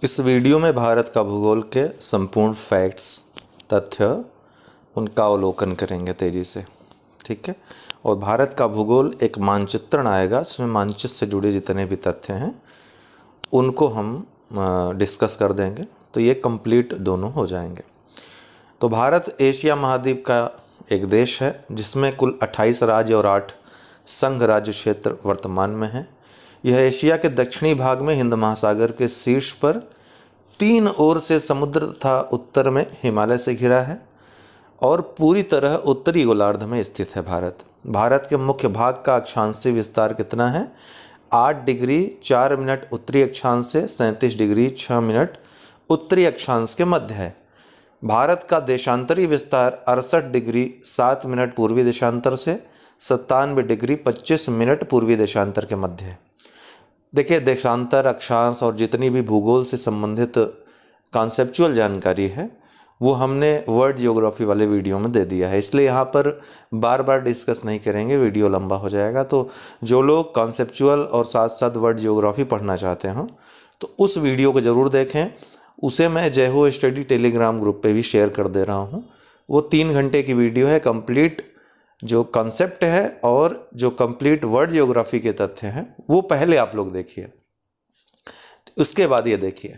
इस वीडियो में भारत का भूगोल के संपूर्ण फैक्ट्स, तथ्य, उनका अवलोकन करेंगे तेज़ी से। ठीक है। और भारत का भूगोल एक मानचित्रण आएगा, इसमें मानचित्र से जुड़े जितने भी तथ्य हैं उनको हम डिस्कस कर देंगे, तो ये कंप्लीट दोनों हो जाएंगे। तो भारत एशिया महाद्वीप का एक देश है जिसमें कुल 28 राज्य और 8 संघ राज्य क्षेत्र वर्तमान में हैं। यह एशिया के दक्षिणी भाग में हिंद महासागर के शीर्ष पर 3 ओर से समुद्र तथा उत्तर में हिमालय से घिरा है और पूरी तरह उत्तरी गोलार्ध में स्थित है। भारत के मुख्य भाग का अक्षांशीय विस्तार कितना है? 8 डिग्री 4 मिनट उत्तरी अक्षांश से 37 डिग्री 6 मिनट उत्तरी अक्षांश के मध्य है। भारत का देशांतरी विस्तार 68 डिग्री 7 मिनट पूर्वी देशांतर से 97 डिग्री 25 मिनट पूर्वी देशांतर के मध्य है। देखिए, देशांतर, अक्षांश और जितनी भी भूगोल से संबंधित कॉन्सेप्चुअल जानकारी है वो हमने वर्ल्ड जियोग्राफी वाले वीडियो में दे दिया है, इसलिए यहाँ पर बार बार डिस्कस नहीं करेंगे, वीडियो लंबा हो जाएगा। तो जो लोग कॉन्सेप्चुअल और साथ साथ वर्ल्ड जियोग्राफी पढ़ना चाहते हैं तो उस वीडियो को ज़रूर देखें। उसे मैं जय हो स्टडी टेलीग्राम ग्रुप पे भी शेयर कर दे रहा हूँ। वो 3 घंटे की वीडियो है, कंप्लीट जो कॉन्सेप्ट है और जो कंप्लीट वर्ल्ड जियोग्राफी के तथ्य हैं वो पहले आप लोग देखिए, उसके बाद ये देखिए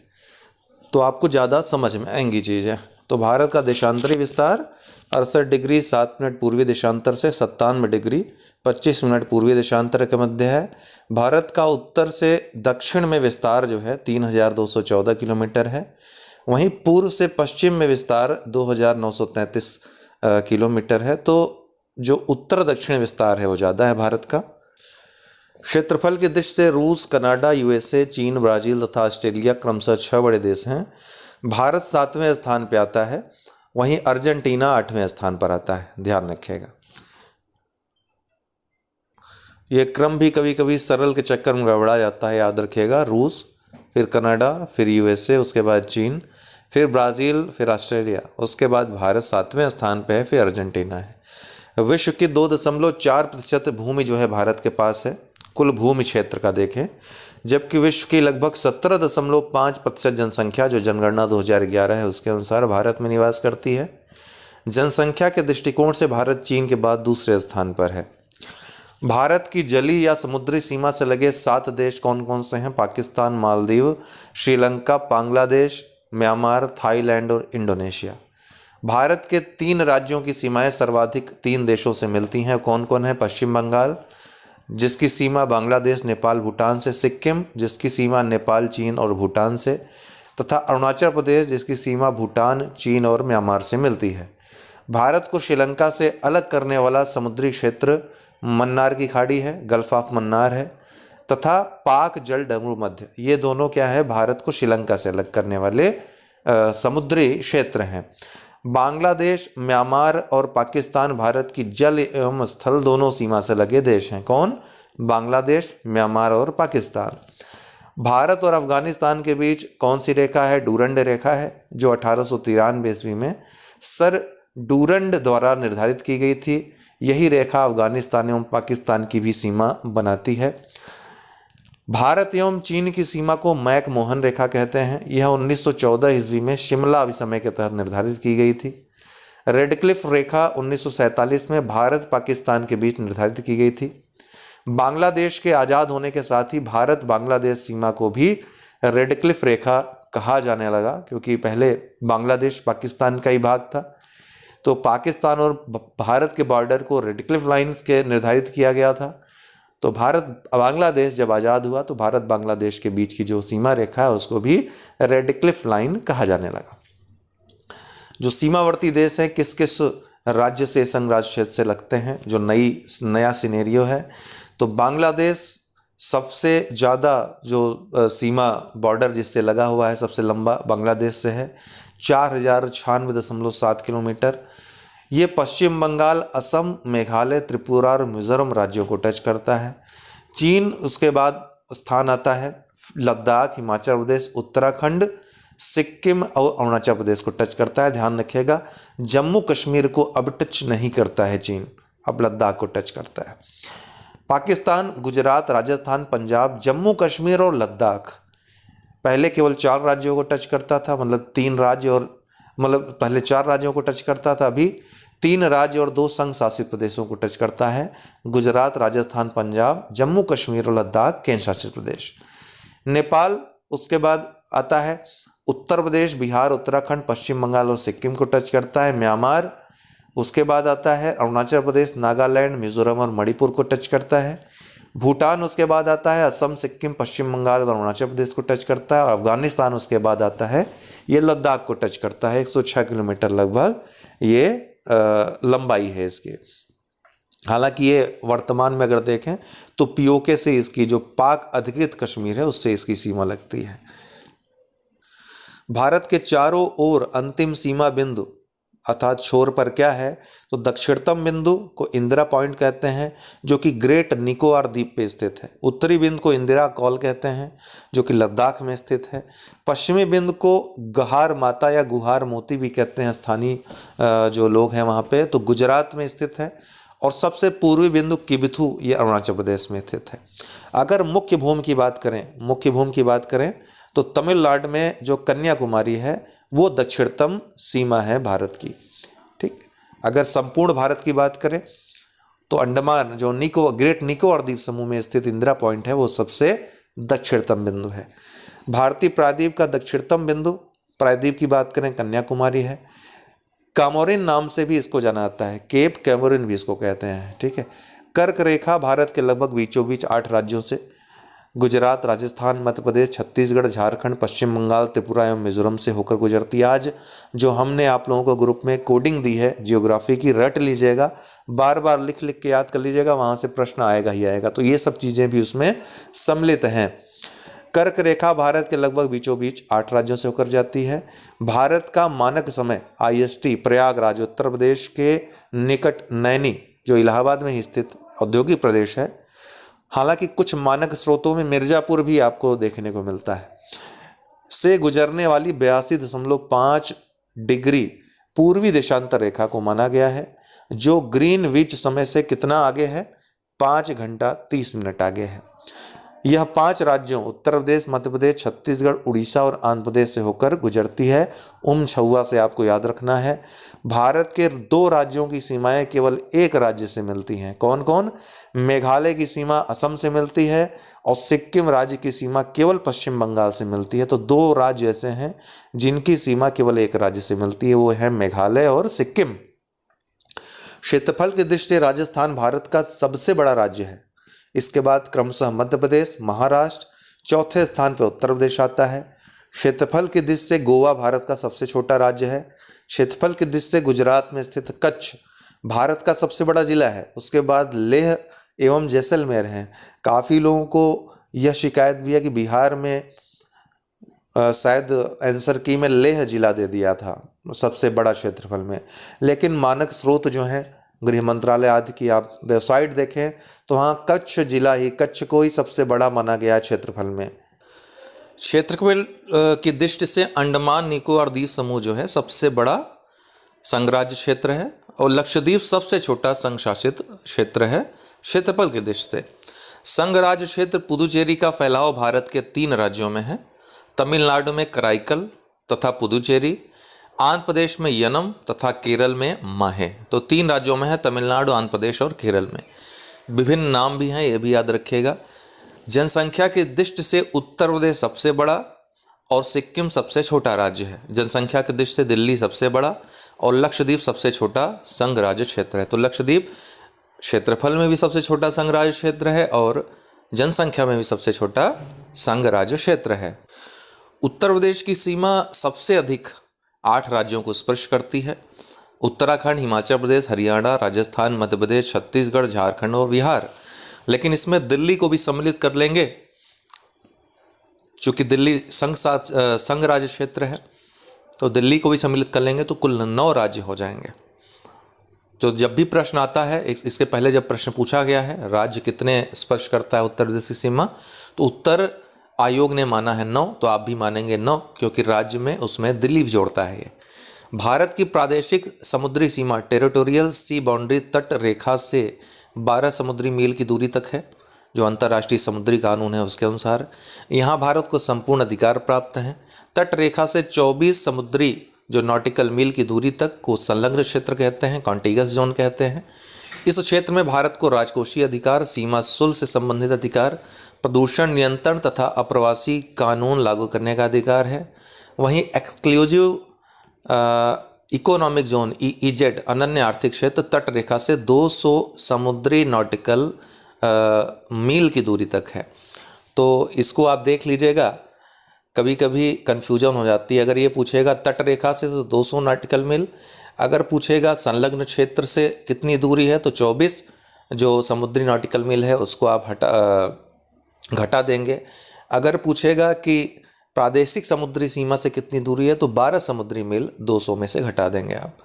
तो आपको ज़्यादा समझ में आएंगी चीज़ें। तो भारत का देशांतरी विस्तार 68 डिग्री 7 मिनट पूर्वी देशांतर से 97 डिग्री 25 मिनट पूर्वी देशांतर के मध्य है। भारत का उत्तर से दक्षिण में विस्तार जो है 3214 किलोमीटर है। वहीं पूर्व से पश्चिम में विस्तार 2933 किलोमीटर है। तो जो उत्तर दक्षिण विस्तार है वो ज़्यादा है भारत का। क्षेत्रफल की दृष्टि से रूस, कनाडा, यूएसए, चीन, ब्राज़ील तथा ऑस्ट्रेलिया क्रमशः 6 बड़े देश हैं। भारत 7वें स्थान पर आता है, वहीं अर्जेंटीना 8वें स्थान पर आता है, ध्यान रखिएगा। ये क्रम भी कभी कभी सरल के चक्कर में गड़बड़ा जाता है, याद रखिएगा। रूस, फिर कनाडा, फिर यूएसए, उसके बाद चीन, फिर ब्राज़ील, फिर ऑस्ट्रेलिया, उसके बाद भारत 7वें स्थान पर है, फिर अर्जेंटीना है। विश्व की 2.4% भूमि जो है भारत के पास है, कुल भूमि क्षेत्र का देखें, जबकि विश्व की लगभग 17.5% जनसंख्या जो जनगणना 2011 है उसके अनुसार भारत में निवास करती है। जनसंख्या के दृष्टिकोण से भारत चीन के बाद दूसरे स्थान पर है। भारत की जलीय या समुद्री सीमा से लगे 7 देश कौन कौन से हैं? पाकिस्तान, मालदीव, श्रीलंका, बांग्लादेश, म्यांमार, थाईलैंड और इंडोनेशिया। भारत के 3 राज्यों की सीमाएं सर्वाधिक 3 देशों से मिलती हैं, कौन कौन है? पश्चिम बंगाल, जिसकी सीमा बांग्लादेश, नेपाल, भूटान से, सिक्किम, जिसकी सीमा नेपाल, चीन और भूटान से, तथा अरुणाचल प्रदेश, जिसकी सीमा भूटान, चीन और म्यांमार से मिलती है। भारत को श्रीलंका से अलग करने वाला समुद्री क्षेत्र मन्नार की खाड़ी है, गल्फ ऑफ मन्नार है, तथा पाक जल डमरू मध्य, ये दोनों क्या है? भारत को श्रीलंका से अलग करने वाले समुद्री क्षेत्र हैं। बांग्लादेश, म्यांमार और पाकिस्तान भारत की जल एवं स्थल दोनों सीमा से लगे देश हैं। कौन? बांग्लादेश, म्यांमार और पाकिस्तान। भारत और अफगानिस्तान के बीच कौन सी रेखा है? डूरंड रेखा है, जो 1893 ईस्वी में सर डूरंड द्वारा निर्धारित की गई थी। यही रेखा अफगानिस्तान एवं पाकिस्तान की भी सीमा बनाती है। भारत एवं चीन की सीमा को मैक मोहन रेखा कहते हैं। यह 1914 ईस्वी में शिमला विसमय के तहत निर्धारित की गई थी। रेडक्लिफ रेखा 1947 में भारत पाकिस्तान के बीच निर्धारित की गई थी। बांग्लादेश के आज़ाद होने के साथ ही भारत बांग्लादेश सीमा को भी रेडक्लिफ रेखा कहा जाने लगा, क्योंकि पहले बांग्लादेश पाकिस्तान का ही भाग था। तो पाकिस्तान और भारत के बॉर्डर को रेडक्लिफ लाइन्स के निर्धारित किया गया था। तो बांग्लादेश जब आज़ाद हुआ तो भारत बांग्लादेश के बीच की जो सीमा रेखा है उसको भी रेडक्लिफ लाइन कहा जाने लगा। जो सीमावर्ती देश हैं किस किस राज्य से संघ राज्य क्षेत्र से लगते हैं, जो नया सिनेरियो है, तो बांग्लादेश सबसे ज़्यादा जो सीमा बॉर्डर जिससे लगा हुआ है, सबसे लंबा बांग्लादेश से है, 4096.7 किलोमीटर। ये पश्चिम बंगाल, असम, मेघालय, त्रिपुरा और मिजोरम राज्यों को टच करता है। चीन उसके बाद स्थान आता है। लद्दाख, हिमाचल प्रदेश, उत्तराखंड, सिक्किम और अरुणाचल प्रदेश को टच करता है। ध्यान रखिएगा, जम्मू कश्मीर को अब टच नहीं करता है चीन, अब लद्दाख को टच करता है। पाकिस्तान, गुजरात, राजस्थान, पंजाब, जम्मू कश्मीर और लद्दाख पहले केवल 4 राज्यों को टच करता था, मतलब 3 राज्य और मतलब पहले 4 राज्यों को टच करता था, अभी 3 राज्य और 2 संघ शासित प्रदेशों को टच करता है, गुजरात, राजस्थान, पंजाब, जम्मू कश्मीर और लद्दाख केंद्र शासित प्रदेश। नेपाल उसके बाद आता है, उत्तर प्रदेश, बिहार, उत्तराखंड, पश्चिम बंगाल और सिक्किम को टच करता है। म्यांमार उसके बाद आता है, अरुणाचल प्रदेश, नागालैंड, मिजोरम और मणिपुर को टच करता है। भूटान उसके बाद आता है, असम, सिक्किम, पश्चिम बंगाल और अरुणाचल प्रदेश को टच करता है। और अफगानिस्तान उसके बाद आता है, ये लद्दाख को टच करता है। 106 किलोमीटर लगभग ये लंबाई है इसकी। हालांकि ये वर्तमान में अगर देखें तो पीओके से इसकी जो पाक अधिकृत कश्मीर है उससे इसकी सीमा लगती है। भारत के चारों ओर अंतिम सीमा बिंदु अर्थात छोर पर क्या है, तो दक्षिणतम बिंदु को इंदिरा पॉइंट कहते हैं जो कि ग्रेट निकोबार द्वीप पे स्थित है। उत्तरी बिंदु को इंदिरा कॉल कहते हैं जो कि लद्दाख में स्थित है। पश्चिमी बिंदु को गहार माता या गुहार मोती भी कहते हैं स्थानीय जो लोग हैं वहाँ पे, तो गुजरात में स्थित है। और सबसे पूर्वी बिंदु किबिथू, ये अरुणाचल प्रदेश में स्थित है। अगर मुख्य भूमि की बात करें तो तमिलनाडु में जो कन्याकुमारी है वो दक्षिणतम सीमा है भारत की। ठीक, अगर संपूर्ण भारत की बात करें तो अंडमान जो ग्रेट निकोबार द्वीप समूह में स्थित इंदिरा पॉइंट है वो सबसे दक्षिणतम बिंदु है। भारतीय प्रायद्वीप का दक्षिणतम बिंदु प्रायद्वीप की बात करें कन्याकुमारी है। कामोरिन नाम से भी इसको जाना जाता है, केप कैमोरिन भी इसको कहते हैं। ठीक है, कर्क रेखा भारत के लगभग बीचों बीच 8 राज्यों से गुजरात, राजस्थान, मध्य प्रदेश, छत्तीसगढ़, झारखंड, पश्चिम बंगाल, त्रिपुरा एवं मिजोरम से होकर गुजरती है। आज जो हमने आप लोगों को ग्रुप में कोडिंग दी है जियोग्राफी की, रट लीजिएगा, बार बार लिख लिख के याद कर लीजिएगा, वहाँ से प्रश्न आएगा ही आएगा। तो ये सब चीज़ें भी उसमें सम्मिलित हैं। कर्क रेखा भारत के लगभग बीचों बीच 8 राज्यों से होकर जाती है। भारत का मानक समय IST प्रयागराज उत्तर प्रदेश के निकट नैनी जो इलाहाबाद में ही स्थित औद्योगिक प्रदेश है। हालांकि कुछ मानक स्रोतों में मिर्जापुर भी आपको देखने को मिलता है, से गुजरने वाली 82.5 डिग्री पूर्वी देशांतर रेखा को माना गया है, जो ग्रीनविच समय से कितना आगे है, 5 घंटा 30 मिनट आगे है। यह 5 राज्यों उत्तर प्रदेश, मध्य प्रदेश, छत्तीसगढ़, उड़ीसा और आंध्र प्रदेश से होकर गुजरती है। छौवा से आपको याद रखना है। भारत के 2 राज्यों की सीमाएं केवल एक राज्य से मिलती हैं। कौन कौन? मेघालय की सीमा असम से मिलती है और सिक्किम राज्य की सीमा केवल पश्चिम बंगाल से मिलती है। तो 2 राज्य ऐसे हैं जिनकी सीमा केवल एक राज्य से मिलती है, वो है मेघालय और सिक्किम। क्षेत्रफल की दृष्टि से राजस्थान भारत का सबसे बड़ा राज्य है। इसके बाद क्रमशः मध्य प्रदेश, महाराष्ट्र, चौथे स्थान पर उत्तर प्रदेश आता है। क्षेत्रफल की दृष्टि से गोवा भारत का सबसे छोटा राज्य है। क्षेत्रफल की दृष्टि से गुजरात में स्थित कच्छ भारत का सबसे बड़ा जिला है। उसके बाद लेह एवं जैसलमेर हैं। काफ़ी लोगों को यह शिकायत भी है कि बिहार में शायद आंसर की में लेह जिला दे दिया था सबसे बड़ा क्षेत्रफल में, लेकिन मानक स्रोत जो हैं गृह मंत्रालय आदि की आप वेबसाइट देखें तो हाँ कच्छ जिला ही, कच्छ को ही सबसे बड़ा माना गया है क्षेत्रफल में। क्षेत्रफल की दृष्टि से अंडमान निकोबार द्वीप समूह जो है सबसे बड़ा संघराज्य क्षेत्र है और लक्षद्वीप सबसे छोटा संघ शासित क्षेत्र है क्षेत्रफल की दृष्टि से। संघराज्य क्षेत्र पुदुचेरी का फैलाव भारत के 3 राज्यों में है। तमिलनाडु में कराईकल तथा पुदुचेरी, आंध्र प्रदेश में यनम तथा केरल में माहे। तो 3 राज्यों में है, तमिलनाडु, आंध्र प्रदेश और केरल में। विभिन्न नाम भी हैं, ये भी याद रखिएगा। जनसंख्या की दृष्टि से उत्तर प्रदेश सबसे बड़ा और सिक्किम सबसे छोटा राज्य है। जनसंख्या की दृष्टि से दिल्ली सबसे बड़ा और लक्षद्वीप सबसे छोटा संघ राज्य क्षेत्र है। तो लक्षद्वीप क्षेत्रफल में भी सबसे छोटा संघ राज्य क्षेत्र है और जनसंख्या में भी सबसे छोटा संघ राज्य क्षेत्र है। उत्तर प्रदेश की सीमा सबसे अधिक 8 राज्यों को स्पर्श करती है। उत्तराखंड, हिमाचल प्रदेश, हरियाणा, राजस्थान, मध्य प्रदेश, छत्तीसगढ़, झारखंड और बिहार। लेकिन इसमें दिल्ली को भी सम्मिलित कर लेंगे, चूँकि दिल्ली संघ राज्य क्षेत्र है तो दिल्ली को भी सम्मिलित कर लेंगे तो कुल 9 राज्य हो जाएंगे। तो जब भी प्रश्न आता है, इसके पहले जब प्रश्न पूछा गया है राज्य कितने स्पर्श करता है उत्तर प्रदेश की सीमा, तो उत्तर आयोग ने माना है 9, तो आप भी मानेंगे 9 क्योंकि राज्य में उसमें दिल्ली जोड़ता है ये। भारत की प्रादेशिक समुद्री सीमा टेरिटोरियल सी बाउंड्री तट रेखा से 12 समुद्री मील की दूरी तक है। जो अंतर्राष्ट्रीय समुद्री कानून है उसके अनुसार। यहाँ भारत को संपूर्ण अधिकार प्राप्त हैं। तट रेखा से 24 समुद्री जो नॉटिकल मील की दूरी तक को संलग्न क्षेत्र कहते हैं, कॉन्टिगस जोन कहते हैं। इस क्षेत्र में भारत को राजकोषीय अधिकार, सीमा शुल्क से संबंधित अधिकार, प्रदूषण नियंत्रण तथा अप्रवासी कानून लागू करने का अधिकार है। वहीं एक्सक्लूसिव इकोनॉमिक जोन EEZ अनन्य आर्थिक क्षेत्र तट रेखा से 200 समुद्री नॉटिकल मील की दूरी तक है। तो इसको आप देख लीजिएगा, कभी कभी कन्फ्यूजन हो जाती है। अगर ये पूछेगा तट रेखा से तो 200 नॉटिकल मील, अगर पूछेगा संलग्न क्षेत्र से कितनी दूरी है तो 24 जो समुद्री नॉटिकल मील है उसको आप घटा देंगे। अगर पूछेगा कि प्रादेशिक समुद्री सीमा से कितनी दूरी है तो 12 समुद्री मील 200 में से घटा देंगे आप।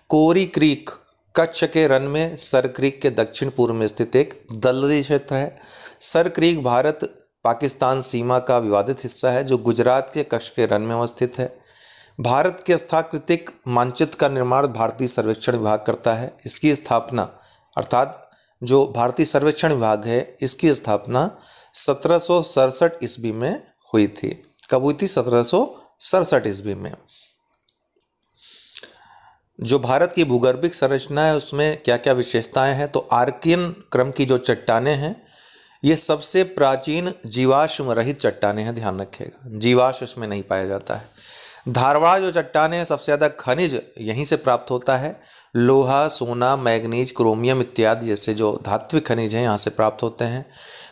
कोरी क्रीक कच्छ के रन में सर क्रीक के दक्षिण पूर्व में स्थित एक दलदली क्षेत्र है। सर क्रीक भारत पाकिस्तान सीमा का विवादित हिस्सा है जो गुजरात के कच्छ के रन में अवस्थित है। भारत के स्थाकृतिक मानचित्र का निर्माण भारतीय सर्वेक्षण विभाग करता है। इसकी स्थापना अर्थात जो भारतीय सर्वेक्षण विभाग है इसकी स्थापना 1767 ईस्वी में हुई थी। कब हुई थी? 1767 ईस्वी में। जो भारत की भूगर्भिक संरचना है उसमें क्या क्या विशेषताएं हैं तो आर्कियन क्रम की जो चट्टानें हैं ये सबसे प्राचीन जीवाश्म रहित चट्टानें हैं, ध्यान रखिएगा, जीवाश्म इसमें नहीं पाया जाता है। धारवाड़ जो चट्टानें हैं सबसे ज़्यादा खनिज यहीं से प्राप्त होता है। लोहा, सोना, मैग्नीज, क्रोमियम इत्यादि जैसे जो धात्विक खनिज हैं यहाँ से प्राप्त होते हैं।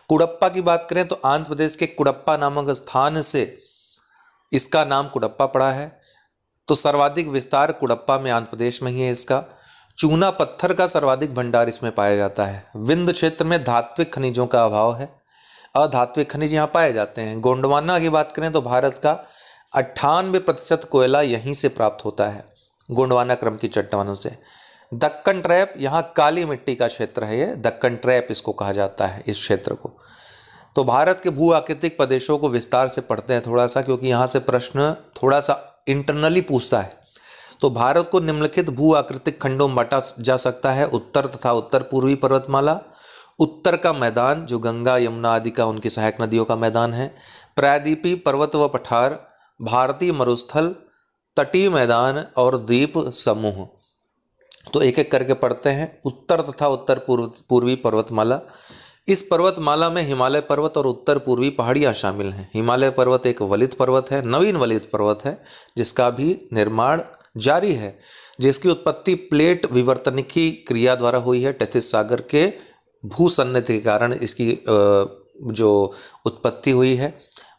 कुडप्पा की बात करें तो आंध्र प्रदेश के कुडप्पा नामक स्थान से इसका नाम कुडप्पा पड़ा है। तो सर्वाधिक विस्तार कुडप्पा में आंध्र प्रदेश में ही है इसका। चूना पत्थर का सर्वाधिक भंडार इसमें पाया जाता है। विंध्य क्षेत्र में धात्विक खनिजों का अभाव है, अधात्विक खनिज यहाँ पाए जाते हैं। गोंडवाना की बात करें तो भारत का 98% कोयला यहीं से प्राप्त होता है, गोंडवाना क्रम की चट्टानों से। दक्कन ट्रैप, यहाँ काली मिट्टी का क्षेत्र है, ये दक्कन ट्रैप इसको कहा जाता है इस क्षेत्र को। तो भारत के भू आकृतिक प्रदेशों को विस्तार से पढ़ते हैं थोड़ा सा, क्योंकि यहाँ से प्रश्न थोड़ा सा इंटरनली पूछता है। तो भारत को निम्नलिखित भू आकृतिक खंडों में बांटा जा सकता है। उत्तर तथा उत्तर पूर्वी पर्वतमाला, उत्तर का मैदान जो गंगा यमुना आदि का उनकी सहायक नदियों का मैदान है। प्रायद्वीपीय पर्वत व पठार, भारतीय मरुस्थल, तटीय मैदान और द्वीप समूह। तो एक एक करके पढ़ते हैं। उत्तर तथा उत्तर पूर्वी पर्वतमाला, इस पर्वतमाला में हिमालय पर्वत और उत्तर पूर्वी पहाड़ियाँ शामिल हैं। हिमालय पर्वत एक वलित पर्वत है, नवीन वलित पर्वत है जिसका भी निर्माण जारी है, जिसकी प्लेट विवर्तनिकी क्रिया द्वारा हुई है। टेथिस सागर के भूसन्निधि के कारण इसकी जो उत्पत्ति हुई है।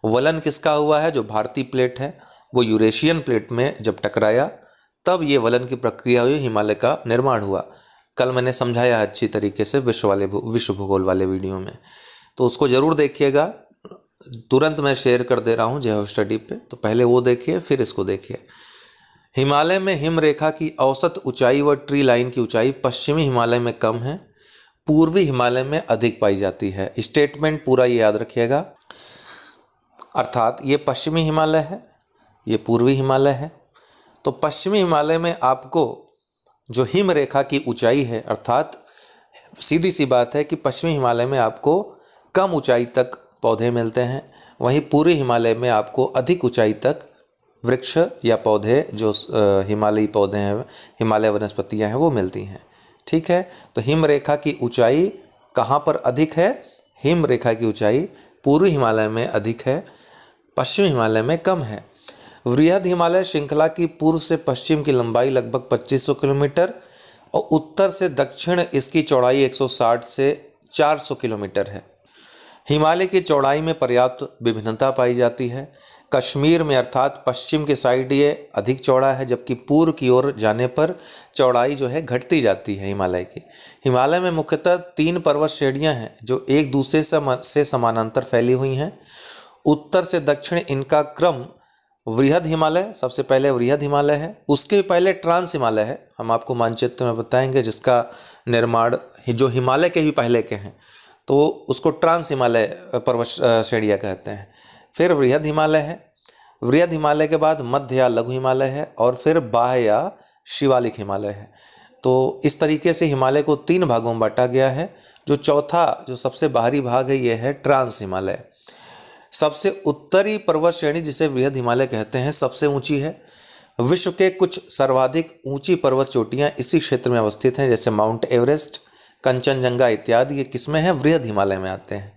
वलन किसका हुआ है? जो भारतीय प्लेट है वो यूरेशियन प्लेट में जब टकराया तब ये वलन की प्रक्रिया हुई, हिमालय का निर्माण हुआ। कल मैंने समझाया अच्छी तरीके से विश्व भूगोल वाले वीडियो में, तो उसको ज़रूर देखिएगा। तुरंत मैं शेयर कर दे रहा हूँ जेहो स्टडी पे, तो पहले वो देखिए फिर इसको देखिए। हिमालय में हिम रेखा की औसत ऊंचाई व ट्री लाइन की ऊंचाई पश्चिमी हिमालय में कम है, पूर्वी हिमालय में अधिक पाई जाती है। स्टेटमेंट पूरा ये याद रखिएगा, अर्थात ये पश्चिमी हिमालय है, ये पूर्वी हिमालय है। तो पश्चिमी हिमालय में आपको जो हिम रेखा की ऊंचाई है, अर्थात सीधी सी बात है कि पश्चिमी हिमालय में आपको कम ऊंचाई तक पौधे मिलते हैं, वहीं पूर्वी हिमालय में आपको अधिक ऊंचाई तक वृक्ष या पौधे जो हिमालयी पौधे हैं, हिमालय वनस्पतियां हैं वो मिलती हैं। ठीक है, तो हिम रेखा की ऊंचाई कहाँ पर अधिक है? हिम रेखा की ऊंचाई पूर्वी हिमालय में अधिक है, पश्चिमी हिमालय में कम है। वृहद हिमालय श्रृंखला की पूर्व से पश्चिम की लंबाई लगभग 2500 किलोमीटर और उत्तर से दक्षिण इसकी चौड़ाई 160 से 400 किलोमीटर है। हिमालय की चौड़ाई में पर्याप्त विभिन्नता पाई जाती है। कश्मीर में अर्थात पश्चिम की साइड ये अधिक चौड़ा है, जबकि पूर्व की ओर जाने पर चौड़ाई जो है घटती जाती है हिमालय की। हिमालय में मुख्यतः 3 पर्वत श्रेणियां हैं जो एक दूसरे से समानांतर फैली हुई हैं। उत्तर से दक्षिण इनका क्रम वृहद हिमालय, सबसे पहले वृहद हिमालय है, उसके पहले ट्रांस हिमालय है, हम आपको मानचित्र में बताएंगे, जिसका निर्माण जो हिमालय के ही पहले के हैं तो उसको ट्रांस हिमालय पर्वत श्रेणियाँ कहते हैं। फिर वृहद हिमालय है, वृहद हिमालय के बाद मध्य या लघु हिमालय है और फिर बाह्य या शिवालिक हिमालय है। तो इस तरीके से हिमालय को 3 भागों में बांटा गया है। जो चौथा जो सबसे बाहरी भाग है ये है ट्रांस हिमालय। सबसे उत्तरी पर्वत श्रेणी जिसे वृहद हिमालय कहते हैं सबसे ऊंची है। विश्व के कुछ सर्वाधिक ऊंची पर्वत चोटियां इसी क्षेत्र में अवस्थित हैं, जैसे माउंट एवरेस्ट, कंचनजंगा इत्यादि। ये किसमें है? वृहद हिमालय में आते हैं।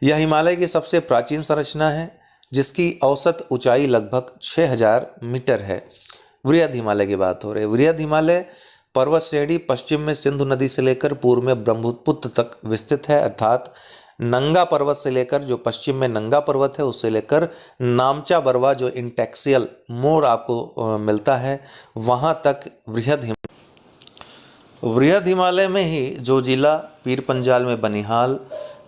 यह हिमालय की सबसे प्राचीन संरचना है जिसकी औसत ऊंचाई लगभग 6000 मीटर है। वृहद हिमालय की बात हो रही है। वृहद हिमालय पर्वत श्रेणी पश्चिम में सिंधु नदी से लेकर पूर्व में ब्रह्मपुत्र तक विस्तृत है, अर्थात नंगा पर्वत से लेकर, जो पश्चिम में नंगा पर्वत है, उससे लेकर नामचा बरवा जो इंटेक्सियल मोड़ आपको मिलता है वहाँ तक वृहद हिमालय में ही जोजिला, पीर पंजाल में बनिहाल,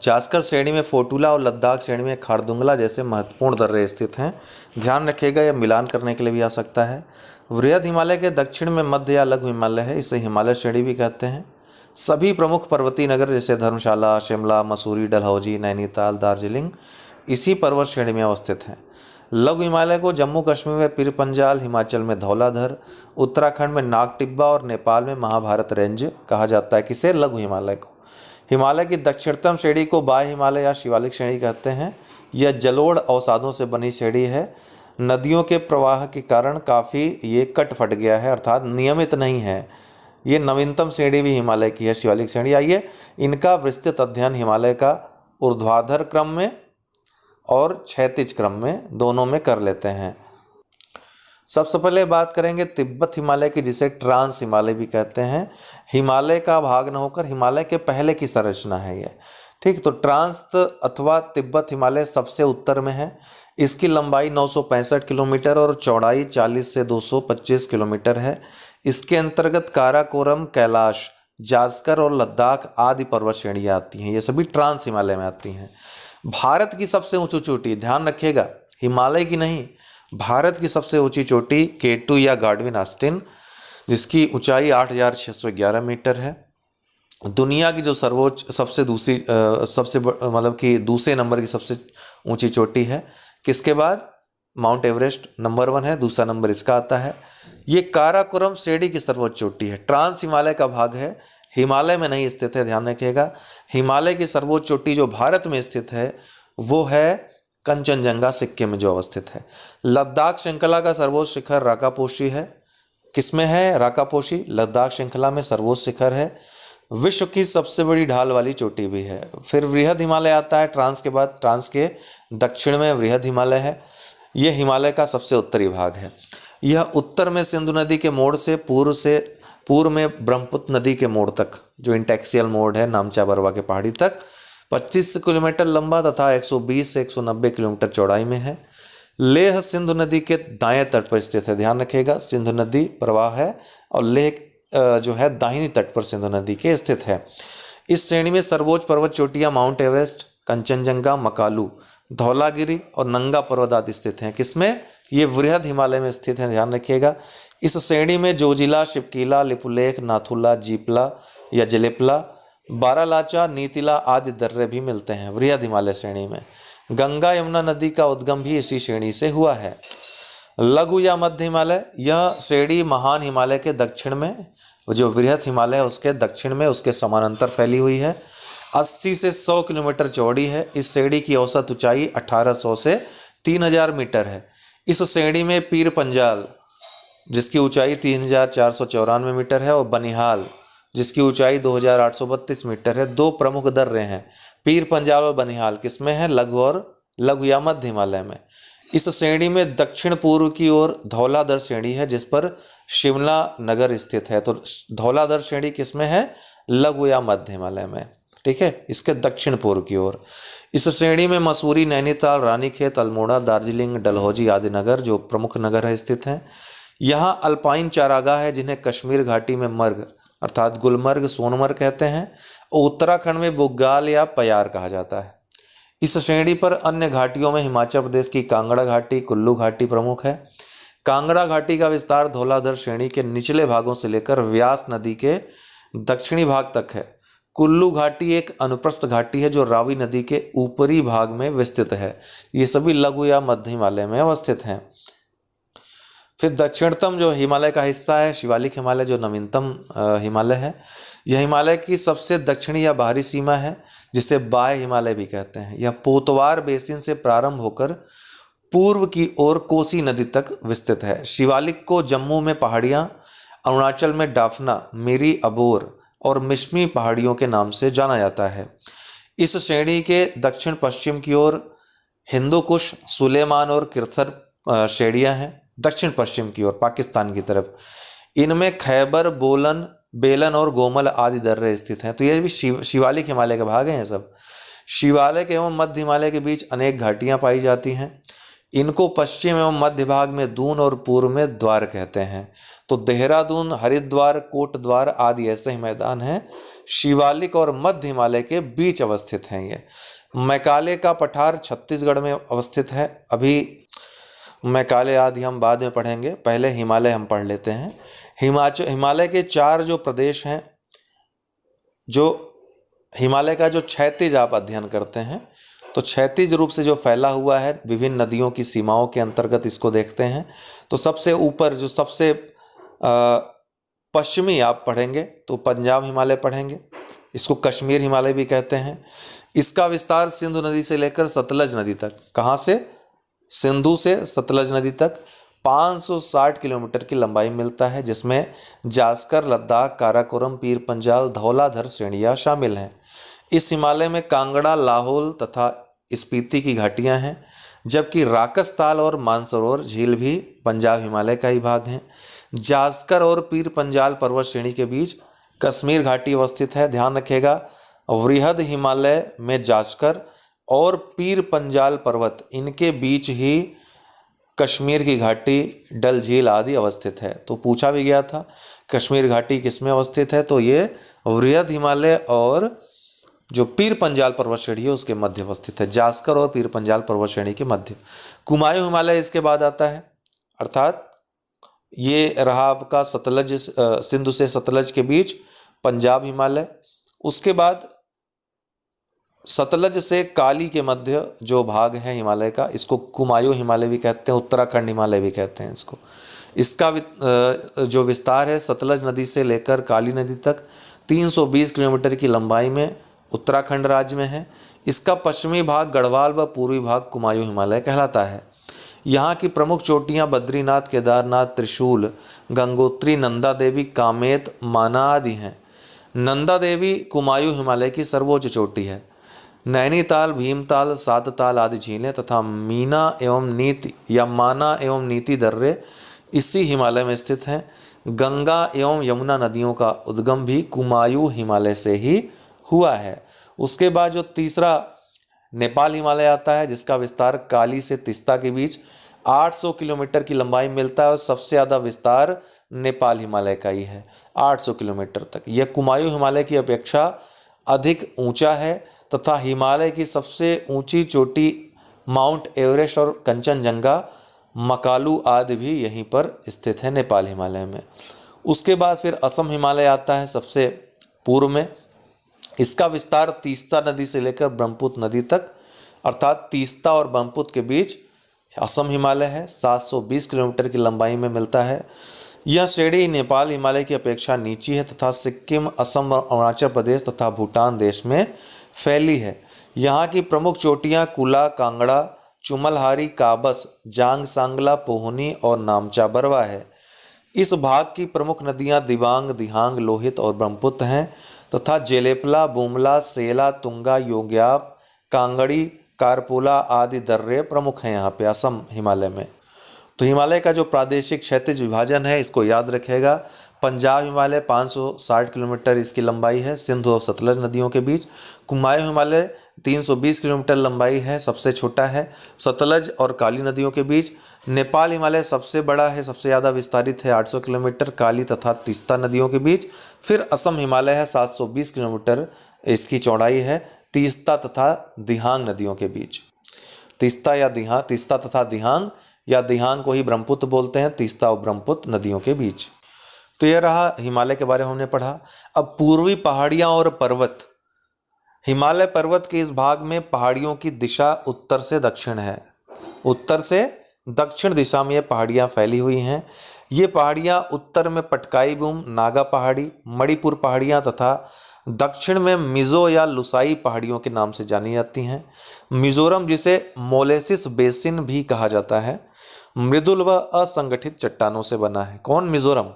जास्कर श्रेणी में फोटुला और लद्दाख श्रेणी में खारदुंगला जैसे महत्वपूर्ण दर्रे स्थित हैं। ध्यान रखिएगा, यह मिलान करने के लिए भी आ सकता है। वृहद हिमालय के दक्षिण में मध्य या लघु हिमालय है, इसे हिमालय श्रेणी भी कहते हैं। सभी प्रमुख पर्वतीय नगर जैसे धर्मशाला, शिमला, मसूरी, डलहौजी, नैनीताल, दार्जिलिंग इसी पर्वत श्रेणी में अवस्थित हैं। लघु हिमालय को जम्मू कश्मीर में पीर पंजाल, हिमाचल में धौलाधर, उत्तराखंड में नागटिब्बा और नेपाल में महाभारत रेंज कहा जाता है। किसे? लघु हिमालय को। हिमालय की दक्षिणतम श्रेणी को बाह्य हिमालय या शिवालिक श्रेणी कहते हैं। यह जलोढ़ अवसादों से बनी श्रेणी है। नदियों के प्रवाह के कारण काफ़ी ये कट फट गया है, अर्थात नियमित नहीं है। ये नवीनतम श्रेणी भी हिमालय की है, शिवालिक श्रेणी। आइए इनका विस्तृत अध्ययन हिमालय का ऊर्ध्वाधर क्रम में और क्षैतिज क्रम में दोनों में कर लेते हैं। सबसे पहले बात करेंगे तिब्बत हिमालय की, जिसे ट्रांस हिमालय भी कहते हैं। हिमालय का भाग न होकर हिमालय के पहले की संरचना है ये, ठीक। तो ट्रांस अथवा तिब्बत हिमालय सबसे उत्तर में है। इसकी लंबाई 965 किलोमीटर और चौड़ाई 40 से 225 किलोमीटर है। इसके अंतर्गत काराकोरम, कैलाश, जास्कर और लद्दाख आदि पर्वत श्रेणियाँ आती हैं। ये सभी ट्रांस हिमालय में आती हैं। भारत की सबसे ऊंची चोटी, ध्यान रखिएगा, हिमालय की नहीं, भारत की सबसे ऊंची चोटी K2 या गार्डविन आस्टिन, जिसकी ऊंचाई 8611 मीटर है। दुनिया की जो सर्वोच्च सबसे मतलब कि दूसरे नंबर की सबसे ऊंची चोटी है। किसके बाद? माउंट एवरेस्ट नंबर 1 है, दूसरा नंबर इसका आता है। ये काराकोरम श्रेणी की सर्वोच्च चोटी है, ट्रांस हिमालय का भाग है, हिमालय में नहीं स्थित है। ध्यान रखिएगा, हिमालय की सर्वोच्च चोटी जो भारत में स्थित है वो है कंचनजंगा, सिक्किम में जो अवस्थित है। लद्दाख श्रृंखला का सर्वोच्च शिखर राकापोशी है। किसमें है? राकापोशी लद्दाख श्रृंखला में सर्वोच्च शिखर है। विश्व की सबसे बड़ी ढाल वाली चोटी भी है। फिर वृहद हिमालय आता है ट्रांस के बाद। ट्रांस के दक्षिण में वृहद हिमालय है। यह हिमालय का सबसे उत्तरी भाग है। यह उत्तर में सिंधु नदी के मोड़ से पूर्व में ब्रह्मपुत्र नदी के मोड़ तक, जो इंटेक्सियल मोड़ है नामचा बरवा के पहाड़ी तक, 25 किलोमीटर लंबा तथा 120 से 190 किलोमीटर चौड़ाई में है। लेह सिंधु नदी के दाएं तट पर स्थित है। ध्यान रखिएगा, सिंधु नदी प्रवाह है और लेह जो है दाहिनी तट पर सिंधु नदी के स्थित है। इस श्रेणी में सर्वोच्च पर्वत चोटियां माउंट एवरेस्ट, कंचनजंगा, मकालू, धौलागिरी और नंगा पर्वत आदि स्थित हैं। किसमें? ये वृहद हिमालय में स्थित हैं। ध्यान रखिएगा, इस श्रेणी में जोजिला, शिवकीला, लिपुलेख, नाथुला, जीपला या जलेपला, बारालाचा, नीतिला आदि दर्रे भी मिलते हैं वृहद हिमालय श्रेणी में। गंगा यमुना नदी का उद्गम भी इसी श्रेणी से हुआ है। लघु या मध्य हिमालय, यह श्रेणी महान हिमालय के दक्षिण में, जो वृहद हिमालय है उसके दक्षिण में उसके समानांतर फैली हुई है। 80 से 100 किलोमीटर चौड़ी है। इस श्रेणी की औसत ऊंचाई 1800 से 3000 मीटर है। इस श्रेणी में पीर पंजाल, जिसकी ऊंचाई 3494 मीटर है, और बनिहाल, जिसकी ऊंचाई 2832 मीटर है। दो प्रमुख दर्रे हैं, पीर पंजाल और बनिहाल। किसमें है? लघु या मध्य हिमालय में। इस श्रेणी में दक्षिण पूर्व की ओर धौलाधर श्रेणी है, जिस पर शिमला नगर स्थित है। तो धौलाधर श्रेणी किसमें है? लघु या मध्य हिमालय में, ठीक है, इसके दक्षिण पूर्व की ओर। इस श्रेणी में मसूरी, नैनीताल, रानीखेत, अल्मोड़ा, दार्जिलिंग, डलहौजी आदि नगर, जो प्रमुख नगर है, स्थित हैं। यहाँ अल्पाइन चारागाह है, जिन्हें कश्मीर घाटी में मर्ग अर्थात गुलमर्ग, सोनमर्ग कहते हैं, और उत्तराखंड में बुग्गाल या पयार कहा जाता है। इस श्रेणी पर अन्य घाटियों में हिमाचल प्रदेश की कांगड़ा घाटी, कुल्लू घाटी प्रमुख है। कांगड़ा घाटी का विस्तार धौलाधर श्रेणी के निचले भागों से लेकर व्यास नदी के दक्षिणी भाग तक है। कुल्लू घाटी एक अनुप्रस्थ घाटी है जो रावी नदी के ऊपरी भाग में विस्तृत है। ये सभी लघु या मध्य हिमालय में अवस्थित हैं। फिर दक्षिणतम जो हिमालय का हिस्सा है शिवालिक हिमालय, जो नवीनतम हिमालय है, यह हिमालय की सबसे दक्षिणी या बाहरी सीमा है, जिसे बाह्य हिमालय भी कहते हैं। यह पोतवार बेसिन से प्रारंभ होकर पूर्व की ओर कोसी नदी तक विस्तृत है। शिवालिक को जम्मू में पहाड़ियाँ, अरुणाचल में डाफना, मिरी, अबोर और मिश्मी पहाड़ियों के नाम से जाना जाता है। इस श्रेणी के दक्षिण पश्चिम की ओर हिंदू कुश, सुलेमान और किरथर श्रेणियाँ हैं। दक्षिण पश्चिम की ओर पाकिस्तान की तरफ इनमें खैबर, बोलन, बेलन और गोमल आदि दर्रे स्थित हैं। तो ये भी शिवालिक हिमालय के भाग हैं। ये सब शिवालिक एवं मध्य हिमालय के बीच अनेक घाटियां पाई जाती हैं। इनको पश्चिम एवं मध्य भाग में दून और पूर्व में द्वार कहते हैं। तो देहरादून, हरिद्वार, कोटद्वार आदि ऐसे ही मैदान हैं शिवालिक और मध्य हिमालय के बीच अवस्थित हैं। ये मैकाले का पठार छत्तीसगढ़ में अवस्थित है। अभी मैकाले आदि हम बाद में पढ़ेंगे, पहले हिमालय हम पढ़ लेते हैं। हिमालय के 4 जो प्रदेश हैं, जो हिमालय का जो क्षैतिज आप अध्ययन करते हैं, तो क्षैतिज रूप से जो फैला हुआ है विभिन्न नदियों की सीमाओं के अंतर्गत इसको देखते हैं। तो सबसे ऊपर जो सबसे पश्चिमी आप पढ़ेंगे तो पंजाब हिमालय पढ़ेंगे, इसको कश्मीर हिमालय भी कहते हैं। इसका विस्तार सिंधु नदी से लेकर सतलज नदी तक, कहाँ से? सिंधु से सतलज नदी तक 560 किलोमीटर की लंबाई मिलता है, जिसमें जास्कर, लद्दाख, काराकोरम, पीर पंजाल, धौलाधर श्रेणियाँ शामिल हैं। इस हिमालय में कांगड़ा, लाहौल तथा स्पीति की घाटियाँ हैं, जबकि राकसताल और मानसरोवर झील भी पंजाब हिमालय का ही भाग हैं। जास्कर और पीर पंजाल पर्वत श्रेणी के बीच कश्मीर घाटी अवस्थित है। ध्यान रखिएगा, वृहद हिमालय में जास्कर और पीर पंजाल पर्वत, इनके बीच ही कश्मीर की घाटी, डल झील आदि अवस्थित है। तो पूछा भी गया था कश्मीर घाटी किसमें अवस्थित है, तो ये वृहद हिमालय और जो पीर पंजाल पर्वत श्रेणी है उसके मध्य अवस्थित है। जास्कर और पीर पंजाल पर्वत श्रेणी के मध्य। कुमायूं हिमालय इसके बाद आता है, अर्थात ये रहा आपका सतलज, सिंधु से सतलज के बीच पंजाब हिमालय। उसके बाद सतलज से काली के मध्य जो भाग है हिमालय का, इसको कुमायूं हिमालय भी कहते हैं, उत्तराखंड हिमालय भी कहते हैं इसको। इसका जो विस्तार है सतलज नदी से लेकर काली नदी तक 320 किलोमीटर की लंबाई में उत्तराखंड राज्य में है। इसका पश्चिमी भाग गढ़वाल व पूर्वी भाग कुमायूं हिमालय कहलाता है। यहाँ की प्रमुख चोटियाँ बद्रीनाथ, केदारनाथ, त्रिशूल, गंगोत्री, नंदा देवी, कामेत, माना आदि हैं। नंदा देवी कुमायूं हिमालय की सर्वोच्च चोटी है। नैनीताल, भीमताल, सातताल आदि झीलें तथा मीना एवं नीति या माना एवं नीति दर्रे इसी हिमालय में स्थित हैं। गंगा एवं यमुना नदियों का उद्गम भी कुमायूं हिमालय से ही हुआ है। उसके बाद जो तीसरा नेपाल हिमालय आता है, जिसका विस्तार काली से तिस्ता के बीच 800 किलोमीटर की लंबाई मिलता है और सबसे ज़्यादा विस्तार नेपाल हिमालय का ही है, 800 किलोमीटर तक। यह कुमायूं हिमालय की अपेक्षा अधिक ऊंचा है तथा हिमालय की सबसे ऊंची चोटी माउंट एवरेस्ट और कंचनजंगा, मकालू आदि भी यहीं पर स्थित है नेपाल हिमालय में। उसके बाद फिर असम हिमालय आता है सबसे पूर्व में। इसका विस्तार तीस्ता नदी से लेकर ब्रह्मपुत्र नदी तक, अर्थात तीस्ता और ब्रह्मपुत्र के बीच असम हिमालय है, 720 किलोमीटर की लंबाई में मिलता है। यह श्रेणी नेपाल हिमालय की अपेक्षा नीची है तथा सिक्किम, असम, अरुणाचल प्रदेश तथा भूटान देश में फैली है। यहाँ की प्रमुख चोटियाँ कुला, कांगड़ा, चुमलहारी, काबस, जांग सांगला, पोहनी और नामचा बरवा है। इस भाग की प्रमुख नदियाँ दिबांग, दिहांग, लोहित और ब्रह्मपुत्र हैं तथा जेलेपला, बुमला, सेला, तुंगा, योग्याप, कांगड़ी, कारपोला आदि दर्रे प्रमुख हैं यहाँ पे असम हिमालय में। तो हिमालय का जो प्रादेशिक क्षैतिज विभाजन है इसको याद रखिएगा। पंजाब हिमालय 560 किलोमीटर इसकी लंबाई है सिंधु और सतलज नदियों के बीच। कुमायूं हिमालय 320 किलोमीटर लंबाई है, सबसे छोटा है सतलज और काली नदियों के बीच। नेपाल हिमालय सबसे बड़ा है, सबसे ज़्यादा विस्तारित है, 800 किलोमीटर काली तथा तीस्ता नदियों के बीच। फिर असम हिमालय है, 720 किलोमीटर इसकी चौड़ाई है, तीस्ता तथा दिहांग नदियों के बीच। तीस्ता तथा दिहांग या दिहांग को ही ब्रह्मपुत्र बोलते हैं, तीस्ता और ब्रह्मपुत्र नदियों के बीच। तो यह रहा हिमालय के बारे में हमने पढ़ा। अब पूर्वी पहाड़ियाँ और पर्वत। हिमालय पर्वत के इस भाग में पहाड़ियों की दिशा उत्तर से दक्षिण है, उत्तर से दक्षिण दिशा में ये पहाड़ियाँ फैली हुई हैं। ये पहाड़ियाँ उत्तर में पटकाई बूम, नागा पहाड़ी, मणिपुर पहाड़ियाँ तथा दक्षिण में मिजो या लुसाई पहाड़ियों के नाम से जानी जाती हैं। मिजोरम, जिसे मोलेसिस बेसिन भी कहा जाता है, मृदुल व असंगठित चट्टानों से बना है। कौन? मिजोरम।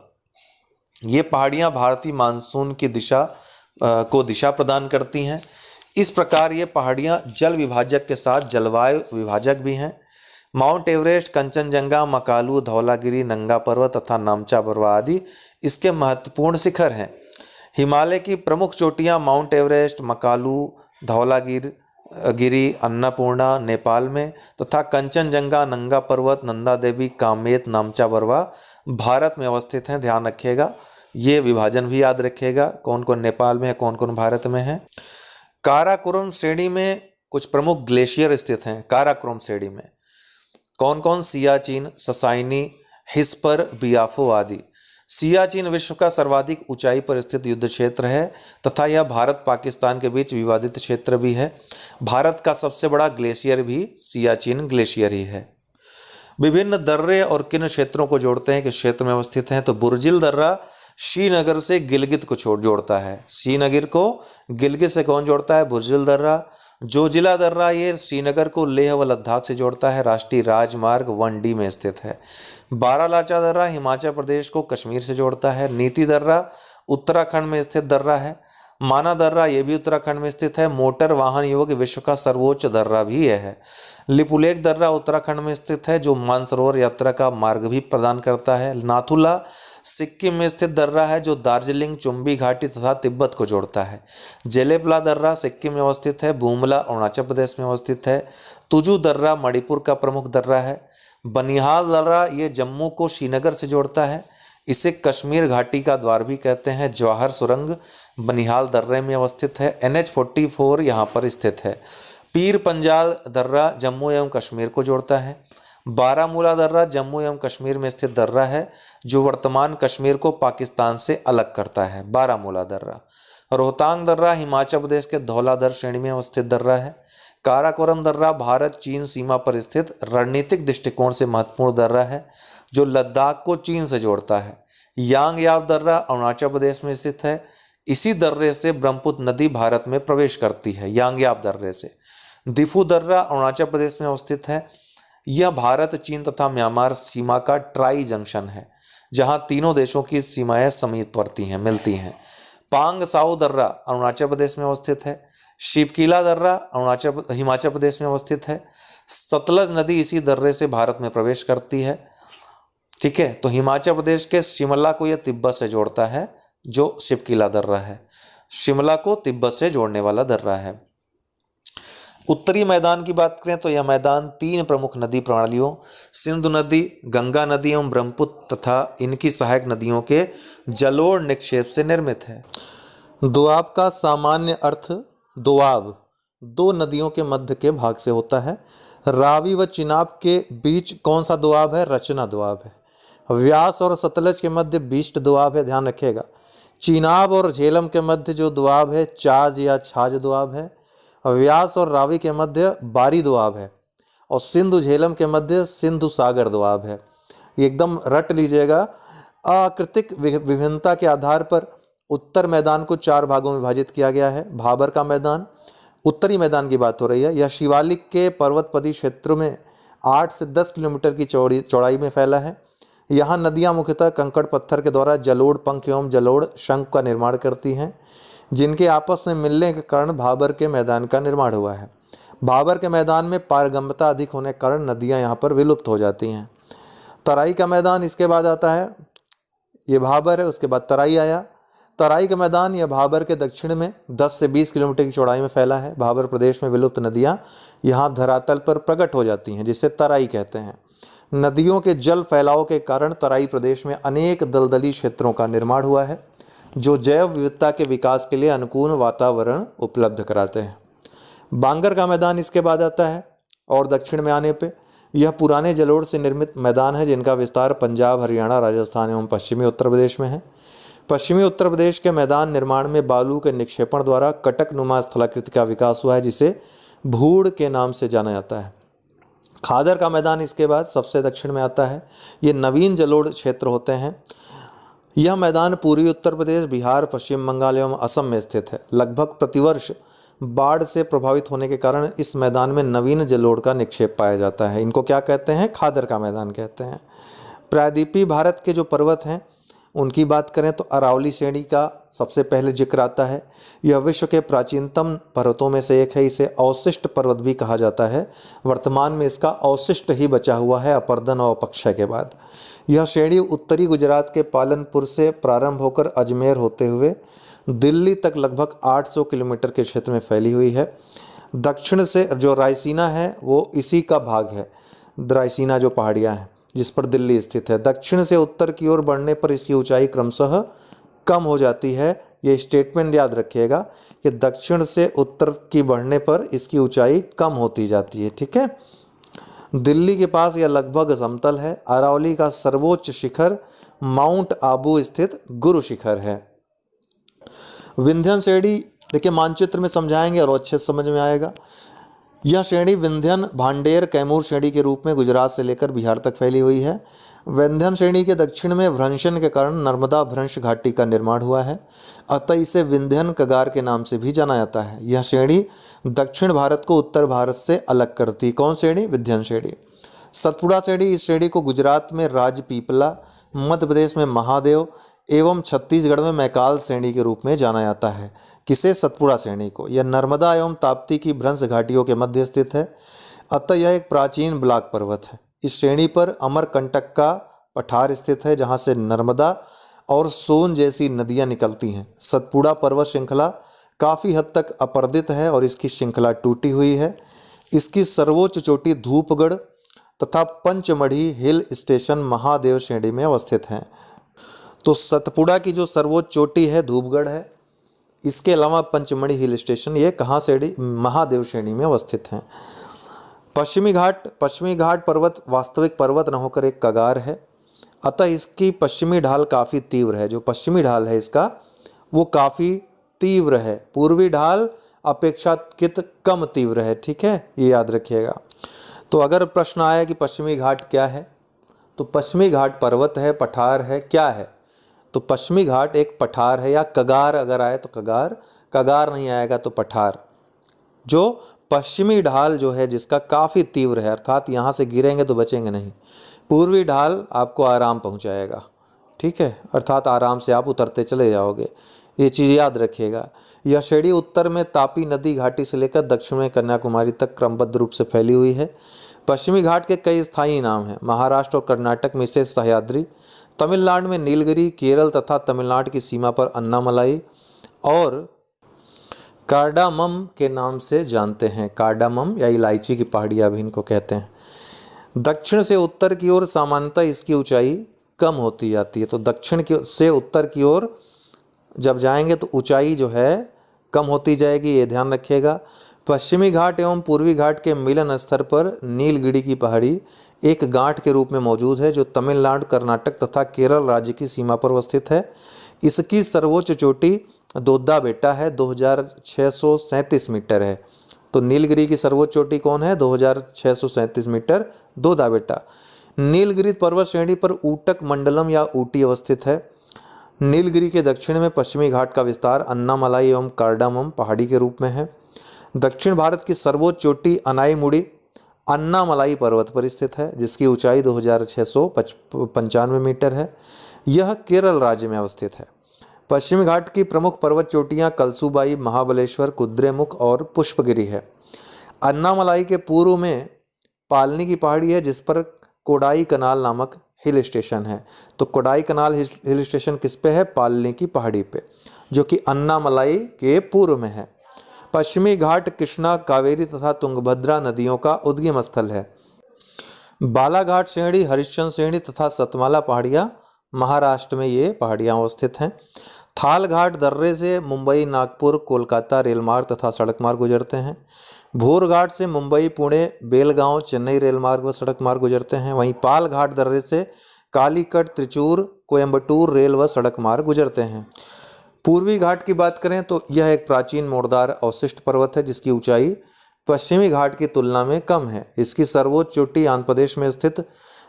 ये पहाड़ियाँ भारतीय मानसून की दिशा प्रदान करती हैं। इस प्रकार ये पहाड़ियाँ जल विभाजक के साथ जलवायु विभाजक भी हैं। माउंट एवरेस्ट, कंचनजंगा, मकालू, धौलागिरी, नंगा पर्वत तथा नामचा पर्वत आदि इसके महत्वपूर्ण शिखर हैं। हिमालय की प्रमुख चोटियाँ माउंट एवरेस्ट, मकालू, धौलागिरी, अन्नपूर्णा नेपाल में तथा कंचनजंगा, नंगा पर्वत, नंदा देवी, कामेत, नामचा पर्वत भारत में अवस्थित हैं। ध्यान रखिएगा, ये विभाजन भी याद रखिएगा, कौन कौन नेपाल में है, कौन कौन भारत में है। काराकोरम श्रेणी में कुछ प्रमुख ग्लेशियर स्थित हैं। काराकोरम श्रेणी में कौन कौन? सियाचिन, ससाइनी, हिस्पर, बियाफो आदि। सियाचिन विश्व का सर्वाधिक ऊंचाई पर स्थित युद्ध क्षेत्र है तथा यह भारत पाकिस्तान के बीच विवादित क्षेत्र भी है। भारत का सबसे बड़ा ग्लेशियर भी सियाचिन ग्लेशियर ही है। विभिन्न दर्रे और किन क्षेत्रों को जोड़ते हैं, किस क्षेत्र में अवस्थित हैं? तो बुर्जिल दर्रा श्रीनगर से गिलगित को जोड़ता है। श्रीनगर को गिलगित से कौन जोड़ता है? बुर्जिल दर्रा। जोजिला दर्रा ये श्रीनगर को लेह व लद्दाख से जोड़ता है, राष्ट्रीय राजमार्ग 1D में स्थित है। बारालाचा दर्रा हिमाचल प्रदेश को कश्मीर से जोड़ता है। नीति दर्रा उत्तराखंड में स्थित दर्रा है। माना दर्रा ये भी उत्तराखंड में स्थित है। मोटर वाहन योग्य विश्व का सर्वोच्च दर्रा भी यह है। लिपुलेख दर्रा उत्तराखंड में स्थित है, जो मानसरोवर यात्रा का मार्ग भी प्रदान करता है। नाथुला सिक्किम में स्थित दर्रा है, जो दार्जिलिंग, चुंबी घाटी तथा तिब्बत को जोड़ता है। जेलेपला दर्रा सिक्किम में अवस्थित है। भूमला अरुणाचल प्रदेश में अवस्थित है। तुजू दर्रा मणिपुर का प्रमुख दर्रा है। बनिहाल दर्रा ये जम्मू को श्रीनगर से जोड़ता है। इसे कश्मीर घाटी का द्वार भी कहते हैं। जवाहर सुरंग बनिहाल दर्रे में अवस्थित है। NH-44 यहाँ पर स्थित है। पीर पंजाल दर्रा जम्मू एवं कश्मीर को जोड़ता है। बारामूला दर्रा जम्मू एवं कश्मीर में स्थित दर्रा है, जो वर्तमान कश्मीर को पाकिस्तान से अलग करता है। बारामूला दर्रा। रोहतांग दर्रा हिमाचल प्रदेश के धौलाधर श्रेणी में अवस्थित दर्रा है। काराकोरम दर्रा भारत चीन सीमा पर स्थित रणनीतिक दृष्टिकोण से महत्वपूर्ण दर्रा है, जो लद्दाख को चीन से जोड़ता है। यांगयाव दर्रा अरुणाचल प्रदेश में स्थित है। इसी दर्रे से ब्रह्मपुत्र नदी भारत में प्रवेश करती है, यांगयाव दर्रे से। दिफू दर्रा अरुणाचल प्रदेश में अवस्थित है। यह भारत, चीन तथा म्यांमार सीमा का ट्राई जंक्शन है, जहां तीनों देशों की सीमाएं समीप पड़ती हैं, मिलती हैं। पांग साओ दर्रा अरुणाचल प्रदेश में अवस्थित है। शिवकीला दर्रा हिमाचल प्रदेश में अवस्थित है। सतलज नदी इसी दर्रे से भारत में प्रवेश करती है। ठीक है, तो हिमाचल प्रदेश के शिमला को यह तिब्बत से जोड़ता है, जो शिवकीला दर्रा है। शिमला को तिब्बत से जोड़ने वाला दर्रा है। उत्तरी मैदान की बात करें तो यह मैदान 3 प्रमुख नदी प्रणालियों सिंधु नदी, गंगा नदी एवं ब्रह्मपुत्र तथा इनकी सहायक नदियों के जलोढ़ निक्षेप से निर्मित है। दोआब का सामान्य अर्थ दोआब 2 नदियों के मध्य के भाग से होता है। रावी व चिनाब के बीच कौन सा दोआब है? रचना दोआब है। व्यास और सतलज के मध्य बीस्ट दोआब है, ध्यान रखिएगा। चिनाब और झेलम के मध्य जो दोआब है चाज या छाज दोआब है। व्यास और रावी के मध्य बारी दोआब है और सिंधु झेलम के मध्य सिंधु सागर दोआब है। ये एकदम रट लीजिएगा। आकृतिक विभिन्नता के आधार पर उत्तर मैदान को 4 भागों में विभाजित किया गया है। भाबर का मैदान, उत्तरी मैदान की बात हो रही है, यह शिवालिक के पर्वतपदी क्षेत्र में 8 से 10 किलोमीटर की चौड़ाई में फैला है। यहाँ नदियाँ मुख्यतः कंकड़ पत्थर के द्वारा जलोढ़ पंख एवं जलोढ़ शंख का निर्माण करती हैं, जिनके आपस में मिलने के कारण भाबर के मैदान का निर्माण हुआ है। भाबर के मैदान में पारगम्यता अधिक होने के कारण नदियां यहां पर विलुप्त हो जाती हैं। तराई का मैदान इसके बाद आता है, ये भाबर है, उसके बाद तराई आया। तराई का मैदान यह भाबर के दक्षिण में 10 से 20 किलोमीटर की चौड़ाई में फैला है। भाबर प्रदेश में विलुप्त नदियां यहाँ धरातल पर प्रकट हो जाती हैं, जिसे तराई कहते हैं। नदियों के जल फैलाव के कारण तराई प्रदेश में अनेक दलदली क्षेत्रों का निर्माण हुआ है, जो जैव विविधता के विकास के लिए अनुकूल वातावरण उपलब्ध कराते हैं। बांगर का मैदान इसके बाद आता है और दक्षिण में आने पे यह पुराने जलोढ़ से निर्मित मैदान है, जिनका विस्तार पंजाब, हरियाणा, राजस्थान एवं पश्चिमी उत्तर प्रदेश में है। पश्चिमी उत्तर प्रदेश के मैदान निर्माण में बालू के निक्षेपण द्वारा कटक नुमा स्थलाकृति का विकास हुआ है, जिसे भूड़ के नाम से जाना जाता है। खादर का मैदान इसके बाद सबसे दक्षिण में आता है। ये नवीन जलोढ़ क्षेत्र होते हैं। यह मैदान पूर्वी उत्तर प्रदेश, बिहार, पश्चिम बंगाल एवं असम में स्थित है। लगभग प्रतिवर्ष बाढ़ से प्रभावित होने के कारण इस मैदान में नवीन जलोढ़ का निक्षेप पाया जाता है। इनको क्या कहते हैं? खादर का मैदान कहते हैं। प्रायद्वीपीय भारत के जो पर्वत हैं उनकी बात करें तो अरावली श्रेणी का सबसे पहले जिक्र आता है। यह विश्व के प्राचीनतम पर्वतों में से एक है। इसे अवशिष्ट पर्वत भी कहा जाता है। वर्तमान में इसका अवशिष्ट ही बचा हुआ है अपरदन और अपक्षय के बाद। यह श्रेणी उत्तरी गुजरात के पालनपुर से प्रारंभ होकर अजमेर होते हुए दिल्ली तक लगभग 800 किलोमीटर के क्षेत्र में फैली हुई है। दक्षिण से जो रायसीना है वो इसी का भाग है। रायसीना जो पहाड़ियाँ हैं जिस पर दिल्ली स्थित है। दक्षिण से उत्तर की ओर बढ़ने पर इसकी ऊंचाई क्रमशः कम हो जाती है। ये स्टेटमेंट याद रखिएगा कि दक्षिण से उत्तर की बढ़ने पर इसकी ऊंचाई कम होती जाती है। ठीक है। दिल्ली के पास यह लगभग समतल है। अरावली का सर्वोच्च शिखर माउंट आबू स्थित गुरु शिखर है। विंध्यन श्रेणी देखिए मानचित्र में समझाएंगे और अच्छे से समझ में आएगा। यह श्रेणी विंध्यन, भांडेर, कैमूर श्रेणी के रूप में गुजरात से लेकर बिहार तक फैली हुई है। विंध्यन श्रेणी के दक्षिण में भ्रंशन के कारण नर्मदा भ्रंश घाटी का निर्माण हुआ है। अतः इसे विंध्यन कगार के नाम से भी जाना जाता है। यह श्रेणी दक्षिण भारत को उत्तर भारत से अलग करती। कौन श्रेणी? विंध्यन श्रेणी। सतपुड़ा श्रेणी, इस श्रेणी को गुजरात में राजपीपला, मध्य प्रदेश में महादेव एवं छत्तीसगढ़ में मैकाल श्रेणी के रूप में जाना जाता है। किसे? सतपुड़ा श्रेणी को। यह नर्मदा एवं ताप्ती की भ्रंश घाटियों के मध्य स्थित है। अतः यह एक प्राचीन ब्लॉक पर्वत है। इस श्रेणी पर अमरकंटक का पठार स्थित है जहाँ से नर्मदा और सोन जैसी नदियाँ निकलती हैं। सतपुड़ा पर्वत श्रृंखला काफ़ी हद तक अपरदित है और इसकी श्रृंखला टूटी हुई है। इसकी सर्वोच्च चोटी धूपगढ़ तथा पंचमढ़ी हिल स्टेशन महादेव श्रेणी में अवस्थित हैं। तो सतपुड़ा की जो सर्वोच्च चोटी है धूपगढ़ है। इसके अलावा पंचमढ़ी हिल स्टेशन ये कहाँ श्रेणी? महादेव श्रेणी में अवस्थित हैं। पश्चिमी घाट पर्वत वास्तविक पर्वत न होकर एक कगार है। अतः इसकी पश्चिमी ढाल काफ़ी तीव्र है। जो पश्चिमी ढाल है इसका वो काफ़ी तीव्र है। पूर्वी ढाल अपेक्षाकृत कम तीव्र है। ठीक है, ये याद रखिएगा। तो अगर प्रश्न आया कि पश्चिमी घाट क्या है तो पश्चिमी घाट पर्वत है, पठार है, क्या है? तो पश्चिमी घाट एक पठार है। या कगार अगर आए तो कगार नहीं आएगा तो पठार। जो पश्चिमी ढाल जो है जिसका काफ़ी तीव्र है, अर्थात यहाँ से गिरेंगे तो बचेंगे नहीं। पूर्वी ढाल आपको आराम पहुँचाएगा। ठीक है, अर्थात आराम से आप उतरते चले जाओगे। ये चीज़ याद रखिएगा। यह श्रेणी उत्तर में तापी नदी घाटी से लेकर दक्षिण में कन्याकुमारी तक क्रमबद्ध रूप से फैली हुई है। पश्चिमी घाट के कई स्थायी नाम हैं। महाराष्ट्र और कर्नाटक में इसे सह्याद्री, तमिलनाडु में नीलगिरी, केरल तथा तमिलनाडु की सीमा पर अन्नामलाई और कार्डामम के नाम से जानते हैं। कार्डामम या इलायची की पहाड़ियाँ भी इनको कहते हैं। दक्षिण से उत्तर की ओर सामान्यतः इसकी ऊंचाई कम होती जाती है। तो दक्षिण से उत्तर की ओर जब जाएंगे तो ऊंचाई जो है कम होती जाएगी, ये ध्यान रखिएगा। पश्चिमी घाट एवं पूर्वी घाट के मिलन स्तर पर नीलगिरी की पहाड़ी एक गांठ के रूप में मौजूद है जो तमिलनाडु, कर्नाटक तथा केरल राज्य की सीमा पर अवस्थित है। इसकी सर्वोच्च चोटी दोद्दा बेटा है, 2637 मीटर है। तो नीलगिरी की सर्वोच्च चोटी कौन है? 2637 मीटर, दोद्दा बेटा। नीलगिरी पर्वत श्रेणी पर ऊटक मंडलम या ऊटी अवस्थित है। नीलगिरी के दक्षिण में पश्चिमी घाट का विस्तार अन्नामलाई एवं कार्डामम पहाड़ी के रूप में है। दक्षिण भारत की सर्वोच्च चोटी अनाईमुड़ी अन्नामलाई पर्वत पर स्थित है जिसकी ऊंचाई 2695 मीटर है। यह केरल राज्य में अवस्थित है। पश्चिमी घाट की प्रमुख पर्वत चोटियाँ कलसूबाई, महाबलेश्वर, कुद्रेमुख और पुष्पगिरी है। अन्नामलाई के पूर्व में पालनी की पहाड़ी है जिस पर कोडाई कनाल नामक हिल स्टेशन है। तो कोडाई कनाल हिल स्टेशन किस पे है? पालनी की पहाड़ी पे, जो कि अन्नामलाई के पूर्व में है। पश्चिमी घाट कृष्णा, कावेरी तथा तुंगभद्रा नदियों का उद्गम स्थल है। बालाघाट श्रेणी, हरिश्चंद्र श्रेणी तथा सतमाला पहाड़ियाँ महाराष्ट्र में ये पहाड़ियाँ अवस्थित हैं। थाल घाट दर्रे से मुंबई, नागपुर, कोलकाता रेलमार्ग तथा सड़क मार्ग गुजरते हैं। भोर घाट से मुंबई, पुणे, बेलगांव, चेन्नई रेलमार्ग व सड़क मार्ग गुजरते हैं। वहीं पाल घाट दर्रे से कालीकट, त्रिचूर, कोयम्बटूर रेल व सड़क मार्ग गुजरते हैं। पूर्वी घाट की बात करें तो यह एक प्राचीन मोड़दार अवशिष्ट पर्वत है जिसकी ऊंचाई पश्चिमी घाट की तुलना में कम है। इसकी सर्वोच्च चोटी आंध्र प्रदेश में स्थित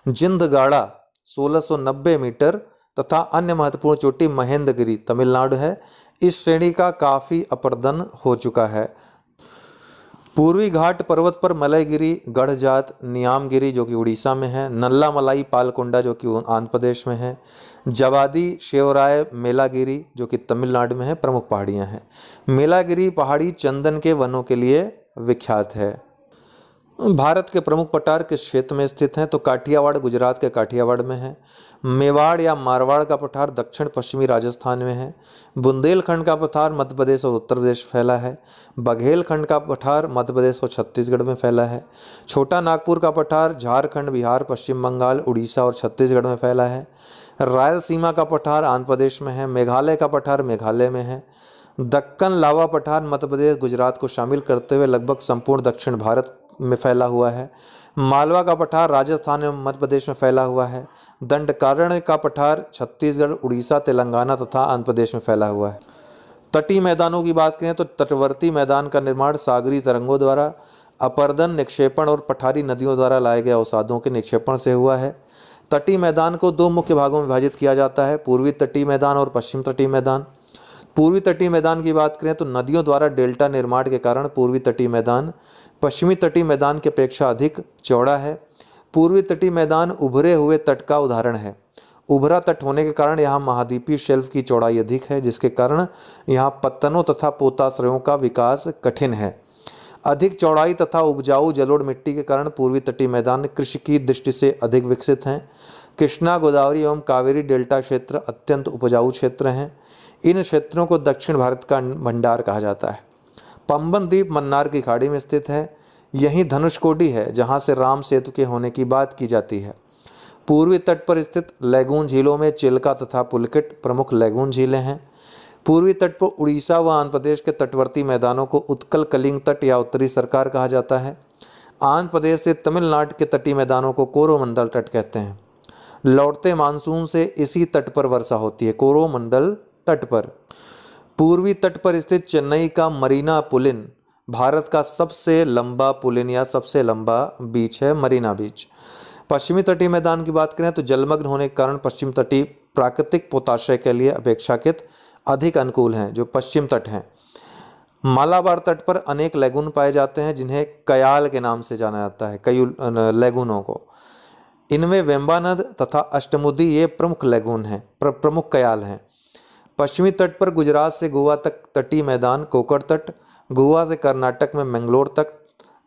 जिंदगाड़ा 1690 मीटर तथा अन्य महत्वपूर्ण चोटी महेंद्रगिरी तमिलनाडु है। इस श्रेणी का काफ़ी अपरदन हो चुका है। पूर्वी घाट पर्वत पर मलयगिरी, गढ़जात, नियामगिरी जो कि उड़ीसा में है, नल्ला मलाई पालकोंडा जो कि आंध्र प्रदेश में है, जवादी, शेवराय, मेलागिरी जो कि तमिलनाडु में है प्रमुख पहाड़ियां हैं। मेलागिरी पहाड़ी चंदन के वनों के लिए विख्यात है। भारत के प्रमुख पठार किस क्षेत्र में स्थित हैं? तो काठियावाड़ गुजरात के काठियावाड़ में है। मेवाड़ या मारवाड़ का पठार दक्षिण पश्चिमी राजस्थान में है। बुंदेलखंड का पठार मध्य प्रदेश और उत्तर प्रदेश में फैला है। बघेलखंड का पठार मध्य प्रदेश और छत्तीसगढ़ में फैला है। छोटा नागपुर का पठार झारखंड, बिहार, पश्चिम बंगाल, उड़ीसा और छत्तीसगढ़ में फैला है। रायलसीमा का पठार आंध्र प्रदेश में है। मेघालय का पठार मेघालय में है। दक्कन लावा पठार मध्य प्रदेश, गुजरात को शामिल करते हुए लगभग संपूर्ण दक्षिण भारत में फैला हुआ है। मालवा का पठार राजस्थान एवं मध्य प्रदेश में फैला हुआ है। दंडकारण्य का पठार छत्तीसगढ़, उड़ीसा, तेलंगाना तथा आंध्र प्रदेश में फैला हुआ है। तटीय मैदानों की बात करें तो तटवर्ती मैदान का निर्माण सागरी तरंगों द्वारा, अपरदन, निक्षेपण और पठारी नदियों द्वारा लाए गए अवसादों के निक्षेपण से हुआ है। तटीय मैदान को दो मुख्य भागों में विभाजित किया जाता है, पूर्वी तटीय मैदान और पश्चिम तटीय मैदान। पूर्वी तटीय मैदान की बात करें तो नदियों द्वारा डेल्टा निर्माण के कारण पूर्वी तटीय मैदान पश्चिमी तटीय मैदान की अपेक्षा अधिक चौड़ा है। पूर्वी तटीय मैदान उभरे हुए तट का उदाहरण है। उभरा तट होने के कारण यहाँ महाद्वीपीय शेल्फ की चौड़ाई अधिक है, जिसके कारण यहाँ पत्तनों तथा पोताश्रयों का विकास कठिन है। अधिक चौड़ाई तथा उपजाऊ जलोढ़ मिट्टी के कारण पूर्वी तटीय मैदान कृषि की दृष्टि से अधिक विकसित हैं। कृष्णा, गोदावरी एवं कावेरी डेल्टा क्षेत्र अत्यंत उपजाऊ क्षेत्र हैं। इन क्षेत्रों को दक्षिण भारत का भंडार कहा जाता है। पंबन द्वीप मन्नार की खाड़ी में स्थित है। यहीं धनुषकोडी है, जहां से राम सेतु के होने की बात की जाती है। पूर्वी तट पर स्थित लैगून झीलों में चिल्का तथा पुलकिट प्रमुख लैगून झीलें हैं। पूर्वी तट पर उड़ीसा व आंध्र प्रदेश के तटवर्ती मैदानों को उत्कल कलिंग तट या उत्तरी सरकार कहा जाता है। आंध्र प्रदेश से तमिलनाडु के तटीय मैदानों को कोरोमंडल तट कहते हैं। लौटते मानसून से इसी तट पर वर्षा होती है, कोरोमंडल तट पर। पूर्वी तट पर स्थित चेन्नई का मरीना पुलिन भारत का सबसे लंबा पुलिन या सबसे लंबा बीच है, मरीना बीच। पश्चिमी तटीय मैदान की बात करें तो जलमग्न होने के कारण पश्चिम तटीय प्राकृतिक पोताश्रय के लिए अपेक्षाकृत अधिक अनुकूल हैं, जो पश्चिम तट हैं। मालाबार तट पर अनेक लैगून पाए जाते हैं, जिन्हें कयाल के नाम से जाना जाता है, कई लैगूनों को। इनमें वेम्बानद तथा अष्टमुदी ये प्रमुख लैगून हैं, प्रमुख कयाल हैं। पश्चिमी तट पर गुजरात से गोवा तक तटीय मैदान कोकर तट, गोवा से कर्नाटक में मंगलोर तक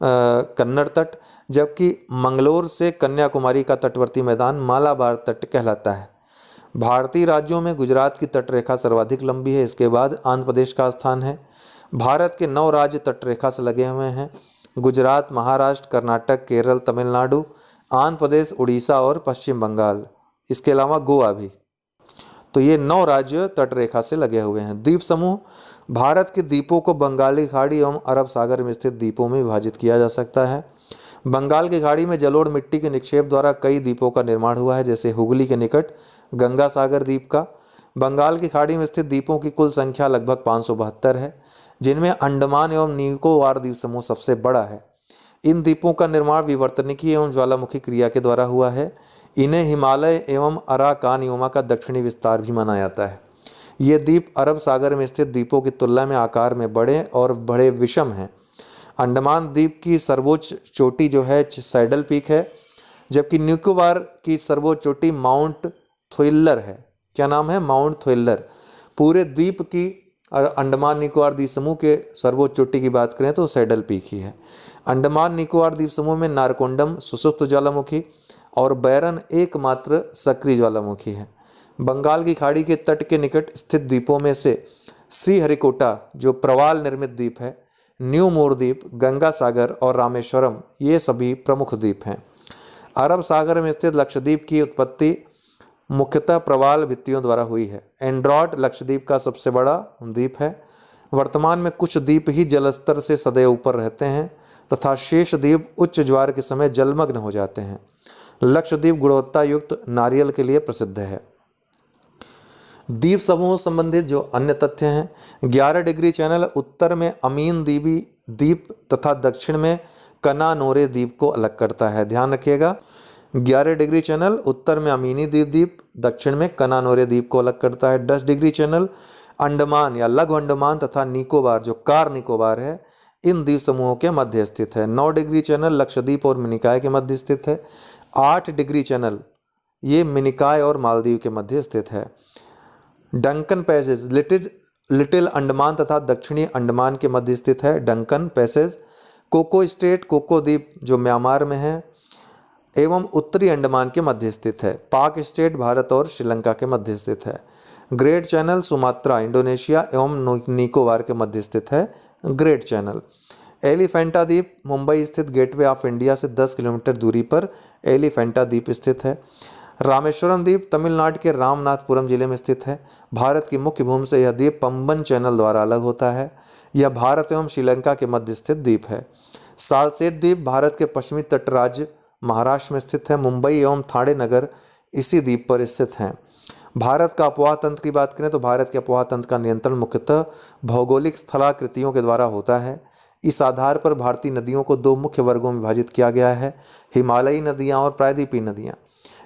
कन्नड़ तट, जबकि मंगलोर से कन्याकुमारी का तटवर्ती मैदान मालाबार तट कहलाता है। भारतीय राज्यों में गुजरात की तटरेखा सर्वाधिक लंबी है, इसके बाद आंध्र प्रदेश का स्थान है। भारत के 9 राज्य तटरेखा से लगे हुए हैं, गुजरात, महाराष्ट्र, कर्नाटक, केरल, तमिलनाडु, आंध्र प्रदेश, उड़ीसा और पश्चिम बंगाल, इसके अलावा गोवा भी। तो ये 9 राज्य तटरेखा से लगे हुए हैं। द्वीप समूह, भारत के द्वीपों को बंगाली खाड़ी एवं अरब सागर में स्थित द्वीपों में विभाजित किया जा सकता है। बंगाल की खाड़ी में जलोढ़ मिट्टी के निक्षेप द्वारा कई द्वीपों का निर्माण हुआ है, जैसे हुगली के निकट गंगा सागर द्वीप का। बंगाल की खाड़ी में स्थित द्वीपों की कुल संख्या लगभग 572 है, जिनमें अंडमान एवं निकोबार द्वीप समूह सबसे बड़ा है। इन द्वीपों का निर्माण विवर्तनिकी एवं ज्वालामुखी क्रिया के द्वारा हुआ है। इन्हें हिमालय एवं अराकानयोमा का दक्षिणी विस्तार भी माना जाता है। ये द्वीप अरब सागर में स्थित द्वीपों की तुलना में आकार में बड़े और बड़े विषम हैं। अंडमान द्वीप की सर्वोच्च चोटी जो है सैडल पीक है, जबकि निकोबार की सर्वोच्च चोटी माउंट थ्रिलर है। क्या नाम है? Mount thriller. पूरे द्वीप की और अंडमान निकोबार द्वीप समूह के सर्वोच्च चोटी की बात करें तो सैडल पीक ही है। अंडमान निकोबार द्वीप समूह में नारकोंडम सुषुप्त ज्वालामुखी और बैरन एकमात्र सक्रिय ज्वालामुखी है। बंगाल की खाड़ी के तट के निकट स्थित द्वीपों में से श्रीहरिकोटा जो प्रवाल निर्मित द्वीप है, न्यू मोर द्वीप, गंगा सागर और रामेश्वरम ये सभी प्रमुख द्वीप हैं। अरब सागर में स्थित लक्षद्वीप की उत्पत्ति मुख्यतः प्रवाल भित्तियों द्वारा हुई है। एंड्रॉयड लक्षद्वीप का सबसे बड़ा द्वीप है। वर्तमान में कुछ द्वीप ही जलस्तर से सदैव ऊपर रहते हैं तथा शेष द्वीप उच्च ज्वार के समय जलमग्न हो जाते हैं। लक्षद्वीप गुणवत्ता युक्त नारियल के लिए प्रसिद्ध है। द्वीप समूह संबंधित जो अन्य तथ्य हैं, 11 डिग्री चैनल उत्तर में अमीन द्वीपी द्वीप तथा दक्षिण में कनानोरे द्वीप को अलग करता है। ध्यान रखिएगा, 11 डिग्री चैनल उत्तर में अमीनी द्वीप, दक्षिण में कनानोरे द्वीप को अलग करता है। 10 डिग्री चैनल अंडमान या लघु अंडमान तथा निकोबार जो कार निकोबार है इन द्वीप समूहों के मध्य स्थित है। 9 डिग्री चैनल लक्षद्वीप और मिनिकॉय के मध्य स्थित है। 8 डिग्री चैनल ये मिनिकॉय और मालदीव के मध्य स्थित है। डंकन पैसेज लिटिल अंडमान तथा दक्षिणी अंडमान के मध्य स्थित है। Duncan Passage Coco Strait Coco द्वीप जो म्यांमार में है एवं उत्तरी अंडमान के मध्य स्थित है। पाक स्टेट भारत और श्रीलंका के मध्य स्थित है। ग्रेट चैनल सुमात्रा इंडोनेशिया एवं निकोबार के मध्य स्थित है। ग्रेट चैनल एलिफेंटा द्वीप मुंबई स्थित गेटवे ऑफ इंडिया से 10 किलोमीटर दूरी पर एलिफेंटा द्वीप स्थित है। रामेश्वरम द्वीप तमिलनाडु के रामनाथपुरम जिले में स्थित है। भारत की मुख्य भूमि से यह द्वीप पंबन चैनल द्वारा अलग होता है। यह भारत एवं श्रीलंका के मध्य स्थित द्वीप है। सालसेट द्वीप भारत के पश्चिमी तट राज्य महाराष्ट्र में स्थित है। मुंबई एवं ठाणे नगर इसी द्वीप पर स्थित हैं। भारत का अफवाह तंत्र की बात करें तो भारत के अफवाह तंत्र का नियंत्रण मुख्यतः भौगोलिक स्थलाकृतियों के द्वारा होता है। इस आधार पर भारतीय नदियों को 2 मुख्य वर्गों में विभाजित किया गया है, हिमालयी नदियाँ और प्रायद्वीपीय नदियाँ।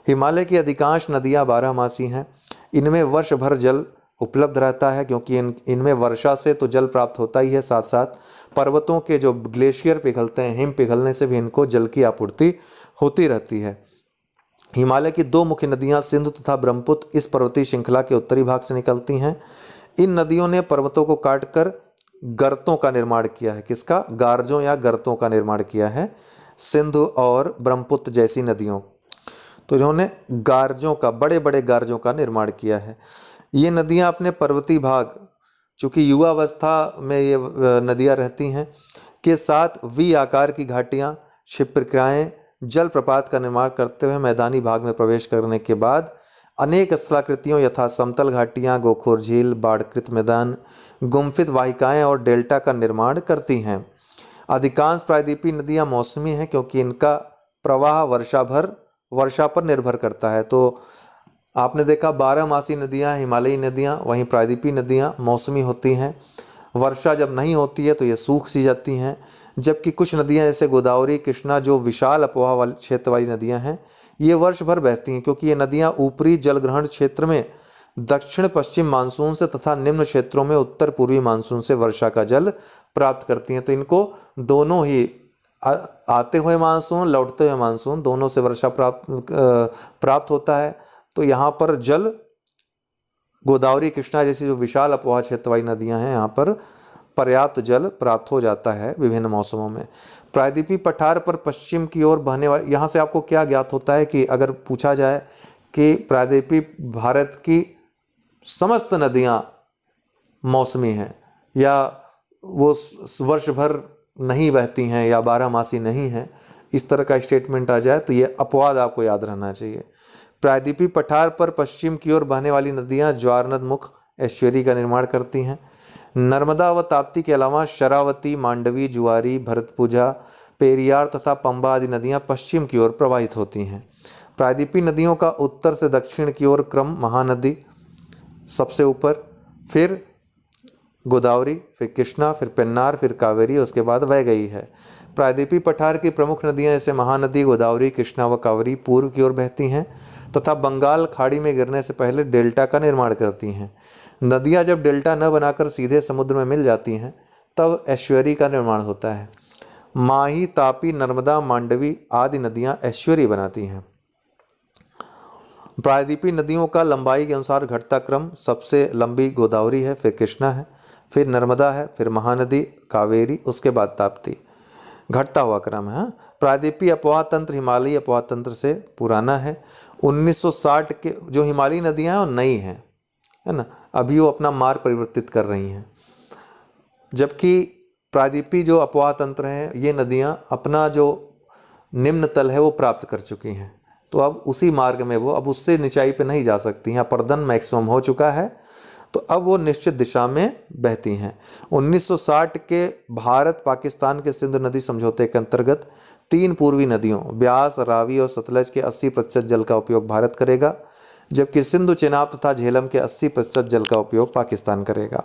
हिमालय की अधिकांश नदियाँ 12मासी हैं। इनमें वर्ष भर जल उपलब्ध रहता है क्योंकि इनमें वर्षा से तो जल प्राप्त होता ही है, साथ साथ पर्वतों के जो ग्लेशियर पिघलते हैं, हिम पिघलने से भी इनको जल की आपूर्ति होती रहती है। हिमालय की 2 मुख्य नदियां सिंधु तथा ब्रह्मपुत्र इस पर्वतीय श्रृंखला के उत्तरी भाग से निकलती हैं। इन नदियों ने पर्वतों को काटकर गर्तों का निर्माण किया है। किसका? गार्जों या गर्तों का निर्माण किया है। सिंधु और ब्रह्मपुत्र जैसी नदियों, तो इन्होंने गार्जों का, बड़े बड़े गार्जों का निर्माण किया है। ये नदियां अपने पर्वतीय भाग, चूँकि युवावस्था में ये नदियां रहती हैं, के साथ वी आकार की घाटियाँ, क्षिप्रक्रियाएँ, जल प्रपात का निर्माण करते हुए मैदानी भाग में प्रवेश करने के बाद अनेक स्थलाकृतियों यथा समतल घाटियाँ, गोखोर झील, बाढ़कृत मैदान, गुम्फित वाहिकाएँ और डेल्टा का निर्माण करती हैं। अधिकांश प्रायद्वीपीय नदियाँ मौसमी हैं क्योंकि इनका प्रवाह वर्षा पर निर्भर करता है। तो आपने देखा 12मासी नदियाँ हिमालयी नदियाँ, वहीं प्रायद्वीपीय नदियाँ मौसमी होती हैं। वर्षा जब नहीं होती है तो ये सूख सी जाती हैं, जबकि कुछ नदियाँ जैसे गोदावरी, कृष्णा जो विशाल अफवाह वाले क्षेत्र वाली नदियाँ हैं, ये वर्ष भर बहती हैं क्योंकि ये नदियाँ ऊपरी जलग्रहण क्षेत्र में दक्षिण पश्चिम मानसून से तथा निम्न क्षेत्रों में उत्तर पूर्वी मानसून से वर्षा का जल प्राप्त करती हैं। तो इनको दोनों ही आते हुए मानसून, लौटते हुए मानसून, दोनों से वर्षा प्राप्त होता है। तो यहाँ पर जल गोदावरी, कृष्णा जैसी जो विशाल अफवाह क्षेत्र वाली नदियाँ हैं, यहाँ पर पर्याप्त जल प्राप्त हो जाता है विभिन्न मौसमों में। प्रायद्वीपीय पठार पर पश्चिम की ओर बहने वाली, यहाँ से आपको क्या ज्ञात होता है कि अगर पूछा जाए कि प्रायद्वीपीय भारत की समस्त नदियाँ मौसमी हैं या वो वर्ष भर नहीं बहती हैं या 12मासी नहीं हैं, इस तरह का स्टेटमेंट आ जाए तो ये अपवाद आपको याद रहना चाहिए। प्रायद्वीपीय पठार पर पश्चिम की ओर बहने वाली नदियाँ ज्वारनदमुख एस्चुरी का निर्माण करती हैं। नर्मदा व ताप्ती के अलावा शरावती, मांडवी, जुआरी, भरतपुझा, पेरियार तथा पंबा आदि नदियाँ पश्चिम की ओर प्रवाहित होती हैं। प्रायद्वीपीय नदियों का उत्तर से दक्षिण की ओर क्रम महानदी सबसे ऊपर, फिर गोदावरी, फिर कृष्णा, फिर पेन्नार, फिर कावेरी, उसके बाद वैगई है। प्रायद्वीपीय पठार की प्रमुख नदियाँ जैसे महानदी, गोदावरी, कृष्णा व कावेरी पूर्व की ओर बहती हैं तथा बंगाल खाड़ी में गिरने से पहले डेल्टा का निर्माण करती हैं। नदियाँ जब डेल्टा न बनाकर सीधे समुद्र में मिल जाती हैं तब एस्चुरी का निर्माण होता है। माही, तापी, नर्मदा, मांडवी आदि नदियाँ एस्चुरी बनाती हैं। प्रायद्वीपीय नदियों का लंबाई के अनुसार घटता क्रम, सबसे लंबी गोदावरी है, फिर कृष्णा है, फिर नर्मदा है, फिर महानदी, कावेरी, उसके बाद ताप्ती, घटता हुआ क्रम है। प्रायद्वीपीय अपवाह तंत्र हिमालयी अपवाह तंत्र से पुराना है। 1960 के जो हिमालयी नदियाँ हैं वो नई हैं, है ना, अभी वो अपना मार्ग परिवर्तित कर रही हैं, जबकि प्रायद्वीपीय जो अपवाह तंत्र हैं ये नदियाँ अपना जो निम्न तल है वो प्राप्त कर चुकी हैं। तो अब उसी मार्ग में वो अब उससे निचाई पे नहीं जा सकती हैं, अपर्दन मैक्सिमम हो चुका है, तो अब वो निश्चित दिशा में बहती हैं। 1960 के भारत पाकिस्तान के सिंधु नदी समझौते के अंतर्गत 3 पूर्वी नदियों ब्यास, रावी और सतलज के 80% जल का उपयोग भारत करेगा, जबकि सिंधु, चेनाब तथा झेलम के 80% जल का उपयोग पाकिस्तान करेगा।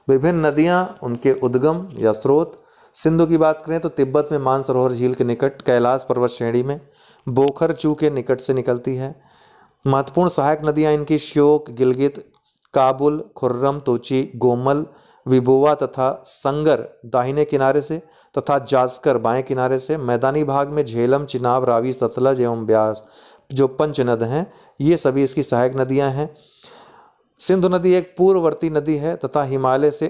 विभिन्न नदियाँ, उनके उद्गम या स्रोत। सिंधु की बात करें तो तिब्बत में मानसरोवर झील के निकट, कैलाश पर्वत श्रेणी में, बोखर चू के निकट से निकलती है। महत्वपूर्ण सहायक नदियाँ इनकी श्योक, गिलगित, काबुल, खुर्रम, तोची, गोमल, विबोवा तथा संगर दाहिने किनारे से तथा जास्कर बाएं किनारे से। मैदानी भाग में झेलम, चिनाब, रावी, सतलज एवं ब्यास जो पंचनद हैं, ये सभी इसकी सहायक नदियां हैं। सिंधु नदी एक पूर्ववर्ती नदी है तथा हिमालय से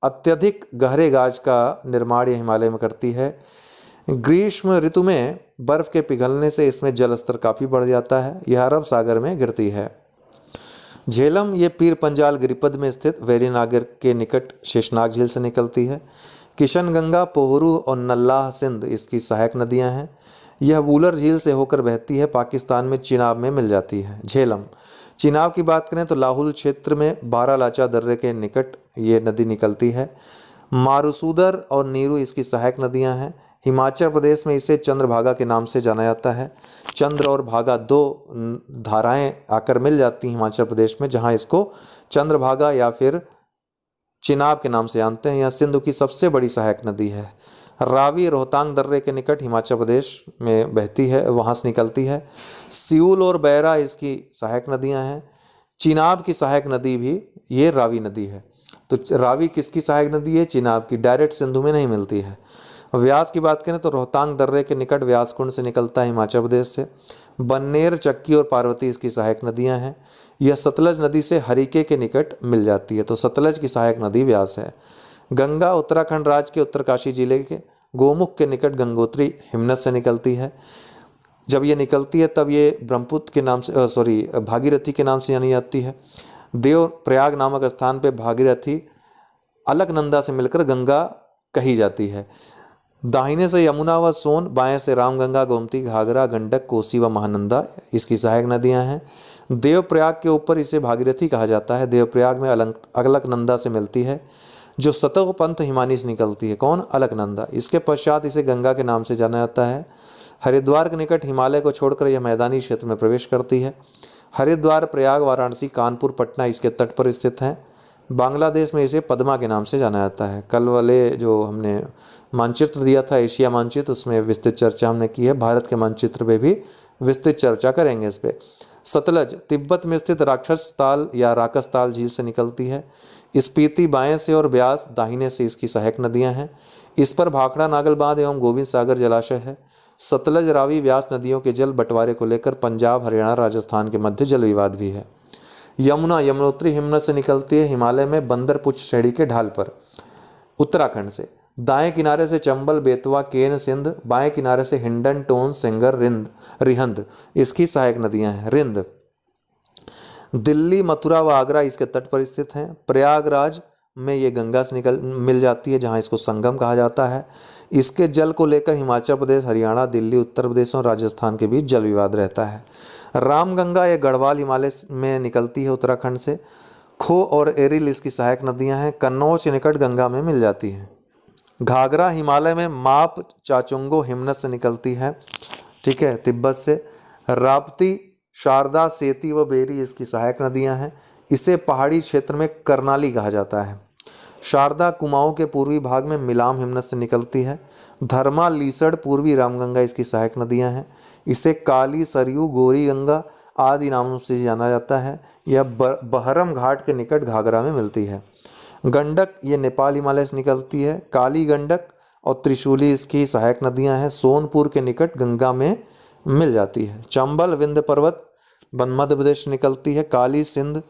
अत्यधिक गहरे गाज का निर्माण यह हिमालय में करती है। ग्रीष्म ऋतु में बर्फ के पिघलने से इसमें जल स्तर काफ़ी बढ़ जाता है। यह अरब सागर में गिरती है। झेलम ये पीर पंजाल गिरिपद में स्थित वेरीनागर के निकट शेषनाग झील से निकलती है। किशनगंगा, पोहरू और नल्लाह सिंध इसकी सहायक नदियां हैं। यह वूलर झील से होकर बहती है, पाकिस्तान में चिनाब में मिल जाती है। झेलम चिनाब की बात करें तो लाहुल क्षेत्र में बारालाचा दर्रे के निकट ये नदी निकलती है। मारुसूदर और नीरू इसकी सहायक नदियां हैं। हिमाचल प्रदेश में इसे चंद्रभागा के नाम से जाना जाता है। चंद्र और भागा दो धाराएं आकर मिल जाती हैं हिमाचल प्रदेश में, जहां इसको चंद्रभागा या फिर चिनाब के नाम से जानते हैं। यह सिंधु की सबसे बड़ी सहायक नदी है। रावी रोहतांग दर्रे के निकट हिमाचल प्रदेश में बहती है, वहाँ से निकलती है। सियूल और बैरा इसकी सहायक नदियाँ हैं। चिनाब की सहायक नदी भी ये रावी नदी है। तो रावी किसकी सहायक नदी है? चिनाब की। डायरेक्ट सिंधु में नहीं मिलती है। व्यास की बात करें तो रोहतांग दर्रे के निकट व्यास कुंड से निकलता है हिमाचल प्रदेश से। बन्नेर, चक्की और पार्वती इसकी सहायक नदियाँ हैं। यह सतलज नदी से हरिके के निकट मिल जाती है, तो सतलज की सहायक नदी व्यास है। गंगा उत्तराखंड राज्य के उत्तरकाशी जिले के गोमुख के निकट गंगोत्री हिमनद से निकलती है। जब ये निकलती है तब ये ब्रह्मपुत्र के नाम से भागीरथी के नाम से जानी जाती है। देव प्रयाग नामक स्थान पे भागीरथी अलकनंदा से मिलकर गंगा कही जाती है। दाहिने से यमुना व सोन, बाएं से रामगंगा, गोमती, घाघरा, गंडक, कोसी व महानंदा इसकी सहायक नदियां हैं। देवप्रयाग के ऊपर इसे भागीरथी कहा जाता है। देवप्रयाग में अलकनंदा से मिलती है, जो सतह पंथ हिमानी से निकलती है। कौन? अलकनंदा। इसके पश्चात इसे गंगा के नाम से जाना जाता है। हरिद्वार के निकट हिमालय को छोड़कर यह मैदानी क्षेत्र में प्रवेश करती है। हरिद्वार, प्रयाग, वाराणसी, कानपुर, पटना इसके तट पर स्थित हैं। बांग्लादेश में इसे पद्मा के नाम से जाना जाता है। कल वाले जो हमने मानचित्र दिया था, एशिया मानचित्र, उसमें विस्तृत चर्चा हमने की है। भारत के मानचित्र पे भी विस्तृत चर्चा करेंगे इस पे। सतलज तिब्बत में स्थित राक्षस ताल या राकस ताल झील से निकलती है। स्पीति बाएं से और ब्यास दाहिने से इसकी सहायक नदियां हैं। इस पर भाखड़ा नागल बांध एवं गोविंद सागर जलाशय है। सतलज, रावी, व्यास नदियों के जल बंटवारे को लेकर पंजाब, हरियाणा, राजस्थान के मध्य जल विवाद भी है। यमुना यमुनोत्री हिमनद से निकलती है हिमालय में बंदरपुछ श्रेणी के ढाल पर उत्तराखंड से। दाएं किनारे से चंबल, बेतवा, केन, सिंध, बाएं किनारे से हिंडन, टोंस, सेंगर, रिहंद इसकी सहायक नदियां हैं। रिंद दिल्ली, मथुरा व आगरा इसके तट पर स्थित हैं। प्रयागराज में ये गंगा से मिल जाती है, जहां इसको संगम कहा जाता है। इसके जल को लेकर हिमाचल प्रदेश, हरियाणा, दिल्ली, उत्तर प्रदेश और राजस्थान के बीच जल विवाद रहता है। रामगंगा ये गढ़वाल हिमालय में निकलती है उत्तराखंड से। खो और एरिल इसकी सहायक नदियां हैं। कन्नौज के निकट गंगा में मिल जाती हैं। घाघरा हिमालय में माप, चाचुंगो हिमनद से निकलती है, ठीक है, तिब्बत से। राप्ती, शारदा, सेती व बेरी इसकी सहायक नदियां हैं। इसे पहाड़ी क्षेत्र में करनाली कहा जाता है। शारदा कुमाऊं के पूर्वी भाग में मिलाम हिमनद से निकलती है। धर्मा, लीसड़, पूर्वी रामगंगा इसकी सहायक नदियां हैं। इसे काली, सरयू, गोरी गंगा आदि नामों से जाना जाता है। यह बहरम घाट के निकट घाघरा में मिलती है। गंडक ये नेपाल हिमालय से निकलती है। काली गंडक और त्रिशूली इसकी सहायक नदियां हैं। सोनपुर के निकट गंगा में मिल जाती है। चंबल, विंध्य पर्वत मध्य प्रदेश से निकलती है। काली, सिंध,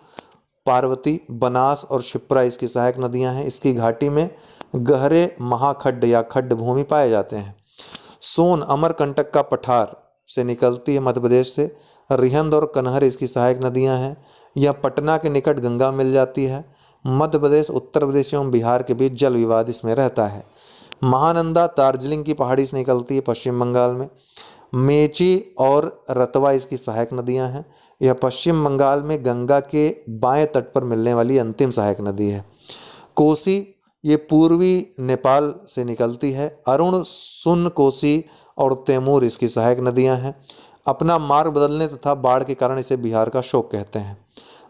पार्वती, बनास और शिप्रा इसकी सहायक नदियां हैं। इसकी घाटी में गहरे महाखड्ड या खड्ड भूमि पाए जाते हैं। सोन अमरकंटक का पठार से निकलती है मध्य प्रदेश से। रिहंद और कन्हर इसकी सहायक नदियां हैं। यह पटना के निकट गंगा मिल जाती है। मध्य प्रदेश, उत्तर प्रदेश एवं बिहार के बीच जल विवाद इसमें रहता है। महानंदा दार्जिलिंग की पहाड़ी से निकलती है पश्चिम बंगाल में। मेची और रतवा इसकी सहायक नदियां हैं। यह पश्चिम बंगाल में गंगा के बाएं तट पर मिलने वाली अंतिम सहायक नदी है। कोसी ये पूर्वी नेपाल से निकलती है। अरुण, सुन, कोसी और तैमूर इसकी सहायक नदियां हैं। अपना मार्ग बदलने तथा बाढ़ के कारण इसे बिहार का शोक कहते हैं।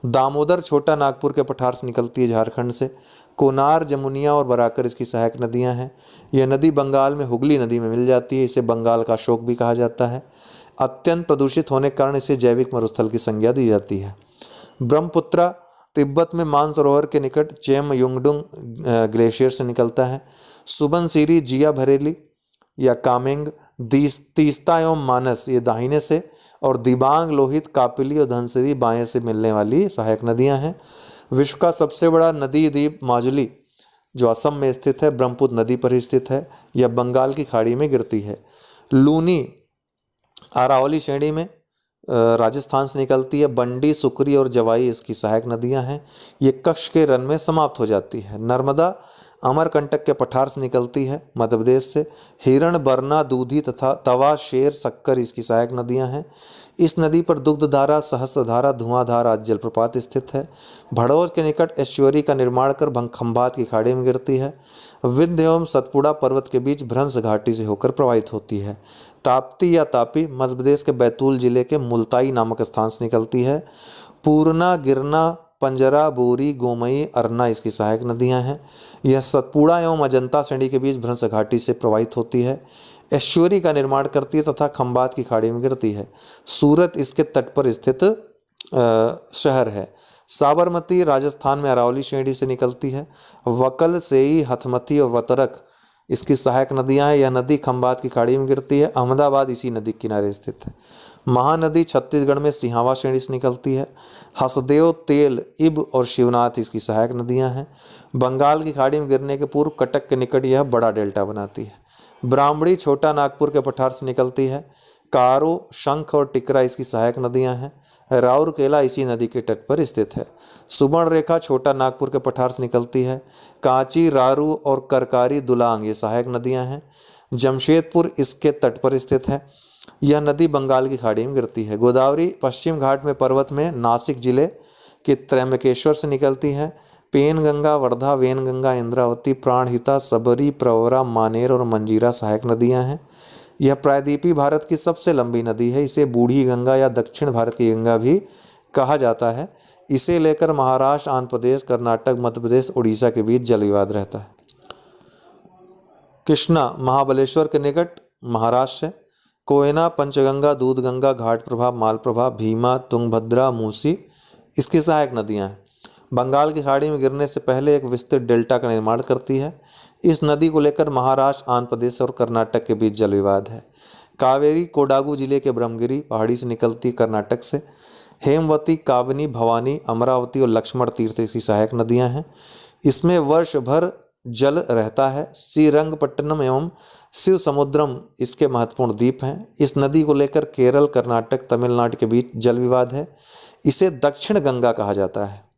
दामोदर छोटा नागपुर के पठार से निकलती है झारखंड से। कोनार, जमुनिया और बराकर इसकी सहायक नदियां हैं। यह नदी बंगाल में हुगली नदी में मिल जाती है। इसे बंगाल का अशोक भी कहा जाता है। अत्यंत प्रदूषित होने के कारण इसे जैविक मरुस्थल की संज्ञा दी जाती है। ब्रह्मपुत्रा तिब्बत में मानसरोवर के निकट चेम युंगडुंग ग्लेशियर से निकलता है। सुबनसिरी, जिया भरेली या कामेंग, तीस्ता एवं मानस ये दाहिने से, और दिबांग, लोहित, कापिली और धनसिरी बाएं से मिलने वाली सहायक नदियां हैं। विश्व का सबसे बड़ा नदी द्वीप माजुली जो असम में स्थित है, ब्रह्मपुत्र नदी पर ही स्थित है। यह बंगाल की खाड़ी में गिरती है। लूनी अरावली श्रेणी में राजस्थान से निकलती है। बंडी, सुकरी और जवाई इसकी सहायक नदियां हैं। ये कच्छ के रन में समाप्त हो जाती है। नर्मदा अमरकंटक के पठार से निकलती है, मध्य प्रदेश से। हिरण, बरना, दूधी तथा तवा, शेर, शक्कर इसकी सहायक नदियां हैं। इस नदी पर दुग्धधारा, सहस्त्रधारा, धुआंधार आदि जलप्रपात स्थित है। भड़ोज के निकट एस्चुअरी का निर्माण कर खंभात की खाड़ी में गिरती है। विंध्य एवं सतपुड़ा पर्वत के बीच भ्रंश घाटी से होकर प्रवाहित होती है। ताप्ती या तापी मध्य प्रदेश के बैतूल जिले के मुल्ताई नामक स्थान से निकलती है। पूर्णा, गिरना, पंजरा, बोरी, गोमई, अरना इसकी सहायक नदियां हैं। यह सतपुड़ा एवं अजंता श्रेणी के बीच भ्रंश घाटी से प्रवाहित होती है। एश्वरी का निर्माण करती है तथा खंभात की खाड़ी में गिरती है। सूरत इसके तट पर स्थित शहर है। साबरमती राजस्थान में अरावली श्रेणी से निकलती है। वकल, सेई, हथमती और वतरक इसकी सहायक नदियां हैं। यह नदी खंभात की खाड़ी में गिरती है। अहमदाबाद इसी नदी के किनारे स्थित है। महानदी छत्तीसगढ़ में सिहावा श्रेणी से निकलती है। हसदेव, तेल, इब और शिवनाथ इसकी सहायक नदियां हैं। बंगाल की खाड़ी में गिरने के पूर्व कटक के निकट यह बड़ा डेल्टा बनाती है। ब्राह्मणी छोटा नागपुर के पठार से निकलती है। कारो, शंख और टिकरा इसकी सहायक नदियां हैं। राउरकेला इसी नदी के तट पर स्थित है। सुवर्ण रेखा छोटा नागपुर के पठार से निकलती है। कांची, रारू और करकारी, दुलांग ये सहायक नदियां हैं। जमशेदपुर इसके तट पर स्थित है। यह नदी बंगाल की खाड़ी में गिरती है। गोदावरी पश्चिम घाट में पर्वत में नासिक जिले के त्र्यंबकेश्वर से निकलती है। पेनगंगा, वर्धा, वेनगंगा, इंद्रावती, प्राणहिता, सबरी, प्रवरा, मानेर और मंजीरा सहायक नदियां हैं। यह प्रायद्वीपीय भारत की सबसे लंबी नदी है। इसे बूढ़ी गंगा या दक्षिण भारत की गंगा भी कहा जाता है। इसे लेकर महाराष्ट्र, आंध्र प्रदेश, कर्नाटक, मध्य प्रदेश, उड़ीसा के बीच जल विवाद रहता है। कृष्णा महाबलेश्वर के निकट महाराष्ट्र है। कोयना, पंचगंगा, दूधगंगा, घाटप्रभा, मालप्रभा, भीमा, तुंगभद्रा, मूसी इसकी सहायक नदियां हैं। बंगाल की खाड़ी में गिरने से पहले एक विस्तृत डेल्टा का निर्माण करती है। इस नदी को लेकर महाराष्ट्र, आंध्र प्रदेश और कर्नाटक के बीच जल विवाद है। कावेरी कोडागू जिले के ब्रह्मगिरी पहाड़ी से निकलती कर्नाटक से। हेमवती, काबनी, भवानी, अमरावती और लक्ष्मण तीर्थ इसकी सहायक नदियां हैं। इसमें वर्ष भर जल रहता है। श्रीरंगपट्टनम एवं शिव समुद्रम इसके महत्वपूर्ण द्वीप हैं। इस नदी को लेकर केरल, कर्नाटक, तमिलनाडु के बीच जल विवाद है। इसे दक्षिण गंगा कहा जाता है।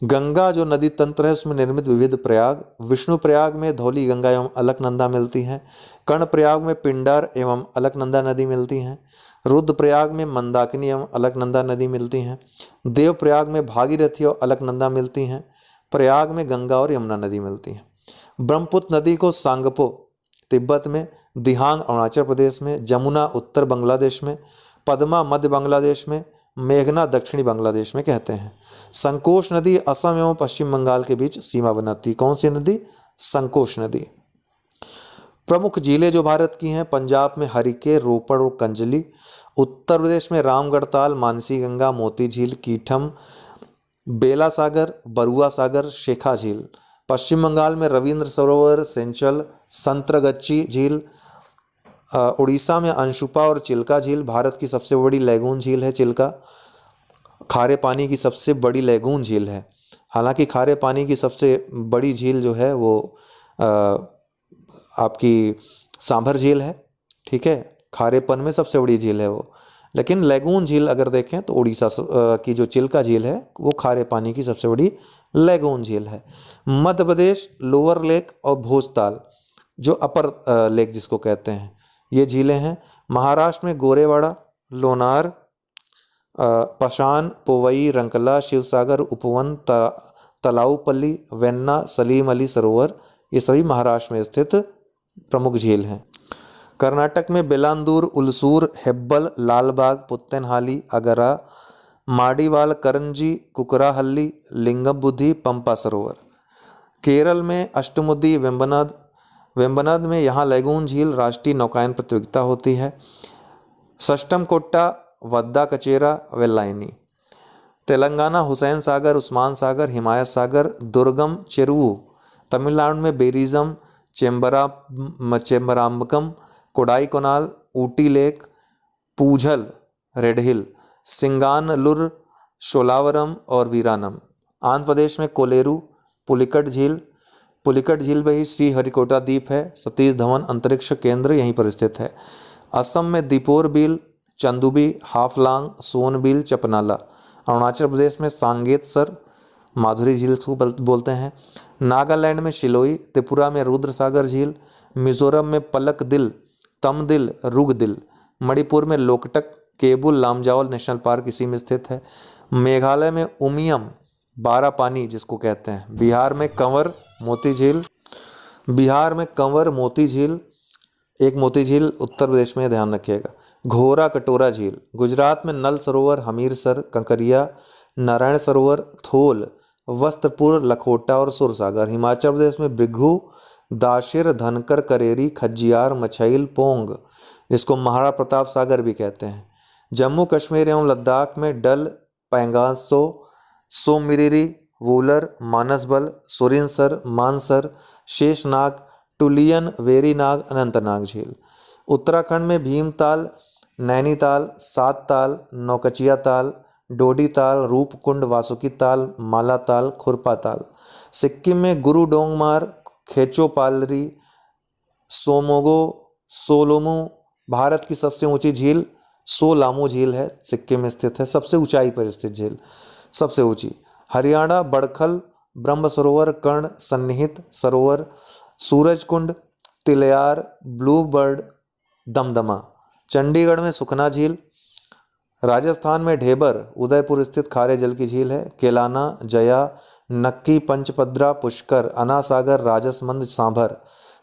गंगा जो नदी तंत्र है उसमें निर्मित विविध प्रयाग। विष्णु प्रयाग में धौली गंगा एवं अलकनंदा मिलती हैं। कर्ण प्रयाग में पिंडर एवं अलकनंदा नदी मिलती हैं। रुद्र प्रयाग में मंदाकिनी एवं अलकनंदा नदी मिलती हैं। देव प्रयाग में भागीरथी और अलकनंदा मिलती हैं। प्रयाग में गंगा और यमुना नदी मिलती हैं। ब्रह्मपुत्र नदी को सांगपो तिब्बत में, दिहांग अरुणाचल प्रदेश में, जमुना उत्तर बांग्लादेश में, पद्मा मध्य बांग्लादेश में, मेघना दक्षिणी बांग्लादेश में कहते हैं। संकोश नदी असम एवं पश्चिम बंगाल के बीच सीमा बनाती। कौन सी नदी? संकोश नदी। प्रमुख झीलें जो भारत की हैं, पंजाब में हरिके, रोपड़ और कंजली। उत्तर प्रदेश में रामगढ़ताल, मानसी गंगा, मोती झील, कीठम, बेला सागर, बरुआ सागर, शेखा झील। पश्चिम बंगाल में रविंद्र सरोवर, सेंचल, संतरगच्ची झील। उड़ीसा में अंशुपा और चिल्का झील। भारत की सबसे बड़ी लैगून झील है चिल्का। खारे पानी की सबसे बड़ी लैगून झील है। हालांकि खारे पानी की सबसे बड़ी झील जो है वो आपकी सांभर झील है, ठीक है, खारेपन में सबसे बड़ी झील है वो। लेकिन लैगून झील अगर देखें तो उड़ीसा की जो चिल्का झील है वो खारे पानी की सबसे बड़ी लैगून झील है। मध्य प्रदेश लोअर लेक और भोजताल जो अपर लेक जिसको कहते हैं ये झीलें हैं। महाराष्ट्र में गोरेवाड़ा, लोनार, पशान, पोवई, रंकला, शिवसागर, उपवन, तलाऊपल्ली, वेन्ना, सलीम अली सरोवर ये सभी महाराष्ट्र में स्थित प्रमुख झील हैं। कर्नाटक में बेलांदूर, उलसूर, हेब्बल, लालबाग, पुत्तनहाली, अगरा, माडीवाल, करंजी, कुकराहल्ली, लिंगमबुद्धि, पंपा सरोवर। केरल में अष्टमुदी वेम्बनाद, वेम्बनाद में यहाँ लैगून झील राष्ट्रीय नौकायन प्रतियोगिता होती है। षष्टम कोट्टा, वद्दा कचेरा, वेल्लायनी। तेलंगाना हुसैन सागर, उस्मान सागर, हिमायत सागर, दुर्गम चेरुवु। तमिलनाडु में बेरिजम, चेम्बराम्बकम, कोडाईकनाल, ऊटी लेक, पूझल, रेड हिल, सिंगानलुर, शोलावरम और वीरानम। आंध्र प्रदेश में कोलेरू, पुलिकट झील, पुलिकट झील में ही श्रीहरिकोटा द्वीप है। सतीश धवन अंतरिक्ष केंद्र यहीं पर स्थित है। असम में दीपोर बिल, चंदुबी, हाफलांग, सोनबिल, चपनाला। अरुणाचल प्रदेश में सांगेतसर, माधुरी झील को बोलते हैं। नागालैंड में शिलोई, त्रिपुरा में रुद्रसागर झील, मिजोरम में पलकदिल, तमदिल, रुगदिल। मणिपुर में लोकटक, केबुल लामजाओल नेशनल पार्क इसी में स्थित है। मेघालय में उमियम, बारापानी जिसको कहते हैं। बिहार में कंवर, मोती झील, बिहार में कंवर, मोती झील, एक मोती झील उत्तर प्रदेश में, ध्यान रखिएगा। घोरा कटोरा झील। गुजरात में नल सरोवर, हमीरसर, कंकरिया, नारायण सरोवर, थोल, वस्त्रपुर, लखोटा और सुरसागर। हिमाचल प्रदेश में भृगु, दाशिर, धनकर, करेरी, खज्जियार, मछैल, पोंग जिसको महाराणा प्रताप सागर भी कहते हैं। जम्मू कश्मीर एवं लद्दाख में डल, पैंगासो, सोमिरिरी, वूलर, मानसबल, सुरिनसर, मानसर, शेषनाग, टुलियन, वेरीनाग, अनंतनाग झील। उत्तराखंड में भीमताल, नैनीताल, सात ताल, नौकचिया ताल, डोडी ताल, रूपकुंड, वासुकी ताल, माला ताल, खुरपा ताल। सिक्किम में गुरु डोंगमार, खेचोपालरी, सोमोगो, सोलोमू। भारत की सबसे ऊंची झील सोलामू झील है, सिक्किम में स्थित है, सबसे ऊंचाई पर स्थित झील, सबसे ऊंची। हरियाणा बड़खल, ब्रह्म सरोवर, कर्ण, सन्निहित सरोवर, सूरजकुंड, तिलयार, ब्लू बर्ड, दमदमा। चंडीगढ़ में सुखना झील। राजस्थान में ढेबर, उदयपुर स्थित खारे जल की झील है। केलाना, जया, नक्की, पंचपद्रा, पुष्कर, अनासागर, राजसमंद, सांभर।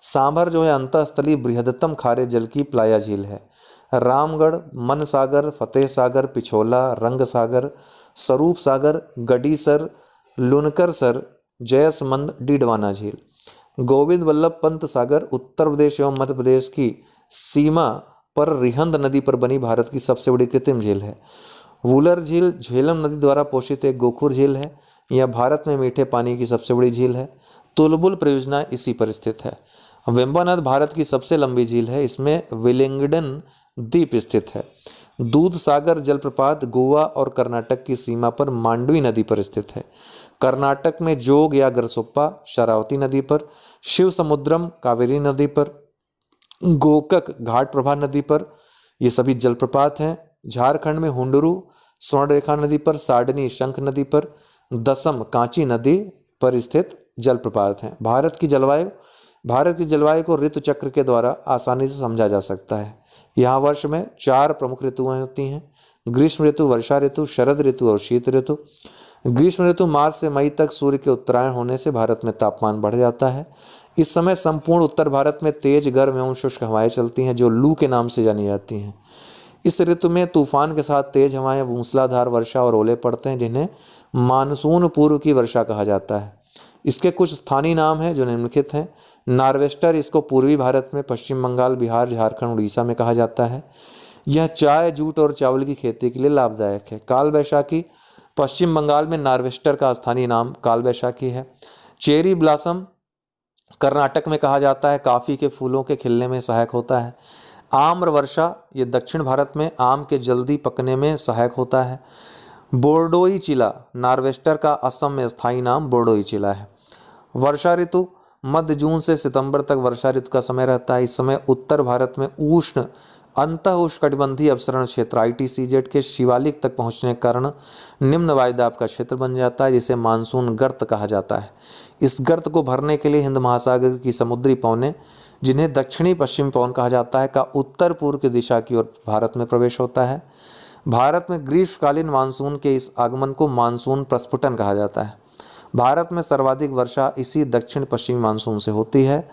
सांभर जो है अंतःस्थलीय बृहदतम खारे जल की प्लाया झील है। रामगढ़, मन सागर, फतेह सागर, पिछोला, रंग सागर, स्वरूप सागर, गडीसर, लुनकरसर, जयसमंद, डीडवाना झील। गोविंद वल्लभ पंत सागर उत्तर प्रदेश एवं मध्य प्रदेश की सीमा पर रिहंद नदी पर बनी भारत की सबसे बड़ी कृत्रिम झील है। वूलर झील झेलम नदी द्वारा पोषित एक गोखुर झील है। यह भारत में मीठे पानी की सबसे बड़ी झील है। तुलबुल परियोजना इसी पर स्थित है। वेम्बनाड भारत की सबसे लंबी झील है। इसमें विलिंगडन द्वीप स्थित है। दूध सागर जलप्रपात गोवा और कर्नाटक की सीमा पर मांडवी नदी पर स्थित है। कर्नाटक में जोग या गरसोप्पा शरावती नदी पर, शिव समुद्रम कावेरी नदी पर, गोकक घाटप्रभा नदी पर, ये सभी जलप्रपात हैं। झारखंड में हुंडरू स्वर्णरेखा नदी पर, साडनी शंख नदी पर, दसम कांची नदी पर स्थित जलप्रपात हैं। भारत की जलवायु को ऋतु चक्र के द्वारा आसानी से समझा जा सकता है। यहाँ वर्ष में 4 प्रमुख ऋतुएं होती हैं: ग्रीष्म ऋतु, वर्षा ऋतु, शरद ऋतु और शीत ऋतु। ग्रीष्म ऋतु मार्च से मई तक सूर्य के उत्तरायण होने से भारत में तापमान बढ़ जाता है। इस समय संपूर्ण उत्तर भारत में तेज, गर्म एवं शुष्क हवाएं चलती हैं जो लू के नाम से जानी जाती हैं। इस ऋतु में तूफान के साथ तेज हवाएं, मूसलाधार वर्षा और ओले पड़ते हैं जिन्हें मानसून पूर्व की वर्षा कहा जाता है। इसके कुछ स्थानीय नाम हैं जो निम्नलिखित हैं। नार्वेस्टर, इसको पूर्वी भारत में पश्चिम बंगाल, बिहार, झारखंड, उड़ीसा में कहा जाता है। यह चाय, जूट और चावल की खेती के लिए लाभदायक है। काल बैशाखी, पश्चिम बंगाल में नार्वेस्टर का स्थानीय नाम काल बैशाखी है। चेरी ब्लॉसम कर्नाटक में कहा जाता है, काफ़ी के फूलों के खिलने में सहायक होता है। आम्र वर्षा, ये दक्षिण भारत में आम के जल्दी पकने में सहायक होता है। बोर्डोई चिला, नार्वेस्टर का असम में स्थायी नाम बोर्डोई चिला है। वर्षा ऋतु, मध्य जून से सितंबर तक वर्षा ऋतु का समय रहता है। इस समय उत्तर भारत में उष्ण अंतः उष्णकटिबंधीय अपसरण क्षेत्र ITCZ के शिवालिक तक पहुंचने के कारण निम्न वायुदाब का क्षेत्र बन जाता है, जिसे मानसून गर्त कहा जाता है। इस गर्त को भरने के लिए हिंद महासागर की समुद्री पवनें, जिन्हें दक्षिणी पश्चिमी पवन कहा जाता है, का उत्तर पूर्व की दिशा की ओर भारत में प्रवेश होता है। भारत में ग्रीष्मकालीन मानसून के इस आगमन को मानसून प्रस्फुटन कहा जाता है। भारत में सर्वाधिक वर्षा इसी दक्षिण पश्चिमी मानसून से होती है।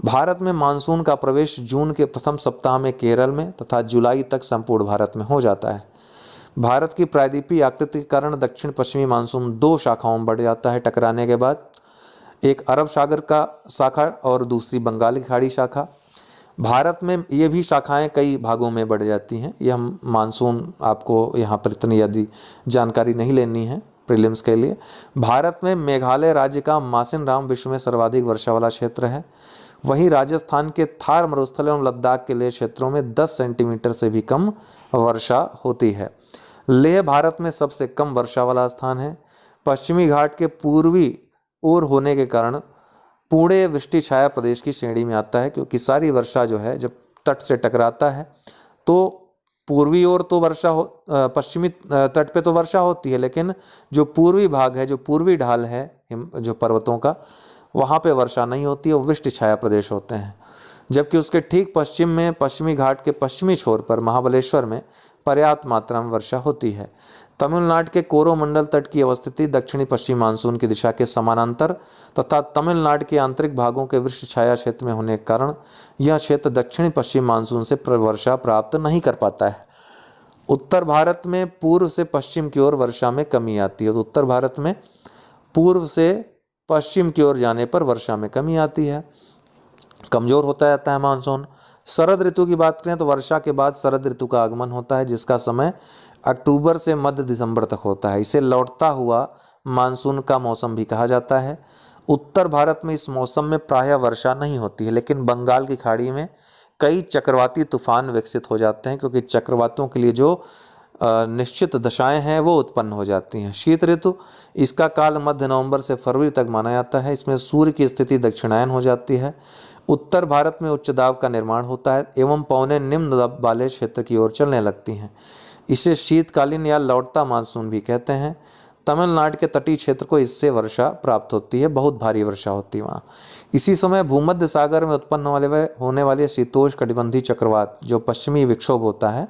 भारत में मानसून का प्रवेश जून के प्रथम सप्ताह में केरल में तथा जुलाई तक संपूर्ण भारत में हो जाता है। भारत की प्रायद्वीपीय आकृति के कारण दक्षिण पश्चिमी मानसून 2 शाखाओं में बढ़ जाता है। टकराने के बाद एक अरब सागर का शाखा और दूसरी बंगाल की खाड़ी शाखा। भारत में ये भी शाखाएं कई भागों में बढ़ जाती हैं। ये हम मानसून, आपको यहाँ पर इतनी यदि जानकारी नहीं लेनी है प्रीलिम्स के लिए। भारत में मेघालय राज्य का मासिनराम विश्व में सर्वाधिक वर्षा वाला क्षेत्र है। वहीं राजस्थान के थार मरुस्थल एवं लद्दाख के लेह क्षेत्रों में 10 सेंटीमीटर से भी कम वर्षा होती है। लेह भारत में सबसे कम वर्षा वाला स्थान है। पश्चिमी घाट के पूर्वी ओर होने के कारण पूर्ण वृष्टि छाया प्रदेश की श्रेणी में आता है, क्योंकि सारी वर्षा जो है जब तट से टकराता है तो पूर्वी ओर तो वर्षा हो, पश्चिमी तट पे तो वर्षा होती है, लेकिन जो पूर्वी भाग है, जो पूर्वी ढाल है जो पर्वतों का, वहाँ पे वर्षा नहीं होती है, वो वृष्टि छाया प्रदेश होते हैं। जबकि उसके ठीक पश्चिम में पश्चिमी घाट के पश्चिमी छोर पर महाबलेश्वर में पर्याप्त मात्रा में वर्षा होती है। तमिलनाडु के कोरोमंडल तट की अवस्थिति दक्षिणी पश्चिम मानसून की दिशा के समानांतर तथा तमिलनाडु के आंतरिक भागों के वृष्टि छाया क्षेत्र में होने के कारण यह क्षेत्र दक्षिणी पश्चिम मानसून से वर्षा प्राप्त नहीं कर पाता है। उत्तर भारत में पूर्व से पश्चिम की ओर वर्षा में कमी आती है। तो उत्तर भारत में पूर्व से पश्चिम की ओर जाने पर वर्षा में कमी आती है, कमजोर होता जाता है मानसून। शरद ऋतु की बात करें तो वर्षा के बाद शरद ऋतु का आगमन होता है, जिसका समय अक्टूबर से मध्य दिसंबर तक होता है। इसे लौटता हुआ मानसून का मौसम भी कहा जाता है। उत्तर भारत में इस मौसम में प्रायः वर्षा नहीं होती है, लेकिन बंगाल की खाड़ी में कई चक्रवाती तूफान विकसित हो जाते हैं, क्योंकि चक्रवातों के लिए जो निश्चित दशाएं हैं वो उत्पन्न हो जाती हैं। शीत ऋतु, इसका काल मध्य नवंबर से फरवरी तक माना जाता है। इसमें सूर्य की स्थिति दक्षिणायन हो जाती है। उत्तर भारत में उच्च दाब का निर्माण होता है एवं पवनें निम्न दाब वाले क्षेत्र की ओर चलने लगती हैं। इसे शीतकालीन या लौटता मानसून भी कहते हैं। तमिलनाडु के तटीय क्षेत्र को इससे वर्षा प्राप्त होती है, बहुत भारी वर्षा होती है वहाँ। इसी समय भूमध्य सागर में उत्पन्न होने वाले शीतोष्ण कटिबंधीय चक्रवात, जो पश्चिमी विक्षोभ होता है,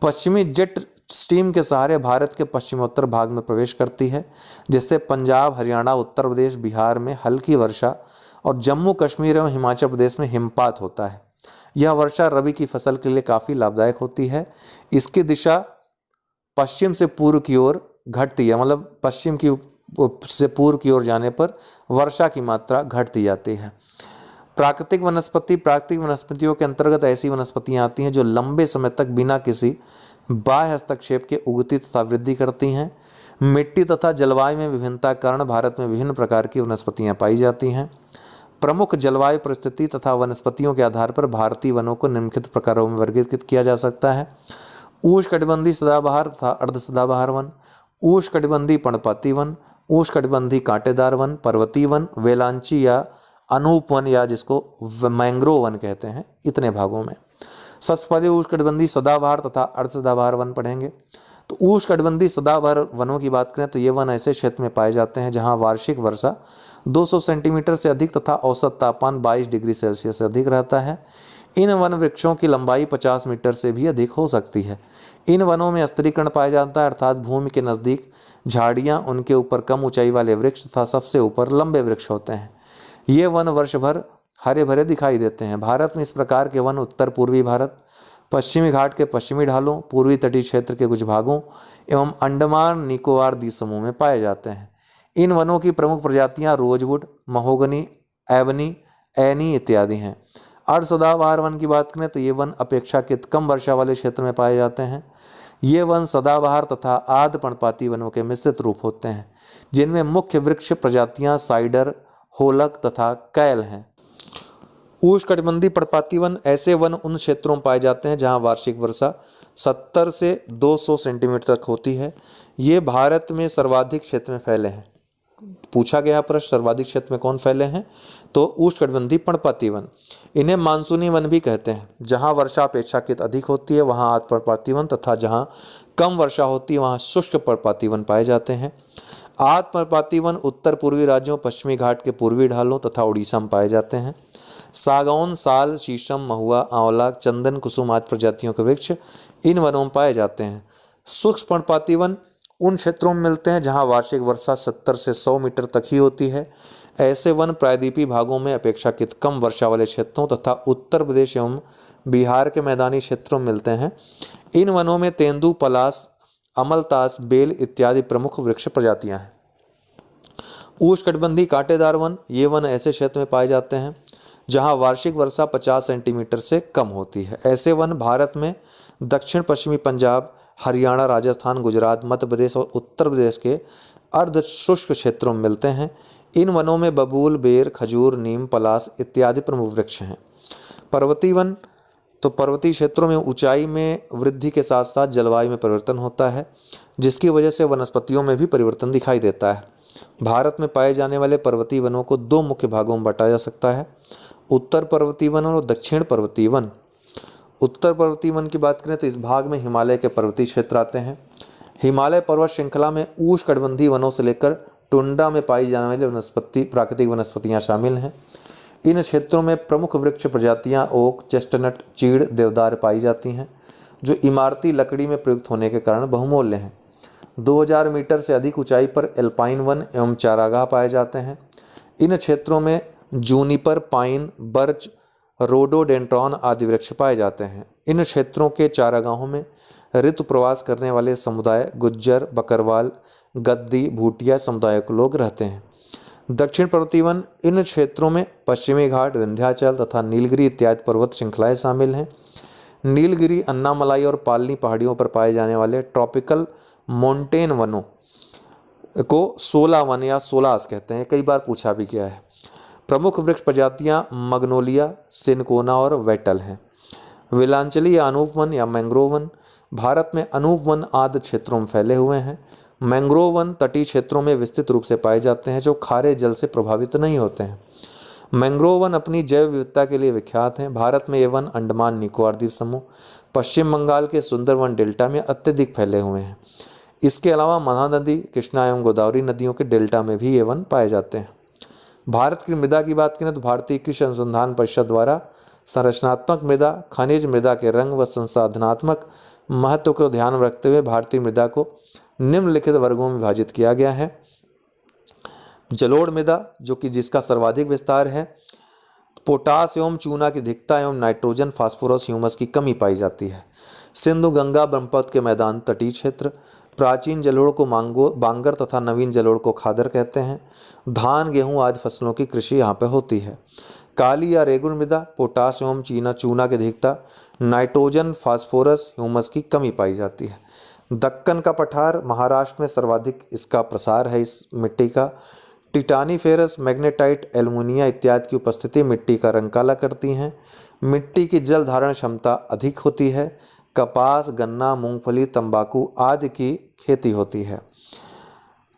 पश्चिमी जेट स्ट्रीम के सहारे भारत के पश्चिमोत्तर भाग में प्रवेश करती है, जिससे पंजाब, हरियाणा, उत्तर प्रदेश, बिहार में हल्की वर्षा और जम्मू कश्मीर एवं हिमाचल प्रदेश में हिमपात होता है। यह वर्षा रबी की फसल के लिए काफ़ी लाभदायक होती है। इसकी दिशा पश्चिम से पूर्व की ओर घटती है, मतलब पश्चिम की से पूर्व की ओर जाने पर वर्षा की मात्रा घटती जाती है। प्राकृतिक वनस्पतियों के अंतर्गत ऐसी वनस्पतियां आती हैं जो लंबे समय तक बिना किसी बाह्य हस्तक्षेप के उगती तथा वृद्धि करती हैं। मिट्टी तथा जलवायु में विभिन्नता के कारण भारत में विभिन्न प्रकार की वनस्पतियां पाई जाती हैं। प्रमुख जलवायु परिस्थिति तथा वनस्पतियों के आधार पर भारतीय वनों को निम्नलिखित प्रकारों में वर्गीकृत किया जा सकता है। उष्णकटिबंधीय सदाबहार तथा अर्ध सदाबहार वन, उष्णकटिबंधीय पर्णपाती वन, उष्णकटिबंधीय कांटेदार वन, पर्वतीय वन, वेलांची या अनूप वन या जिसको मैंग्रोव वन कहते हैं, इतने भागों में। सबसे पहले उष्णकटिबंधीय सदाबहार तथा अर्ध सदाबहार वन पढ़ेंगे। तो उष्णकटिबंधीय सदाबहार वनों की बात करें तो ये वन ऐसे क्षेत्र में पाए जाते हैं जहां वार्षिक वर्षा 200 सेंटीमीटर से अधिक तथा औसत तापमान 22 डिग्री सेल्सियस से अधिक रहता है। इन वन वृक्षों की लंबाई 50 मीटर से भी अधिक हो सकती है। इन वनों में स्थिरीकरण पाया जाता है, अर्थात भूमि के नज़दीक झाड़ियाँ, उनके ऊपर कम ऊंचाई वाले वृक्ष तथा सबसे ऊपर लंबे वृक्ष होते हैं। ये वन वर्ष भर हरे भरे दिखाई देते हैं। भारत में इस प्रकार के वन उत्तर पूर्वी भारत, पश्चिमी घाट के पश्चिमी ढालों, पूर्वी तटीय क्षेत्र के कुछ भागों एवं अंडमान निकोबार द्वीप समूह में पाए जाते हैं। इन वनों की प्रमुख प्रजातियां रोजवुड, महोगनी, एबनी, एनी इत्यादि हैं। अर्ध सदाबहार वन की बात करें तो ये वन अपेक्षाकृत कम वर्षा वाले क्षेत्र में पाए जाते हैं। ये वन सदाबहार तथा आर्द्र पर्णपाती वनों के मिश्रित रूप होते हैं, जिनमें मुख्य वृक्ष प्रजातियां साइडर, होलक तथा कैल हैं। उष्णकटिबंधीय पर्णपाती वन, ऐसे वन उन क्षेत्रों में पाए जाते हैं जहां वार्षिक वर्षा 70 से 200 सेंटीमीटर तक होती है। ये भारत में सर्वाधिक क्षेत्र में फैले हैं। पूछा गया प्रश्न सर्वाधिक क्षेत्र में कौन फैले हैं, तो उष्णकटिबंधीय पर्णपाती वन। इन्हें मानसूनी वन भी कहते हैं। जहां वर्षा अपेक्षाकृत अधिक होती है वहां आर्द्र पर्णपाती वन तथा जहां कम वर्षा होती है वहां शुष्क पर्णपाती वन पाए जाते हैं। आर्द्र पर्णपाती वन उत्तर पूर्वी राज्यों, पश्चिमी घाट के पूर्वी ढालों तथा उड़ीसा में पाए जाते हैं। सागौन, साल, शीशम, महुआ, आंवला, चंदन, कुसुम आदि प्रजातियों के वृक्ष इन वनों में पाए जाते हैं। शुष्क पर्णपाती वन उन क्षेत्रों में मिलते हैं जहां वार्षिक वर्षा 70 से 100 मीटर तक ही होती है। ऐसे वन प्रायद्वीपीय भागों में अपेक्षाकृत कम वर्षा वाले क्षेत्रों तथा उत्तर प्रदेश एवं बिहार के मैदानी क्षेत्रों में मिलते हैं। इन वनों में तेंदू, पलाश, अमलतास, बेल इत्यादि प्रमुख वृक्ष प्रजातियां हैं। उष्णकटिबंधीय कांटेदार वन, ये वन ऐसे क्षेत्र में पाए जाते हैं जहां वार्षिक वर्षा 50 सेंटीमीटर से कम होती है। ऐसे वन भारत में दक्षिण पश्चिमी पंजाब, हरियाणा, राजस्थान, गुजरात, मध्य प्रदेश और उत्तर प्रदेश के अर्ध शुष्क क्षेत्रों में मिलते हैं। इन वनों में बबूल, बेर, खजूर, नीम, पलास इत्यादि प्रमुख वृक्ष हैं। पर्वतीय वन, तो पर्वतीय क्षेत्रों में ऊंचाई में वृद्धि के साथ साथ जलवायु में परिवर्तन होता है, जिसकी वजह से वनस्पतियों में भी परिवर्तन दिखाई देता है। भारत में पाए जाने वाले पर्वतीय वनों को दो मुख्य भागों में बांटा जा सकता है, उत्तर पर्वतीय वन और दक्षिण पर्वतीय वन। उत्तर पर्वतीय वन की बात करें तो इस भाग में हिमालय के पर्वतीय क्षेत्र आते हैं। हिमालय पर्वत श्रृंखला में उष्णकटिबंधीय वनों से लेकर टुंड्रा में पाई जाने वाली प्राकृतिक वनस्पतियां शामिल हैं। इन क्षेत्रों में प्रमुख वृक्ष प्रजातियां ओक, चेस्टनट, चीड़, देवदार पाई जाती हैं, जो इमारती लकड़ी में प्रयुक्त होने के कारण बहुमूल्य हैं। 2000 मीटर से अधिक ऊंचाई पर एल्पाइन वन एवं चारागाह पाए जाते हैं। इन क्षेत्रों में जूनिपर, पाइन, बर्च, रोडोडेंड्रॉन आदि वृक्ष पाए जाते हैं। इन क्षेत्रों के चारागाहों में ऋतु प्रवास करने वाले समुदाय गुज्जर, बकरवाल, गद्दी, भूटिया समुदाय के लोग रहते हैं। दक्षिण पर्वतीय वन, इन क्षेत्रों में पश्चिमी घाट, विंध्याचल तथा नीलगिरी इत्यादि पर्वत श्रृंखलाएं शामिल हैं। नीलगिरी, अन्नामलाई और पालनी पहाड़ियों पर पाए जाने वाले ट्रॉपिकल माउंटेन वनों को 16 वन या 16 कहते हैं, कई बार पूछा भी गया है। प्रमुख वृक्ष प्रजातियां मग्नोलिया, सिनकोना और वेटल हैं। विलांचली या अनूप वन या मैंग्रोव वन, भारत में अनूप वन आदि क्षेत्रों में फैले हुए हैं। मैंग्रोव वन तटीय क्षेत्रों में विस्तृत रूप से पाए जाते हैं, जो खारे जल से प्रभावित नहीं होते हैं। मैंग्रोव वन अपनी जैव विविधता के लिए विख्यात हैं। भारत में ये वन अंडमान निकोबार द्वीप समूह, पश्चिम बंगाल के सुंदरवन डेल्टा में अत्यधिक फैले हुए हैं। इसके अलावा महानदी, कृष्णा एवं गोदावरी नदियों के डेल्टा में भी ये वन पाए जाते हैं। भारत की मृदा की बात करें तो भारतीय कृषि अनुसंधान परिषद द्वारा संरचनात्मक मृदा, खनिज मृदा के रंग व संसाधनात्मक महत्व को ध्यान में रखते हुए भारतीय मृदा को निम्नलिखित वर्गों में विभाजित किया गया है। जलोढ़ मृदा, जो कि जिसका सर्वाधिक विस्तार है, पोटास एवं चूना की अधिकता एवं नाइट्रोजन, फास्फोरस, ह्यूमस की कमी पाई जाती है। सिंधु, गंगा, ब्रह्मपुत्र के मैदान, तटीय क्षेत्र। प्राचीन जलोढ़ को बांगर तथा नवीन जलोढ़ को खादर कहते हैं। धान, गेहूं आदि फसलों की कृषि यहाँ पे होती है। काली या रेगुर मृदा, पोटास एवं चूना की अधिकता, नाइट्रोजन, फास्फोरस, ह्यूमस की कमी पाई जाती है। दक्कन का पठार, महाराष्ट्र में सर्वाधिक इसका प्रसार है इस मिट्टी का। टिटानीफेरस, मैग्नेटाइट, एल्युमिनिया इत्यादि की उपस्थिति मिट्टी का रंग काला करती हैं। मिट्टी की जल धारण क्षमता अधिक होती है। कपास, गन्ना, मूंगफली, तंबाकू आदि की खेती होती है।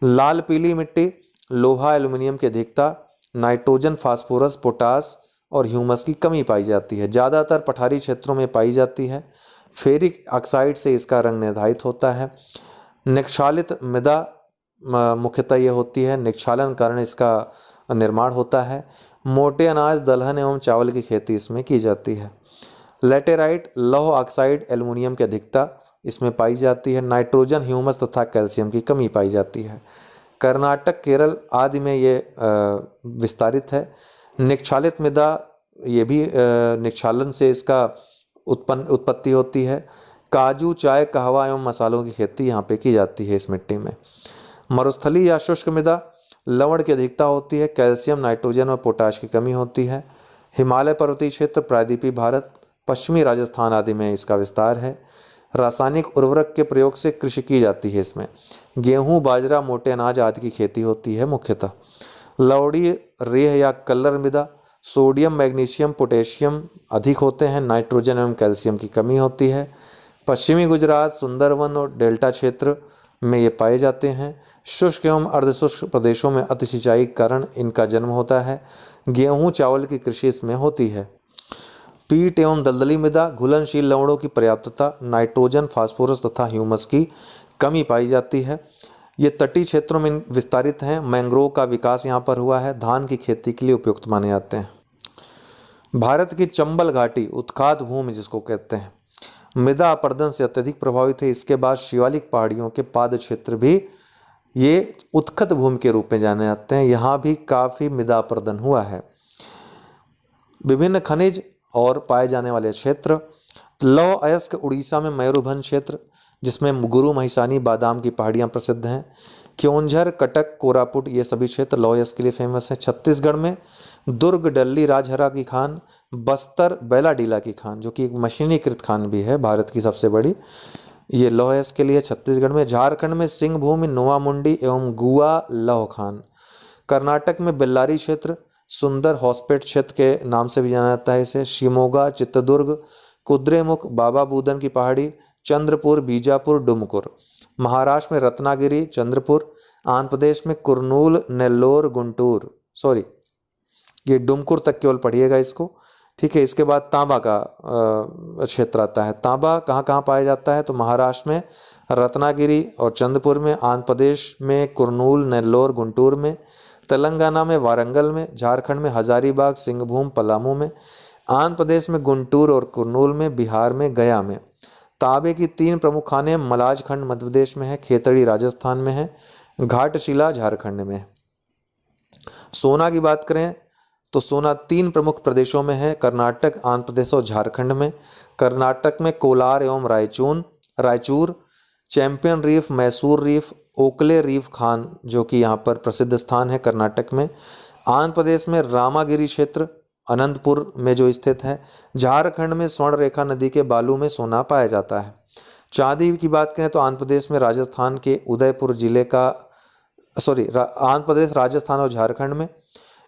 लाल पीली मिट्टी, लोहा, एल्युमिनियम की अधिकता, नाइट्रोजन, फास्फोरस, पोटास और ह्यूमस की कमी पाई जाती है। ज़्यादातर पठारी क्षेत्रों में पाई जाती है। फेरिक ऑक्साइड से इसका रंग निर्धारित होता है। निक्षालित मृदा मुख्यतः ये होती है, निक्षालन कारण इसका निर्माण होता है। मोटे अनाज, दलहन एवं चावल की खेती इसमें की जाती है। लेटेराइट, लौह ऑक्साइड, एल्युमिनियम की अधिकता इसमें पाई जाती है। नाइट्रोजन, ह्यूमस तथा कैल्शियम की कमी पाई जाती है। कर्नाटक, केरल आदि में ये विस्तारित है। निक्षालित मृदा, ये भी निक्षालन से इसका उत्पत्ति होती है। काजू, चाय, कहवा एवं मसालों की खेती यहाँ पे की जाती है इस मिट्टी में। मरुस्थली या शुष्क मृदा, लवण की अधिकता होती है। कैल्शियम, नाइट्रोजन और पोटाश की कमी होती है। हिमालय पर्वतीय क्षेत्र, प्रायद्वीपीय भारत, पश्चिमी राजस्थान आदि में इसका विस्तार है। रासायनिक उर्वरक के प्रयोग से कृषि की जाती है इसमें। गेहूं, बाजरा, मोटे अनाज आदि की खेती होती है मुख्यतः। लवड़ी, रेह या कल्लर मृदा, सोडियम, मैग्नीशियम, पोटेशियम अधिक होते हैं। नाइट्रोजन एवं कैल्शियम की कमी होती है। पश्चिमी गुजरात, सुंदरवन और डेल्टा क्षेत्र में ये पाए जाते हैं। शुष्क एवं अर्धशुष्क प्रदेशों में अति सिंचाई के कारण इनका जन्म होता है। गेहूं, चावल की कृषि इसमें होती है। पीट एवं दलदली मृदा, घुलनशील लवणों की पर्याप्तता, नाइट्रोजन, फास्फोरस तथा ह्यूमस की कमी पाई जाती है। ये तटीय क्षेत्रों में विस्तारित हैं। मैंग्रोव का विकास यहाँ पर हुआ है। धान की खेती के लिए उपयुक्त माने जाते हैं। भारत की चंबल घाटी, उत्खात भूमि जिसको कहते हैं, मृदा अपर्दन से अत्यधिक प्रभावित है। इसके बाद शिवालिक पहाड़ियों के पाद क्षेत्र भी ये उत्खत भूमि के रूप में जाने जाते हैं। यहाँ भी काफ़ी मृदा अपर्दन हुआ है। विभिन्न खनिज और पाए जाने वाले क्षेत्र, लौह अयस्क, उड़ीसा में मयूरभंज क्षेत्र जिसमें गुरु महिसानी बादाम की पहाड़ियाँ प्रसिद्ध हैं। क्योंझर, कटक, कोरापुट ये सभी क्षेत्र लौह अयस्क के लिए फेमस है। छत्तीसगढ़ में दुर्ग, डल्ली, राजहरा की खान, बस्तर बेलाडीला की खान जो कि एक मशीनीकृत खान भी है, भारत की सबसे बड़ी, ये लौह अयस्क के लिए छत्तीसगढ़ में। झारखंड में सिंहभूमि, नोवामुंडी एवं गुआ लौह खान। कर्नाटक में बेल्लारी क्षेत्र, सुंदर हॉस्पेट क्षेत्र के नाम से भी जाना जाता है इसे। शिमोगा, चित्रदुर्ग, कुद्रेमुख, बाबा बूदन की पहाड़ी, चंद्रपुर, बीजापुर, डुमकुर। महाराष्ट्र में रत्नागिरी, चंद्रपुर। आंध्र प्रदेश में कुर्नूल, नेल्लोर, गुंटूर, सॉरी ये डुमकुर तक केवल पढ़िएगा इसको, ठीक है। इसके बाद तांबा का क्षेत्र आता है। तांबा कहाँ कहाँ पाया जाता है, तो महाराष्ट्र में रत्नागिरी और चंद्रपुर में, आंध्र प्रदेश में कुर्नूल, नेल्लोर, गुंटूर में, तेलंगाना में वारंगल में, झारखंड में हजारीबाग, सिंहभूम, पलामू में, आंध्र प्रदेश में गुंटूर और कुर्नूल में, बिहार में गया में। तांबे की 3 प्रमुख खानें मलाजखंड मध्य प्रदेश में है, खेतड़ी राजस्थान में है, घाटशिला झारखंड में है। सोना की बात करें तो सोना 3 प्रमुख प्रदेशों में है, कर्नाटक, आंध्र प्रदेश और झारखंड में। कर्नाटक में कोलार एवं Raichur, champion reef, Mysore reef, Oakley reef Khan जो कि यहाँ पर प्रसिद्ध स्थान है कर्नाटक में। आंध्र प्रदेश में रामागिरी क्षेत्र अनंतपुर में जो स्थित है। झारखंड में स्वर्ण रेखा नदी के बालू में सोना पाया जाता है। चांदी की बात करें तो आंध्र प्रदेश में राजस्थान के उदयपुर जिले का आंध्र प्रदेश, राजस्थान और झारखंड में।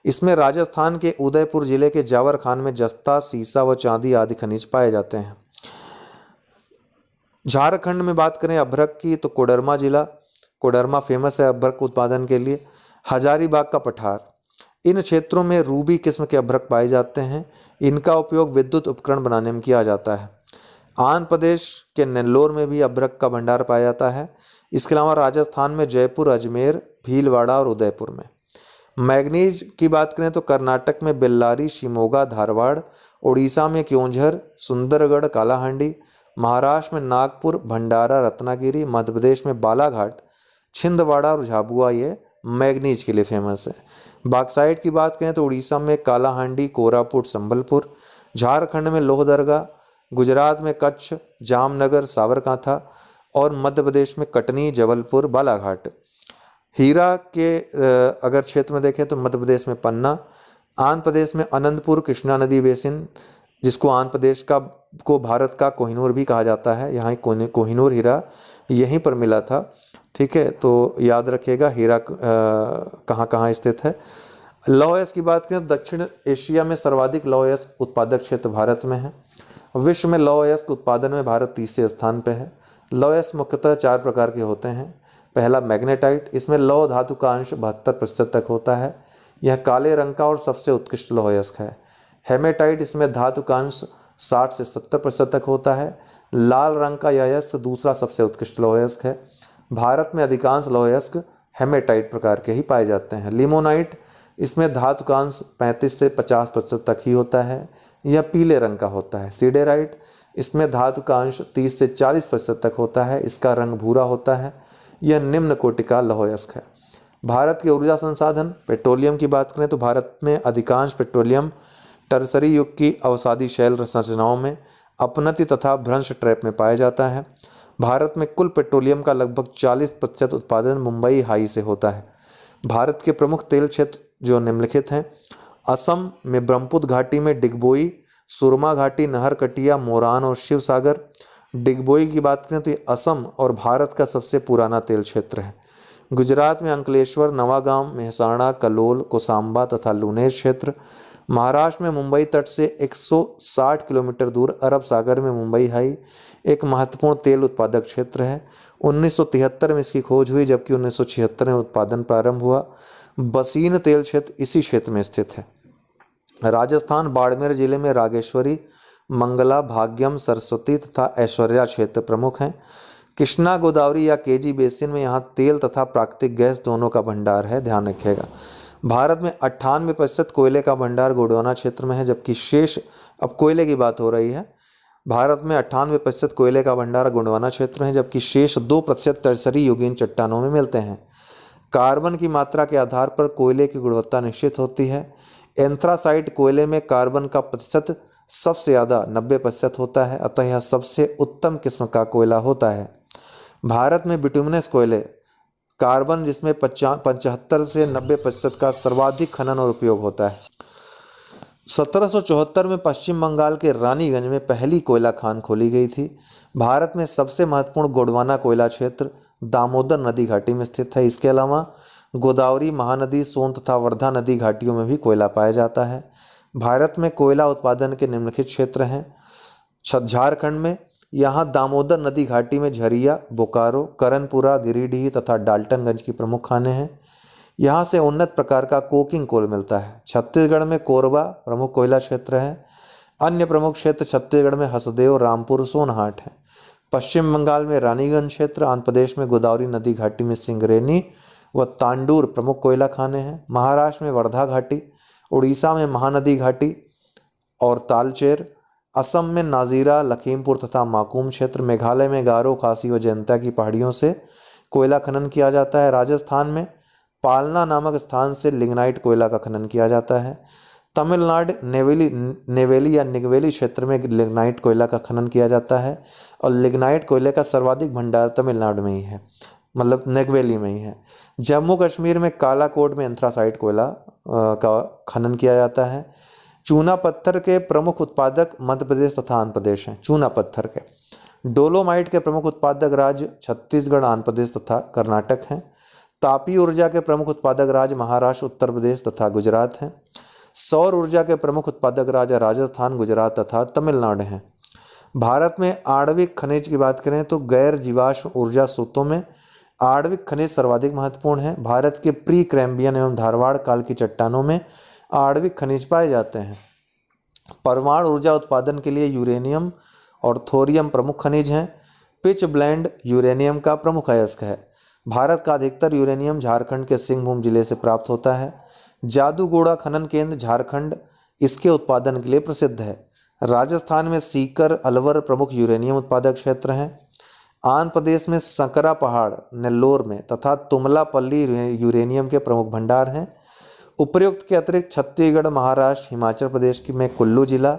इसमें राजस्थान के उदयपुर जिले के जावर खान में जस्ता, सीसा व चांदी आदि खनिज पाए जाते हैं। झारखंड में बात करें अभ्रक की तो कोडरमा जिला, कोडरमा फेमस है अभ्रक उत्पादन के लिए। हजारीबाग का पठार, इन क्षेत्रों में रूबी किस्म के अभ्रक पाए जाते हैं। इनका उपयोग विद्युत उपकरण बनाने में किया जाता है। आंध्र प्रदेश के नेल्लोर में भी अभ्रक का भंडार पाया जाता है। इसके अलावा राजस्थान में जयपुर, अजमेर, भीलवाड़ा और उदयपुर में। मैग्नीज की बात करें तो कर्नाटक में बेल्लारी, शिमोगा, धारवाड़, उड़ीसा में क्योंझर, सुंदरगढ़, कालाहांडी, महाराष्ट्र में नागपुर, भंडारा, रत्नागिरी, मध्य प्रदेश में बालाघाट, छिंदवाड़ा और झाबुआ ये मैग्नीज के लिए फेमस है। बॉक्साइट की बात करें तो उड़ीसा में कालाहांडी, कोरापुट, संबलपुर, झारखंड में लोहदरगा, गुजरात में कच्छ, जामनगर, साबरकांठा और मध्य प्रदेश में कटनी, जबलपुर, बालाघाट। हीरा के अगर क्षेत्र में देखें तो मध्य प्रदेश में पन्ना, आंध्र प्रदेश में अनंतपुर, कृष्णा नदी बेसिन जिसको आंध्र प्रदेश को भारत का कोहिनूर भी कहा जाता है, यहाँ कोहिनूर हीरा यहीं पर मिला था, ठीक है। तो याद रखिएगा हीरा कहाँ कहाँ स्थित है। लौह अयस्क की बात करें तो दक्षिण एशिया में सर्वाधिक लौह अयस्क उत्पादक क्षेत्र भारत में है। विश्व में लौह अयस्क उत्पादन में भारत 30वें स्थान पर है। लौह अयस्क मुख्यतः 4 प्रकार के होते हैं। पहला मैग्नेटाइट, इसमें लौह धातु का अंश 72% तक होता है। यह काले रंग का और सबसे उत्कृष्ट लौह अयस्क है। हेमेटाइट, इसमें धातु का अंश 60 से 70% तक होता है। लाल रंग का यह अयस्क दूसरा सबसे उत्कृष्ट लौह अयस्क है। भारत में अधिकांश लौह अयस्क हेमेटाइट प्रकार के ही पाए जाते हैं। लिमोनाइट, इसमें धातु का अंश 35 से 50% तक ही होता है। यह पीले रंग का होता है। सीडेराइट, इसमें धातु का अंश 30 से 40% तक होता है। इसका रंग भूरा होता है। यह निम्न कोटि का लौह अयस्क है। भारत के ऊर्जा संसाधन, पेट्रोलियम की बात करें तो भारत में अधिकांश पेट्रोलियम टर्सरी युग की अवसादी शैल संरचनाओं में अपनति तथा भ्रंश ट्रैप में पाया जाता है। भारत में कुल पेट्रोलियम का लगभग 40% उत्पादन मुंबई हाई से होता है। भारत के प्रमुख तेल क्षेत्र जो निम्नलिखित हैं। असम में ब्रह्मपुत्र घाटी में डिगबोई, सुरमा घाटी, नहरकटिया, मोरान और शिव सागर। डिगबोई की बात करें तो ये असम और भारत का सबसे पुराना तेल क्षेत्र है। गुजरात में अंकलेश्वर, नवागांव, मेहसाणा, कलोल, कोसांबा तथा लूनेर क्षेत्र। महाराष्ट्र में मुंबई तट से 160 किलोमीटर दूर अरब सागर में मुंबई हाई एक महत्वपूर्ण तेल उत्पादक क्षेत्र है। 1973 में इसकी खोज हुई, जबकि 1976 में उत्पादन प्रारंभ हुआ। बसीन तेल क्षेत्र इसी क्षेत्र में स्थित है। राजस्थान बाड़मेर जिले में रागेश्वरी, मंगला, भाग्यम, सरस्वती तथा ऐश्वर्या क्षेत्र प्रमुख हैं। कृष्णा गोदावरी या केजी बेसिन में यहाँ तेल तथा प्राकृतिक गैस दोनों का भंडार है, ध्यान रखिएगा। भारत में 98% कोयले का भंडार गोंडवाना क्षेत्र में है, जबकि शेष, अब कोयले की बात हो रही है, भारत में 98% कोयले का भंडार गोंडवाना क्षेत्र में है, जबकि शेष 2% टर्सरी युगीन चट्टानों में मिलते हैं। कार्बन की मात्रा के आधार पर कोयले की गुणवत्ता निश्चित होती है। एंथ्रासाइट कोयले में कार्बन का प्रतिशत सबसे ज़्यादा 90% होता है, अतः यह सबसे उत्तम किस्म का कोयला होता है। भारत में बिटुमिनस कोयले कार्बन जिसमें 75 से 90% का सर्वाधिक खनन और उपयोग होता है। 1774 में पश्चिम बंगाल के रानीगंज में पहली कोयला खान खोली गई थी। भारत में सबसे महत्वपूर्ण गोंडवाना कोयला क्षेत्र दामोदर नदी घाटी में स्थित है। इसके अलावा गोदावरी, महानदी, सोन तथा वर्धा नदी घाटियों में भी कोयला पाया जाता है। भारत में कोयला उत्पादन के निम्नलिखित क्षेत्र हैं। झारखंड में यहाँ दामोदर नदी घाटी में झरिया, बोकारो, करनपुरा, गिरिडीह तथा डाल्टनगंज की प्रमुख खानें हैं। यहाँ से उन्नत प्रकार का कोकिंग कोल मिलता है। छत्तीसगढ़ में कोरबा प्रमुख कोयला क्षेत्र है। अन्य प्रमुख क्षेत्र छत्तीसगढ़ में हसदेव, रामपुर, सोनहाट है। पश्चिम बंगाल में रानीगंज क्षेत्र, आंध्र प्रदेश में गोदावरी नदी घाटी में सिंगरेनी व तांडूर प्रमुख कोयला खाने हैं। महाराष्ट्र में वर्धा घाटी, उड़ीसा में महानदी घाटी और तालचेर, असम में नाजीरा, लखीमपुर तथा माकूम क्षेत्र, मेघालय में गारो, खासी व जयंतिया की पहाड़ियों से कोयला खनन किया जाता है। राजस्थान में पालना नामक स्थान से लिग्नाइट कोयला का खनन किया जाता है। तमिलनाडु नेवेली या निगवेली क्षेत्र में लिग्नाइट कोयला का खनन किया जाता है और लिग्नाइट कोयले का सर्वाधिक भंडार तमिलनाडु में ही है, मतलब नेगवेली में ही है। जम्मू कश्मीर में कालाकोट में एंथ्रासाइट कोयला का खनन किया जाता है। चूना पत्थर के प्रमुख उत्पादक मध्य प्रदेश तथा आंध्र प्रदेश हैं। चूना पत्थर के डोलोमाइट के प्रमुख उत्पादक राज्य छत्तीसगढ़, आंध्र प्रदेश तथा कर्नाटक हैं। तापी ऊर्जा के प्रमुख उत्पादक राज्य महाराष्ट्र, उत्तर प्रदेश तथा गुजरात हैं। सौर ऊर्जा के प्रमुख उत्पादक राज्य राजस्थान, गुजरात तथा तमिलनाडु हैं। भारत में आणविक खनिज की बात करें तो गैर जीवाश्म ऊर्जा स्रोतों में आणविक खनिज सर्वाधिक महत्वपूर्ण है। भारत के प्री कैम्बियन एवं धारवाड़ काल की चट्टानों में आणविक खनिज पाए जाते हैं। परमाणु ऊर्जा उत्पादन के लिए यूरेनियम और थोरियम प्रमुख खनिज हैं। पिच ब्लेंड यूरेनियम का प्रमुख अयस्क है। भारत का अधिकतर यूरेनियम झारखंड के सिंहभूम जिले से प्राप्त होता है। जादूगोड़ा खनन केंद्र झारखंड इसके उत्पादन के लिए प्रसिद्ध है। राजस्थान में सीकर, अलवर प्रमुख यूरेनियम उत्पादक क्षेत्र हैं। आंध्र प्रदेश में सकरा पहाड़, नेल्लोर में तथा तुमलापल्ली यूरेनियम के प्रमुख भंडार हैं। उपर्युक्त के अतिरिक्त छत्तीसगढ़, महाराष्ट्र, हिमाचल प्रदेश में कुल्लू जिला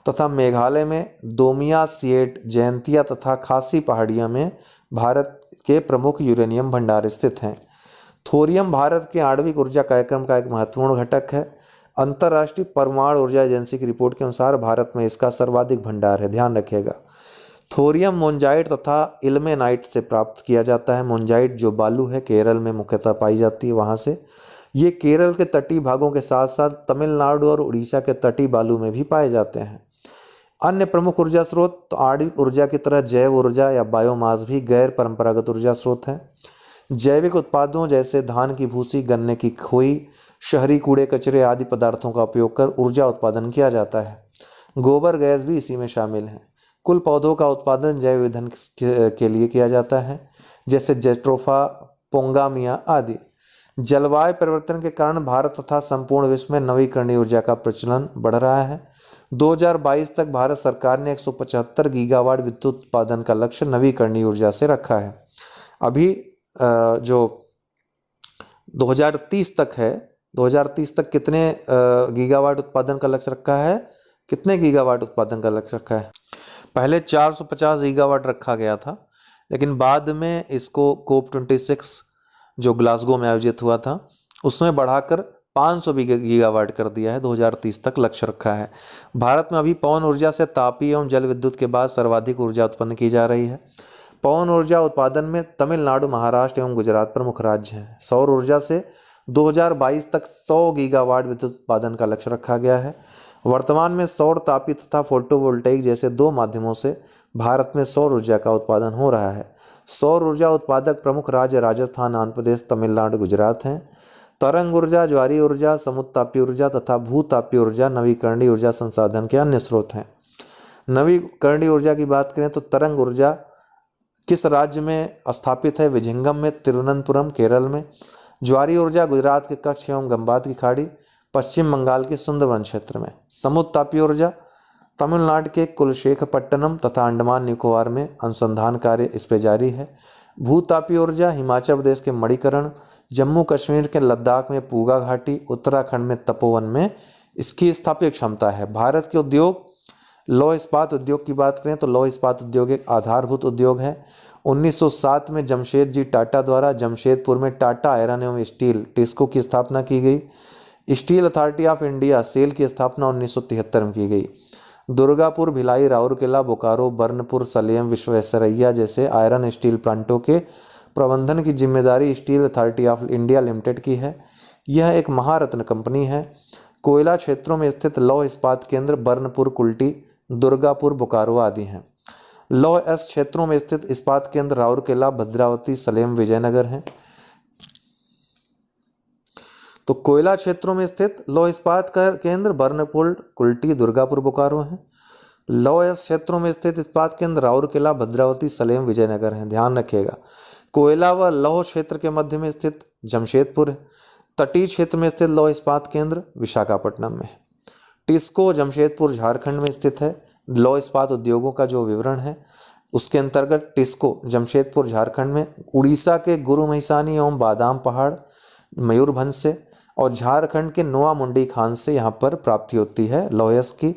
तथा मेघालय में दोमिया, सिएट, जयंतिया तथा खासी पहाड़ियों में भारत के प्रमुख यूरेनियम भंडार स्थित हैं। थोरियम भारत के आणविक ऊर्जा कार्यक्रम का एक महत्वपूर्ण घटक है। अंतर्राष्ट्रीय परमाणु ऊर्जा एजेंसी की रिपोर्ट के अनुसार भारत में इसका सर्वाधिक भंडार है, ध्यान रखिएगा। थोरियम मोन्जाइट तथा इल्मेनाइट से प्राप्त किया जाता है। मोन्जाइट जो बालू है केरल में मुख्यतः पाई जाती है, वहाँ से ये केरल के तटीय भागों के साथ साथ तमिलनाडु और उड़ीसा के तटीय बालू में भी पाए जाते हैं। अन्य प्रमुख ऊर्जा स्रोत तो आणविक ऊर्जा की तरह जैव ऊर्जा या बायोमास भी गैर परंपरागत ऊर्जा स्रोत हैं। जैविक उत्पादों जैसे धान की भूसी, गन्ने की खोई, शहरी कूड़े कचरे आदि पदार्थों का उपयोग कर ऊर्जा उत्पादन किया जाता है। गोबर गैस भी इसी में शामिल है। कुल पौधों का उत्पादन जैव ईंधन के लिए किया जाता है, जैसे जेट्रोफा, पोंगामिया आदि। जलवायु परिवर्तन के कारण भारत तथा संपूर्ण विश्व में नवीकरणीय ऊर्जा का प्रचलन बढ़ रहा है। 2022 तक भारत सरकार ने 175 गीगावाट विद्युत उत्पादन का लक्ष्य नवीकरणीय ऊर्जा से रखा है। अभी जो 2030 तक है, 2030 तक कितने गीगावाट उत्पादन का लक्ष्य रखा है? कितने गीगावाट उत्पादन का लक्ष्य रखा है? पहले 450 गीगावाट रखा गया था, लेकिन बाद में इसको COP26 जो ग्लासगो में आयोजित हुआ था उसमें बढ़ाकर 500 गीगावाट कर दिया है। 2030 तक लक्ष्य रखा है। भारत में अभी पवन ऊर्जा से तापीय एवं जल विद्युत के बाद सर्वाधिक ऊर्जा उत्पन्न की जा रही है। पवन ऊर्जा उत्पादन में तमिलनाडु, महाराष्ट्र एवं गुजरात प्रमुख राज्य हैं। सौर ऊर्जा से 2022 तक 100 गीगावाट विद्युत उत्पादन का लक्ष्य रखा गया है। वर्तमान में सौर तापी तथा फोटोवोल्टेइक जैसे दो माध्यमों से भारत में सौर ऊर्जा का उत्पादन हो रहा है। सौर ऊर्जा उत्पादक प्रमुख राज्य राजस्थान, आंध्र प्रदेश, तमिलनाडु, गुजरात हैं। तरंग ऊर्जा, ज्वारीय ऊर्जा, समुद्र तापीय ऊर्जा तथा भूतापीय ऊर्जा नवीकरणीय ऊर्जा संसाधन के अन्य स्रोत हैं। नवीकरणीय ऊर्जा की बात करें तो तरंग ऊर्जा किस राज्य में स्थापित है? विझिंगम में, तिरुवनंतपुरम केरल में। ज्वारीय ऊर्जा गुजरात के कच्छ एवं गंबात की खाड़ी, पश्चिम बंगाल के सुंदरवन क्षेत्र में। समुद्र तापीय ऊर्जा तमिलनाडु के कुलशेखपट्टनम तथा अंडमान निकोबार में अनुसंधान कार्य इस पे जारी है। भूतापीय ऊर्जा हिमाचल प्रदेश के मणिकरण, जम्मू कश्मीर के लद्दाख में पूगा घाटी, उत्तराखंड में तपोवन में इसकी स्थापना क्षमता है। भारत के उद्योग लौह इस्पात उद्योग की बात करें तो लौह इस्पात उद्योग एक आधारभूत उद्योग है 1907 में जमशेदजी टाटा द्वारा जमशेदपुर में टाटा आयरन एवं स्टील टिस्को की स्थापना की गई। Steel Authority of India SAIL की स्थापना 1973 में की गई। दुर्गापुर, भिलाई, राउरकेला, बोकारो, बर्नपुर, सलेम, विश्वेश्वरैया जैसे आयरन स्टील प्लांटों के प्रबंधन की जिम्मेदारी steel Authority of India limited की है। यह एक महारत्न कंपनी है। कोयला क्षेत्रों में स्थित लौह इस्पात केंद्र बर्नपुर, कुल्टी, दुर्गापुर, बोकारो आदि हैं। लौह अयस्क क्षेत्रों में स्थित इस्पात केंद्र राउरकेला, भद्रावती, सलेम, विजयनगर हैं। तो कोयला क्षेत्रों में स्थित लौह इस्पात का केंद्र बर्नपुर, कुल्टी, दुर्गापुर, बोकारो हैं। लौह अयस्क क्षेत्रों में स्थित इस्पात केंद्र राउरकेला, भद्रावती, सलेम, विजयनगर हैं। ध्यान रखिएगा, कोयला व लौह क्षेत्र के मध्य में स्थित जमशेदपुर है। तटीय क्षेत्र में स्थित लौह इस्पात केंद्र विशाखापट्टनम में। टिस्को जमशेदपुर झारखंड में स्थित है। लौह इस्पात उद्योगों का जो विवरण है उसके अंतर्गत टिस्को जमशेदपुर झारखंड में उड़ीसा के गुरु महिसानी एवं बादाम पहाड़, मयूरभंज से और झारखंड के नोआ मुंडी खान से यहाँ पर प्राप्ति होती है लौह अयस्क की।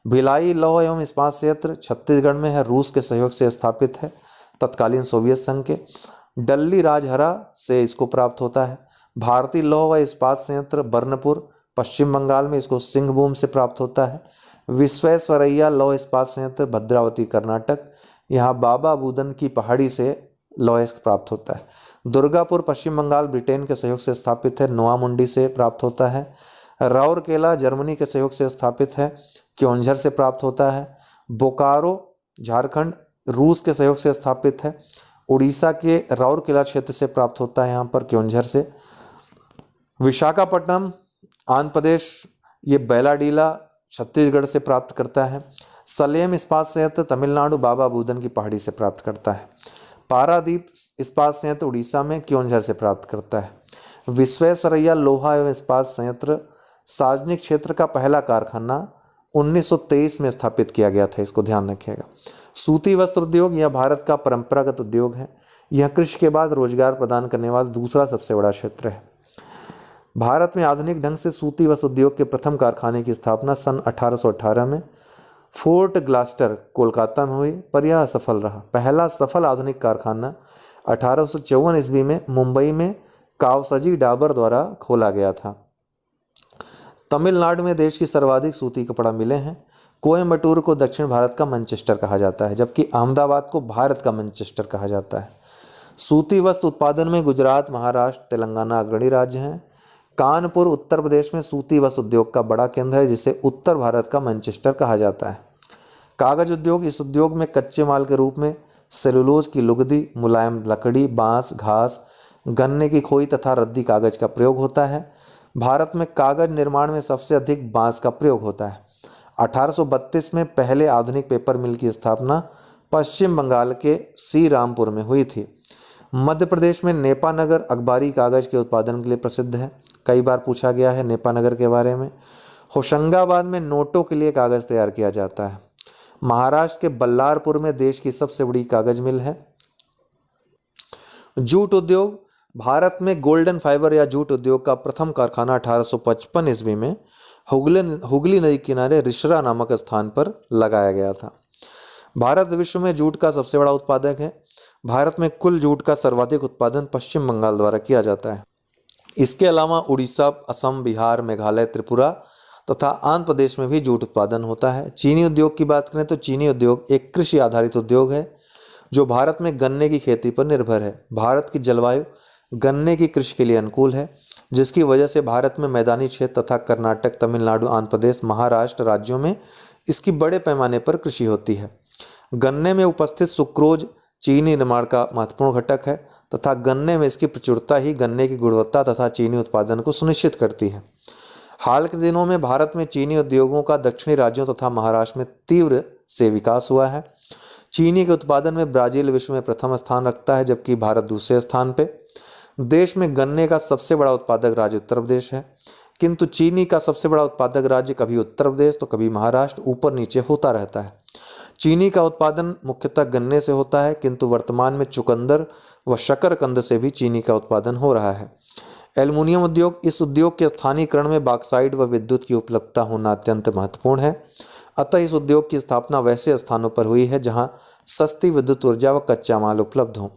भिलाई लौह एवं इस्पात संयंत्र छत्तीसगढ़ में है, रूस के सहयोग से स्थापित है, तत्कालीन सोवियत संघ के। डल्ली राजहरा से इसको प्राप्त होता है। भारतीय लौह व इस्पात संयंत्र बर्नपुर पश्चिम बंगाल में इसको सिंहभूम से प्राप्त होता है। विश्वेश्वरैया लौह इस्पात संयंत्र भद्रावती कर्नाटक, यहाँ बाबा बूदन की पहाड़ी से लौह अयस्क प्राप्त होता है। दुर्गापुर पश्चिम बंगाल ब्रिटेन के सहयोग से स्थापित है, नोआ मुंडी से प्राप्त होता है। राउरकेला जर्मनी के सहयोग से स्थापित है, क्योंझर से प्राप्त होता है। बोकारो झारखंड रूस के सहयोग से स्थापित है, उड़ीसा के राउरकेला क्षेत्र से प्राप्त होता है, यहाँ पर क्योंझर से। विशाखापट्टनम आंध्र प्रदेश ये बैलाडीला छत्तीसगढ़ से प्राप्त करता है। सलेम इस्पात संयंत्र तमिलनाडु बाबा बूदन की पहाड़ी से प्राप्त करता है। पारादीप इस्पात संयंत्र उड़ीसा में क्योंझर से प्राप्त करता है। विश्वेश्वरैया लोहा एवं इस्पात संयंत्र सार्वजनिक क्षेत्र का पहला कारखाना 1923 में स्थापित किया गया था, इसको ध्यान रखिएगा। सूती वस्त्र उद्योग यह भारत का परंपरागत उद्योग है। यह कृषि के बाद रोजगार प्रदान करने वाला दूसरा सबसे बड़ा क्षेत्र है। भारत में आधुनिक ढंग से सूती वस्त्र उद्योग के प्रथम कारखाने की स्थापना सन 1818 में फोर्ट ग्लास्टर कोलकाता में हुई, पर यह असफल रहा। पहला सफल आधुनिक कारखाना 1854 ईस्वी में मुंबई में कावसजी डाबर द्वारा खोला गया था। तमिलनाडु में देश की सर्वाधिक सूती कपड़ा मिलें हैं। कोयम्बटूर को दक्षिण भारत का मैनचेस्टर कहा जाता है, जबकि अहमदाबाद को भारत का मैनचेस्टर कहा जाता है। सूती वस्त्र उत्पादन में गुजरात, महाराष्ट्र, तेलंगाना अग्रणी राज्य हैं। कानपुर उत्तर प्रदेश में सूती वस्त्र उद्योग का बड़ा केंद्र है, जिसे उत्तर भारत का मैनचेस्टर कहा जाता है। कागज उद्योग, इस उद्योग में कच्चे माल के रूप में सेलुलोज की लुगदी, मुलायम लकड़ी, बांस, घास, गन्ने की खोई तथा रद्दी कागज का प्रयोग होता है। भारत में कागज निर्माण में सबसे अधिक बांस का प्रयोग होता है। 1832 में पहले आधुनिक पेपर मिल की स्थापना पश्चिम बंगाल के श्री रामपुर में हुई थी। मध्य प्रदेश में नेपानगर अखबारी कागज के उत्पादन के लिए प्रसिद्ध है। कई बार पूछा गया है नेपानगर के बारे में। होशंगाबाद में नोटों के लिए कागज तैयार किया जाता है। महाराष्ट्र के बल्लारपुर में देश की सबसे बड़ी कागज मिल है। जूट उद्योग, भारत में गोल्डन फाइबर या जूट उद्योग का प्रथम कारखाना 1855 ईस्वी में हुगली नदी किनारे रिसरा नामक स्थान पर लगाया गया था। भारत विश्व में जूट का सबसे बड़ा उत्पादक है। भारत में कुल जूट का सर्वाधिक उत्पादन पश्चिम बंगाल द्वारा किया जाता है। इसके अलावा उड़ीसा, असम, बिहार, मेघालय, त्रिपुरा तथा आंध्र प्रदेश में भी जूट उत्पादन होता है। चीनी उद्योग की बात करें तो चीनी उद्योग एक कृषि आधारित उद्योग है जो भारत में गन्ने की खेती पर निर्भर है। भारत की जलवायु गन्ने की कृषि के लिए अनुकूल है, जिसकी वजह से भारत में मैदानी क्षेत्र तथा कर्नाटक, तमिलनाडु, आंध्र प्रदेश, महाराष्ट्र राज्यों में इसकी बड़े पैमाने पर कृषि होती है। गन्ने में उपस्थित सुक्रोज चीनी निर्माण का महत्वपूर्ण घटक है तथा गन्ने में इसकी प्रचुरता ही गन्ने की गुणवत्ता तथा चीनी उत्पादन को सुनिश्चित करती है। हाल के दिनों में भारत में चीनी उद्योगों का दक्षिणी राज्यों तथा महाराष्ट्र में तीव्र से विकास हुआ है। चीनी के उत्पादन में ब्राजील विश्व में प्रथम स्थान रखता है, जबकि भारत दूसरे स्थान पे। देश में गन्ने का सबसे बड़ा उत्पादक राज्य उत्तर प्रदेश है, किंतु चीनी का सबसे बड़ा उत्पादक राज्य कभी उत्तर प्रदेश तो कभी महाराष्ट्र ऊपर नीचे होता रहता है। चीनी का उत्पादन मुख्यतः गन्ने से होता है, किंतु वर्तमान में चुकंदर व शकरकंद से भी चीनी का उत्पादन हो रहा है। एल्युमिनियम उद्योग, इस उद्योग के स्थानीयकरण में बॉक्साइट व विद्युत की उपलब्धता होना अत्यंत महत्वपूर्ण है। अतः इस उद्योग की स्थापना वैसे स्थानों पर हुई है जहां सस्ती विद्युत ऊर्जा व कच्चा माल उपलब्ध हो।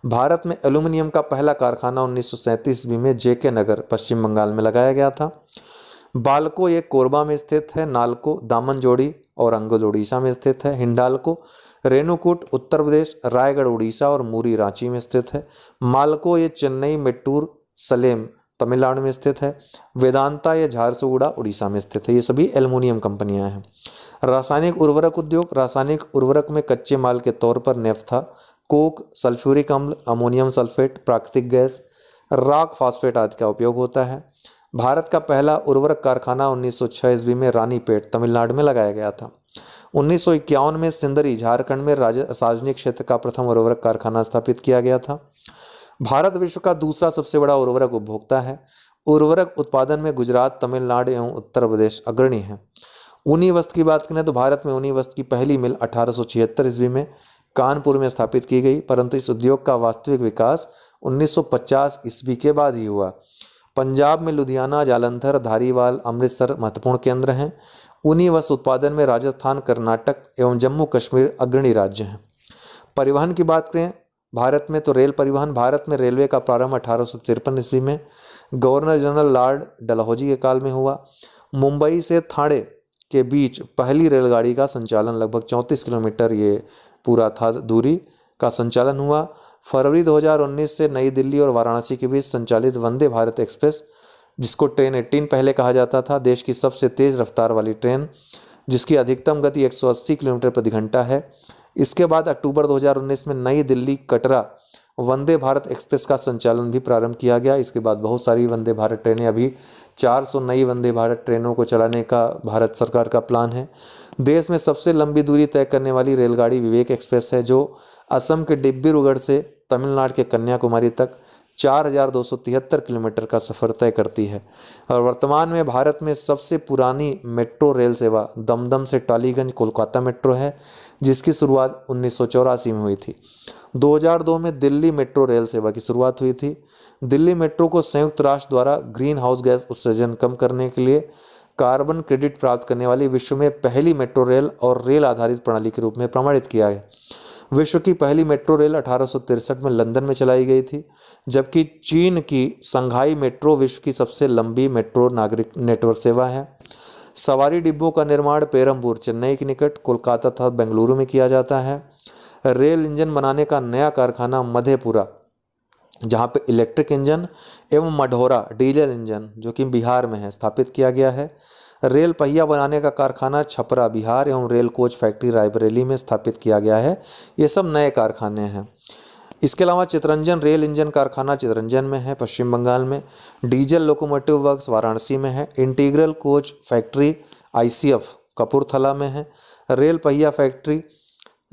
भारत में एल्यूमिनियम का पहला कारखाना 1937 ईस्वी में जेके नगर पश्चिम बंगाल में लगाया गया था। बाल्को ये कोरबा में स्थित है। नाल्को दामनजोड़ी और अंगुल उड़ीसा में स्थित है। हिंडाल्को रेणुकूट उत्तर प्रदेश, रायगढ़ उड़ीसा और मुरी रांची में स्थित है। माल्को ये चेन्नई, मेट्टूर, सलेम तमिलनाडु में स्थित है। वेदांता ये झारसुगुड़ा उड़ीसा में स्थित है। ये सभी एल्युमिनियम कंपनियां हैं। रासायनिक उर्वरक उद्योग, रासायनिक उर्वरक में कच्चे माल के तौर पर नेफ्था, कोक, सल्फ्यूरिक अम्ल, अमोनियम सल्फेट, प्राकृतिक गैस, रॉक फॉस्फेट आदि का उपयोग होता है। भारत का पहला उर्वरक कारखाना 1906 ईस्वी में रानीपेट तमिलनाडु में लगाया गया था। 1951 में सिंदरी झारखंड में सार्वजनिक क्षेत्र का प्रथम उर्वरक कारखाना स्थापित किया गया था। भारत विश्व का दूसरा सबसे बड़ा उर्वरक उपभोक्ता है। उर्वरक उत्पादन में गुजरात, तमिलनाडु एवं उत्तर प्रदेश अग्रणी हैं। ऊनी वस्त्र की बात करें तो भारत में ऊनी वस्त्र की पहली मिल 1876 ईस्वी में कानपुर में स्थापित की गई, परंतु इस उद्योग का वास्तविक विकास 1950 ईस्वी के बाद ही हुआ। पंजाब में लुधियाना, जालंधर, धारीवाल, अमृतसर महत्वपूर्ण केंद्र हैं। ऊनी वस्त्र उत्पादन में राजस्थान, कर्नाटक एवं जम्मू कश्मीर अग्रणी राज्य हैं। परिवहन की बात करें भारत में तो रेल परिवहन, भारत में रेलवे का प्रारंभ 1853 ईस्वी में गवर्नर जनरल लॉर्ड डलहौजी के काल में हुआ। मुंबई से ठाणे के बीच पहली रेलगाड़ी का संचालन लगभग 34 किलोमीटर ये पूरा था दूरी का संचालन हुआ। फरवरी 2019 से नई दिल्ली और वाराणसी के बीच संचालित वंदे भारत एक्सप्रेस, जिसको ट्रेन 18 पहले कहा जाता था, देश की सबसे तेज़ रफ्तार वाली ट्रेन जिसकी अधिकतम गति 180 किलोमीटर प्रति घंटा है। इसके बाद अक्टूबर 2019 में नई दिल्ली कटरा वंदे भारत एक्सप्रेस का संचालन भी प्रारंभ किया गया। इसके बाद बहुत सारी वंदे भारत ट्रेनें, अभी 400 नई वंदे भारत ट्रेनों को चलाने का भारत सरकार का प्लान है। देश में सबसे लंबी दूरी तय करने वाली रेलगाड़ी विवेक एक्सप्रेस है, जो असम के डिब्रूगढ़ से तमिलनाडु के कन्याकुमारी तक 4273 किलोमीटर का सफ़र तय करती है। और वर्तमान में भारत में सबसे पुरानी मेट्रो रेल सेवा दमदम से टॉलीगंज कोलकाता मेट्रो है, जिसकी शुरुआत 1984 में हुई थी। 2002 में दिल्ली मेट्रो रेल सेवा की शुरुआत हुई थी। दिल्ली मेट्रो को संयुक्त राष्ट्र द्वारा ग्रीन हाउस गैस उत्सर्जन कम करने के लिए कार्बन क्रेडिट प्राप्त करने वाली विश्व में पहली मेट्रो रेल और रेल आधारित प्रणाली के रूप में प्रमाणित किया है। विश्व की पहली मेट्रो रेल 1863 में लंदन में चलाई गई थी, जबकि चीन की संघाई मेट्रो विश्व की सबसे लंबी मेट्रो नागरिक नेटवर्क सेवा है। सवारी डिब्बों का निर्माण पेरम्बूर, चेन्नई के निकट, कोलकाता तथा बेंगलुरु में किया जाता है। रेल इंजन बनाने का नया कारखाना मधेपुरा, जहां पे इलेक्ट्रिक इंजन एवं मढ़ौरा डीजल इंजन, जो कि बिहार में है, स्थापित किया गया है। रेल पहिया बनाने का कारखाना छपरा बिहार एवं रेल कोच फैक्ट्री रायबरेली में स्थापित किया गया है। ये सब नए कारखाने हैं। इसके अलावा चितरंजन रेल इंजन कारखाना चितरंजन में है, पश्चिम बंगाल में। डीजल लोकोमोटिव वर्क्स वाराणसी में है। Integral coach factory ICF Kapurthala में है। रेल पहिया फैक्ट्री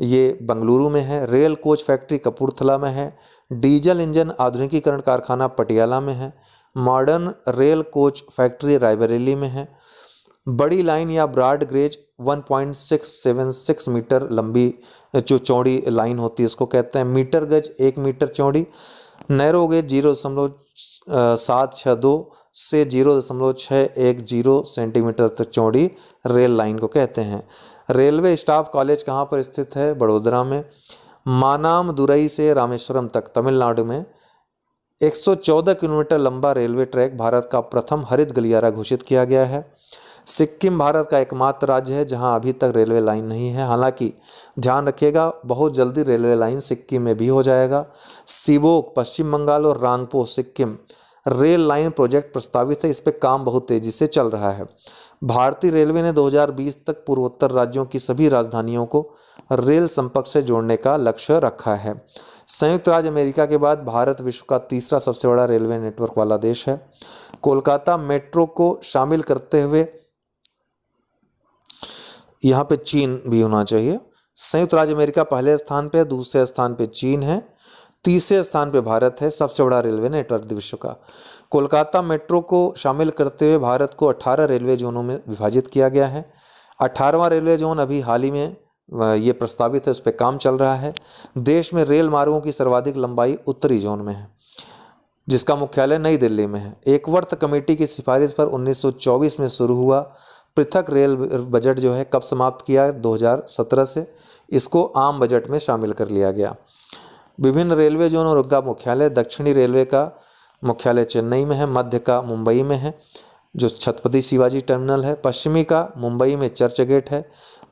ये बेंगलुरु में है। रेल कोच फैक्ट्री कपूरथला में है। डीजल इंजन आधुनिकीकरण कारखाना पटियाला में है। Modern rail coach factory Raebareli में है। बड़ी लाइन या ब्रॉड गेज 1.676 मीटर लंबी जो चौड़ी लाइन होती है उसको कहते हैं। मीटर गज 1 मीटर चौड़ी। नैरो गेज 0.762 से 0.610 सेंटीमीटर तक चौड़ी रेल लाइन को कहते हैं। रेलवे स्टाफ कॉलेज कहाँ पर स्थित है? बड़ोदरा में। मानामदुरई से रामेश्वरम तक तमिलनाडु में 114 किलोमीटर लंबा रेलवे ट्रैक भारत का प्रथम हरित गलियारा घोषित किया गया है। सिक्किम भारत का एकमात्र राज्य है जहां अभी तक रेलवे लाइन नहीं है। हालांकि ध्यान रखिएगा, बहुत जल्दी रेलवे लाइन सिक्किम में भी हो जाएगा। सिबोक पश्चिम बंगाल और Rangpo Sikkim rail line project प्रस्तावित है। इस पर काम बहुत तेजी से चल रहा है। भारतीय रेलवे ने 2020 तक पूर्वोत्तर राज्यों की सभी राजधानियों को रेल संपर्क से जोड़ने का लक्ष्य रखा है। संयुक्त राज्य अमेरिका के बाद भारत विश्व का तीसरा सबसे बड़ा रेलवे नेटवर्क वाला देश है। कोलकाता मेट्रो को शामिल करते हुए यहाँ पे चीन भी होना चाहिए। संयुक्त राज्य अमेरिका पहले स्थान पे, दूसरे स्थान पे चीन है, तीसरे स्थान पे भारत है, सबसे बड़ा रेलवे नेटवर्क विश्व का। कोलकाता मेट्रो को शामिल करते हुए भारत को 18 रेलवे जोनों में विभाजित किया गया है। 18वां रेलवे जोन अभी हाल ही में ये प्रस्तावित है, उस पर काम चल रहा है। देश में रेल मार्गों की सर्वाधिक लंबाई उत्तरी जोन में है, जिसका मुख्यालय नई दिल्ली में है। एकवर्त कमेटी की सिफारिश पर 1924 में शुरू हुआ पृथक रेल बजट जो है कब समाप्त किया? 2017 से। इसको आम बजट में शामिल कर लिया गया। विभिन्न रेलवे जोन और उनका मुख्यालय। दक्षिणी रेलवे का मुख्यालय चेन्नई में है, मध्य का मुंबई में है जो छत्रपति शिवाजी टर्मिनल है, पश्चिमी का मुंबई में चर्च गेट है,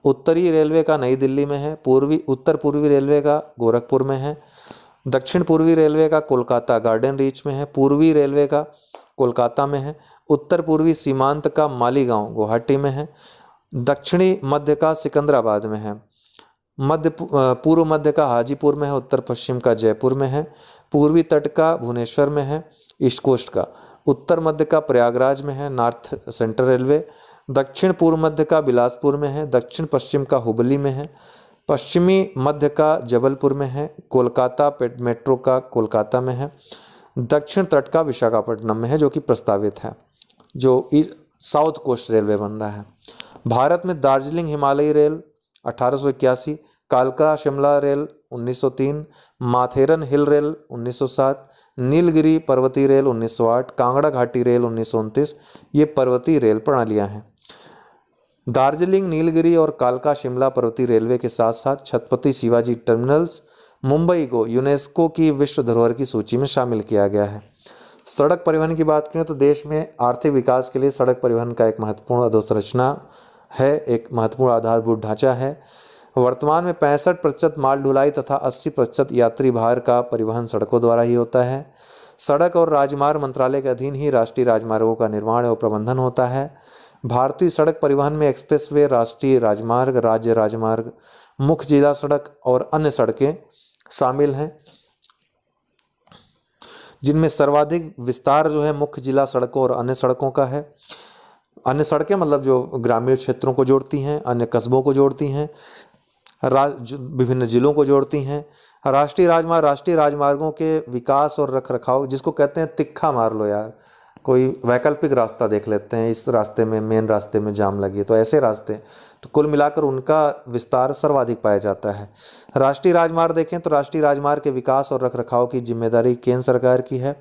उत्तरी रेलवे का नई दिल्ली में है, उत्तर पूर्वी रेलवे का गोरखपुर में है, दक्षिण पूर्वी रेलवे का कोलकाता गार्डन रीच में है, पूर्वी रेलवे का कोलकाता में है, उत्तर पूर्वी सीमांत का मालीगांव गुवाहाटी में है, दक्षिणी मध्य का सिकंदराबाद में है, पूर्व मध्य का हाजीपुर में है, उत्तर पश्चिम का जयपुर में है, पूर्वी तट का भुवनेश्वर में है, ईस्ट कोस्ट का, उत्तर मध्य का प्रयागराज में है, नॉर्थ सेंट्रल रेलवे, दक्षिण पूर्व मध्य का बिलासपुर में है, दक्षिण पश्चिम का हुबली में है, पश्चिमी मध्य का जबलपुर में है, कोलकाता मेट्रो का कोलकाता में है, दक्षिण तट का विशाखापट्टनम में है जो कि प्रस्तावित है, जो साउथ कोस्ट रेलवे बन रहा है। भारत में दार्जिलिंग हिमालयी रेल 1881, कालका शिमला रेल 1903, माथेरन हिल रेल 1907, नीलगिरी पर्वतीय रेल 1908, कांगड़ा घाटी रेल 1929 ये पर्वतीय रेल प्रणालियां हैं। दार्जिलिंग, नीलगिरी और कालका शिमला पर्वतीय रेलवे के साथ साथ छत्रपति शिवाजी टर्मिनल्स मुंबई को यूनेस्को की विश्व धरोहर की सूची में शामिल किया गया है। सड़क परिवहन की बात करें तो देश में आर्थिक विकास के लिए सड़क परिवहन का एक महत्वपूर्ण अधोसंरचना है, एक महत्वपूर्ण आधारभूत ढांचा है। वर्तमान में 65% माल ढुलाई तथा 80% यात्री भार का परिवहन सड़कों द्वारा ही होता है। सड़क और राजमार्ग मंत्रालय के अधीन ही राष्ट्रीय राजमार्गों का निर्माण और प्रबंधन होता है। भारतीय सड़क परिवहन में एक्सप्रेसवे, राष्ट्रीय राजमार्ग, राज्य राजमार्ग, मुख्य जिला सड़क और अन्य सड़कें शामिल हैं, जिनमें सर्वाधिक विस्तार जो है मुख्य जिला सड़कों और अन्य सड़कों का है। अन्य सड़कें मतलब जो ग्रामीण क्षेत्रों को जोड़ती हैं, अन्य कस्बों को जोड़ती हैं, विभिन्न जिलों को जोड़ती हैं। राष्ट्रीय राजमार्गों के विकास और रखरखाव, जिसको कहते हैं तिक्खा मार लो यार, कोई वैकल्पिक रास्ता देख लेते हैं, इस रास्ते में मेन रास्ते में जाम लगी, तो ऐसे रास्ते, तो कुल मिलाकर उनका विस्तार सर्वाधिक पाया जाता है। राष्ट्रीय राजमार्ग देखें तो राष्ट्रीय राजमार्ग के विकास और रखरखाव की जिम्मेदारी केंद्र सरकार की है।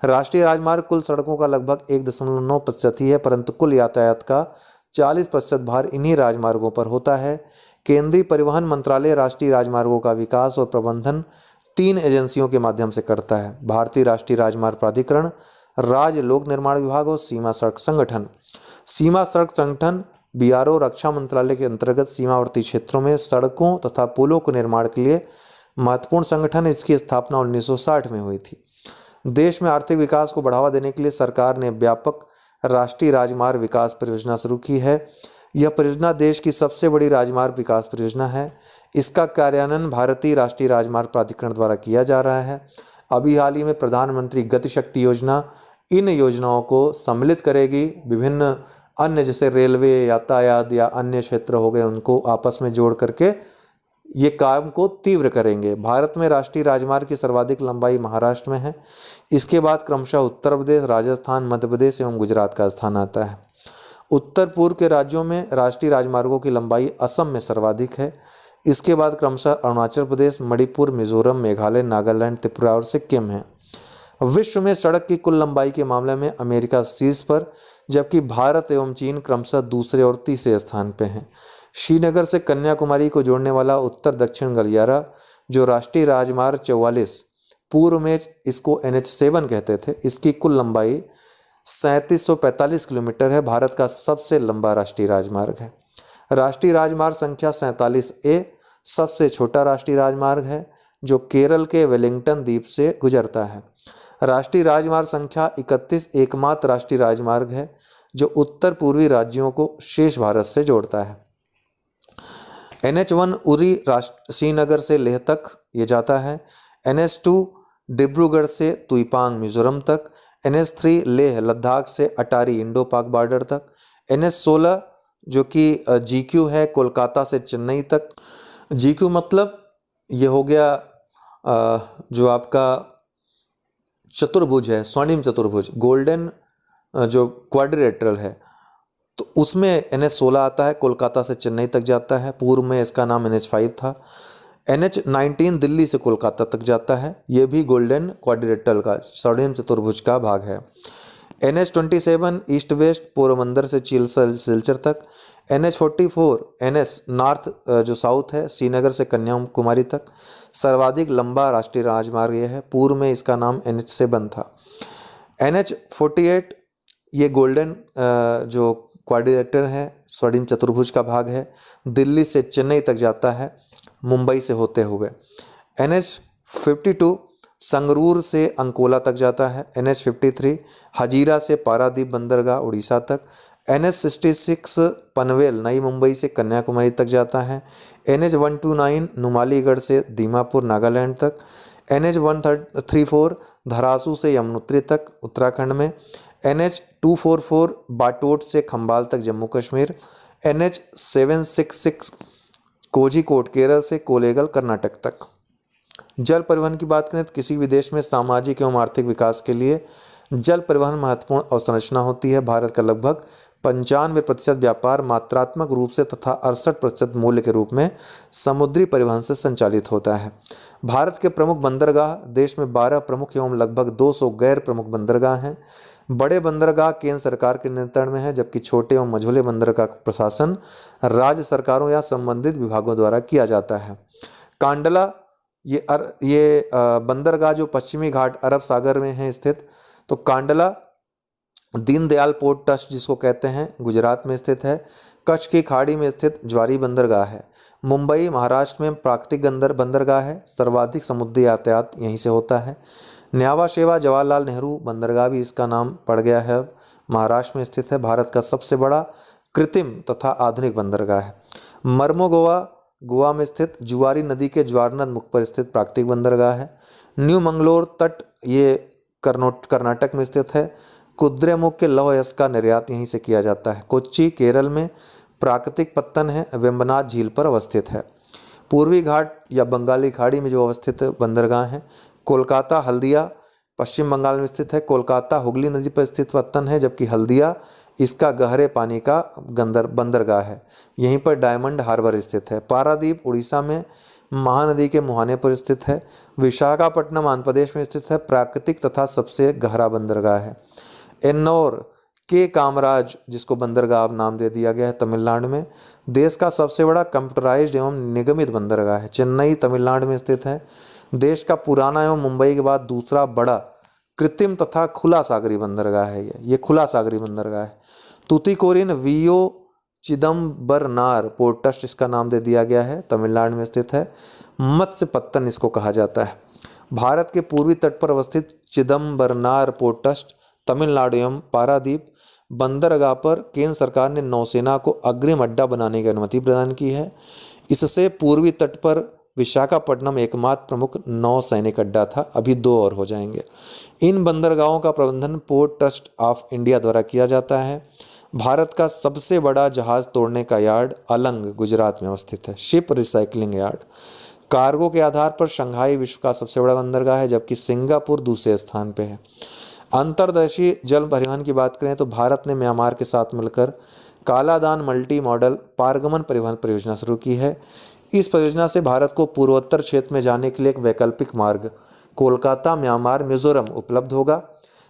राष्ट्रीय राजमार्ग कुल सड़कों का लगभग 1.9% ही है, परंतु कुल यातायात का 40% भार इन्हीं राजमार्गों पर होता है। केंद्रीय परिवहन मंत्रालय राष्ट्रीय राजमार्गों का विकास और प्रबंधन 3 एजेंसियों के माध्यम से करता है: भारतीय राष्ट्रीय राजमार्ग प्राधिकरण, राज्य लोक निर्माण विभाग और सीमा सड़क संगठन। सीमा सड़क संगठन बीआरओ रक्षा मंत्रालय के अंतर्गत सीमावर्ती क्षेत्रों में सड़कों तथा पुलों के निर्माण के लिए महत्वपूर्ण संगठन। इसकी स्थापना 1960 में हुई थी। देश में आर्थिक विकास को बढ़ावा देने के लिए सरकार ने व्यापक राष्ट्रीय राजमार्ग विकास परियोजना शुरू की है। यह परियोजना देश की सबसे बड़ी राजमार्ग विकास परियोजना है। इसका कार्यान्वयन भारतीय राष्ट्रीय राजमार्ग प्राधिकरण द्वारा किया जा रहा है। अभी हाल ही में प्रधानमंत्री गति शक्ति योजना इन योजनाओं को सम्मिलित करेगी। विभिन्न अन्य जैसे रेलवे, यातायात या अन्य क्षेत्र हो गए, उनको आपस में जोड़ करके ये काम को तीव्र करेंगे। भारत में राष्ट्रीय राजमार्ग की सर्वाधिक लंबाई महाराष्ट्र में है। इसके बाद क्रमशः उत्तर प्रदेश, राजस्थान, मध्य प्रदेश एवं गुजरात का स्थान आता है। उत्तर पूर्व के राज्यों में राष्ट्रीय राजमार्गों की लंबाई असम में सर्वाधिक है। इसके बाद क्रमशः अरुणाचल प्रदेश, मणिपुर, मिजोरम, मेघालय, नागालैंड, त्रिपुरा और सिक्किम है। विश्व में सड़क की कुल लंबाई के मामले में अमेरिका शीर्ष पर, जबकि भारत एवं चीन क्रमशः दूसरे और तीसरे स्थान पर हैं। श्रीनगर से कन्याकुमारी को जोड़ने वाला उत्तर दक्षिण गलियारा जो राष्ट्रीय राजमार्ग 44, पूर्व में इसको NH7 कहते थे, इसकी कुल लंबाई 3745 किलोमीटर है। भारत का सबसे लंबा राष्ट्रीय राजमार्ग है। राष्ट्रीय राजमार्ग संख्या 47A सबसे छोटा राष्ट्रीय राजमार्ग है जो केरल के वेलिंगटन द्वीप से गुजरता है। राष्ट्रीय राजमार्ग संख्या 31 एकमात्र राष्ट्रीय राजमार्ग है जो उत्तर पूर्वी राज्यों को शेष भारत से जोड़ता है। NH1 उरी श्रीनगर से लेह तक ये जाता है। NH2 डिब्रूगढ़ से तुईपांग मिजोरम तक। NH3 लेह लद्दाख से अटारी इंडो पाक बॉर्डर तक। NH16 जो कि GQ है कोलकाता से चेन्नई तक। GQ मतलब ये हो गया जो आपका चतुर्भुज है, स्वर्णिम चतुर्भुज, गोल्डन जो क्वाड्रिलेटरल है, तो उसमें NH16 आता है, कोलकाता से चेन्नई तक जाता है। पूर्व में इसका नाम NH5 था। NH19 दिल्ली से कोलकाता तक जाता है, ये भी गोल्डन क्वाड्रिलेटरल का स्वर्णिम चतुर्भुज का भाग है। NH27 ईस्ट वेस्ट पोरबंदर से सिलचर तक। NH44 NS नॉर्थ जो साउथ है श्रीनगर से कन्याकुमारी तक। सर्वाधिक लंबा राष्ट्रीय राजमार्ग यह है, पूर्व में इसका नाम NH7 था। NH48 ये गोल्डन जो क्वाड्रिलेटरल है, स्वर्णिम चतुर्भुज का भाग है, दिल्ली से चेन्नई तक जाता है मुंबई से होते हुए। NH52 संगरूर से अंकोला तक जाता है। NH53 हजीरा से पारादीप बंदरगाह उड़ीसा तक। NH66 पनवेल नई मुंबई से कन्याकुमारी तक जाता है। NH129 नुमालीगढ़ से दीमापुर नागालैंड तक। NH134 धरासू से यमुनोत्री तक उत्तराखंड में। NH244 बाटोट से खंबाल तक जम्मू कश्मीर। NH766 कोझिकोड केरल से कोलेगल कर्नाटक तक। जल परिवहन की बात करें तो किसी भी देश में सामाजिक एवं आर्थिक विकास के लिए जल परिवहन महत्वपूर्ण अवसंरचना होती है। भारत का लगभग 95% व्यापार मात्रात्मक रूप से तथा 68% मूल्य के रूप में समुद्री परिवहन से संचालित होता है। भारत के प्रमुख बंदरगाह, देश में 12 प्रमुख एवं लगभग 200 गैर प्रमुख बंदरगाह हैं। बड़े बंदरगाह केंद्र सरकार के नियंत्रण में है, जबकि छोटे एवं मझोले बंदरगाह का प्रशासन राज्य सरकारों या संबंधित विभागों द्वारा किया जाता है। कांडला ये बंदरगाह जो पश्चिमी घाट अरब सागर में है स्थित, तो कांडला दीनदयाल पोर्ट ट्रस्ट जिसको कहते हैं गुजरात में स्थित है। कच्छ की खाड़ी में स्थित ज्वारी बंदरगाह है। मुंबई महाराष्ट्र में प्राकृतिक बंदरगाह है, सर्वाधिक समुद्री यातायात यहीं से होता है। न्यावा शेवा जवाहरलाल नेहरू बंदरगाह भी इसका नाम पड़ गया है, अब महाराष्ट्र में स्थित है। भारत का सबसे बड़ा कृत्रिम तथा आधुनिक बंदरगाह है। मर्मोगोवा गोवा में स्थित जुआरी नदी के ज्वारनद मुख पर स्थित प्राकृतिक बंदरगाह है। न्यू मंगलोर तट ये कर्नाटक में स्थित है। कुद्रेमुख के लौह अयस्क का निर्यात यहीं से किया जाता है। कोच्चि केरल में प्राकृतिक पत्तन है, वेम्बनाथ झील पर अवस्थित है। पूर्वी घाट या बंगाली खाड़ी में जो अवस्थित बंदरगाह हैं, कोलकाता हल्दिया पश्चिम बंगाल में स्थित है। कोलकाता हुगली नदी पर स्थित पत्तन है, जबकि हल्दिया इसका गहरे पानी का बंदरगाह है। यहीं पर डायमंड हार्बर स्थित है। पारादीप उड़ीसा में महानदी के मुहाने पर स्थित है। विशाखापट्टनम आंध्र प्रदेश में स्थित है, प्राकृतिक तथा सबसे गहरा बंदरगाह है। एन्नौर के कामराज जिसको बंदरगाह नाम दे दिया गया है, तमिलनाडु में देश का सबसे बड़ा कंप्यूटराइज्ड एवं निगमित बंदरगाह है। चेन्नई तमिलनाडु में स्थित है। देश का पुराना एवं मुंबई के बाद दूसरा बड़ा कृत्रिम तथा खुला सागरी बंदरगाह है। ये खुला सागरी बंदरगाह है। Tuticorin V O Chidambaranar port trust इसका नाम दे दिया गया है, तमिलनाडु में स्थित है। मत्स्य पत्तन इसको कहा जाता है। भारत के पूर्वी तट पर अवस्थित चिदम्बरनार पोर्ट ट्रस्ट तमिलनाडु एवं पारादीप बंदरगाह पर केंद्र सरकार ने नौसेना को अग्रिम अड्डा बनाने की अनुमति प्रदान की है। इससे पूर्वी तट पर विशाखापट्टनम एकमात्र प्रमुख नौसैनिक अड्डा था, अभी 2 और हो जाएंगे। इन बंदरगाहों का प्रबंधन पोर्ट ट्रस्ट ऑफ इंडिया द्वारा किया जाता है। भारत का सबसे बड़ा जहाज तोड़ने का यार्ड अलंग गुजरात में अवस्थित है। Ship recycling yard. कार्गो के आधार पर शंघाई विश्व का सबसे बड़ा बंदरगाह है, जबकि सिंगापुर दूसरे स्थान पे है। अंतर्देशीय जल परिवहन की बात करें तो भारत ने म्यांमार के साथ मिलकर कालादान मल्टी मॉडल पारगमन परिवहन परियोजना शुरू की है। इस परियोजना से भारत को पूर्वोत्तर क्षेत्र में जाने के लिए एक वैकल्पिक मार्ग कोलकाता म्यांमार मिजोरम उपलब्ध होगा।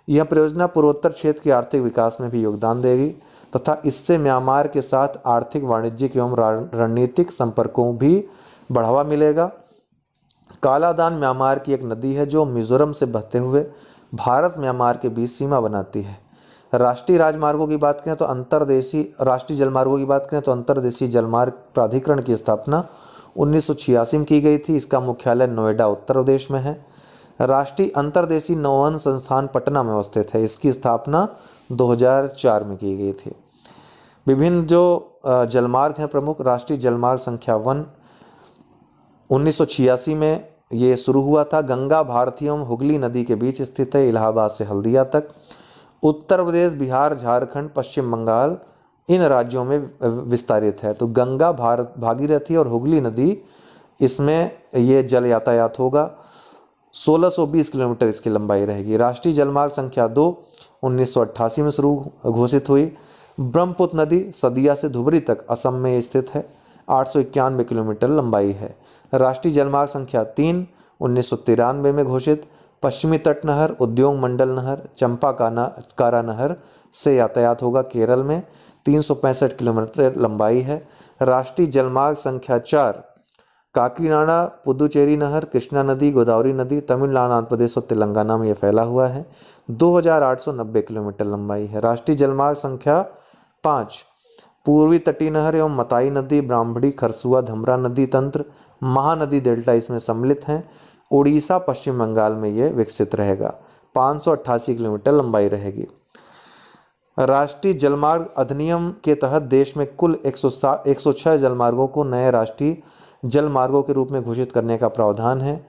यह परियोजना पूर्वोत्तर क्षेत्र के आर्थिक विकास में भी योगदान देगी तथा इससे म्यांमार के साथ आर्थिक वाणिज्यिक एवं रणनीतिक संपर्कों भी बढ़ावा मिलेगा। कालादान म्यांमार की एक नदी है जो मिजोरम से बहते हुए भारत म्यांमार के बीच सीमा बनाती है। राष्ट्रीय राजमार्गों की बात करें तो राष्ट्रीय जलमार्गों की बात करें तो अंतर्देशीय जलमार्ग प्राधिकरण की स्थापना 1986 में की गई थी। इसका मुख्यालय नोएडा उत्तर प्रदेश में है। राष्ट्रीय अंतर्देशीय नौवहन संस्थान पटना में अवस्थित है। इसकी स्थापना 2004 में की गई थी। विभिन्न जो जलमार्ग हैं प्रमुख, राष्ट्रीय जलमार्ग संख्या 1 1986 में ये शुरू हुआ था। गंगा भारती एवं हुगली नदी के बीच स्थित है, इलाहाबाद से हल्दिया तक। उत्तर प्रदेश बिहार झारखंड पश्चिम बंगाल इन राज्यों में विस्तारित है। तो गंगा भागीरथी और हुगली नदी इसमें ये जल यातायात होगा। 1620 किलोमीटर इसकी लंबाई रहेगी। राष्ट्रीय जलमार्ग संख्या 2 1988 में शुरू घोषित हुई। ब्रह्मपुत्र नदी सदिया से धुबरी तक असम में स्थित है, 891 किलोमीटर लंबाई है। राष्ट्रीय जलमार्ग संख्या 3 1993 में घोषित। पश्चिमी तट नहर, उद्योग मंडल नहर, चंपाकारा नहर से यातायात होगा। केरल में 365 किलोमीटर लंबाई है। राष्ट्रीय जलमार्ग संख्या 4 काकीनाडा पुदुचेरी नहर, कृष्णा नदी, गोदावरी नदी, तमिलनाडु, आंध्र प्रदेश और तेलंगाना में यह फैला हुआ है। 2890 किलोमीटर लंबाई है। राष्ट्रीय जलमार्ग संख्या 5 पूर्वी तटीय नहर एवं मताई नदी, ब्राह्मणी, खरसुआ, धमरा नदी तंत्र, महानदी डेल्टा इसमें सम्मिलित हैं। उड़ीसा पश्चिम बंगाल में ये विकसित रहेगा। 588 किलोमीटर लंबाई रहेगी। राष्ट्रीय जलमार्ग अधिनियम के तहत देश में कुल 106 जलमार्गों को नए राष्ट्रीय जलमार्गों के रूप में घोषित करने का प्रावधान है।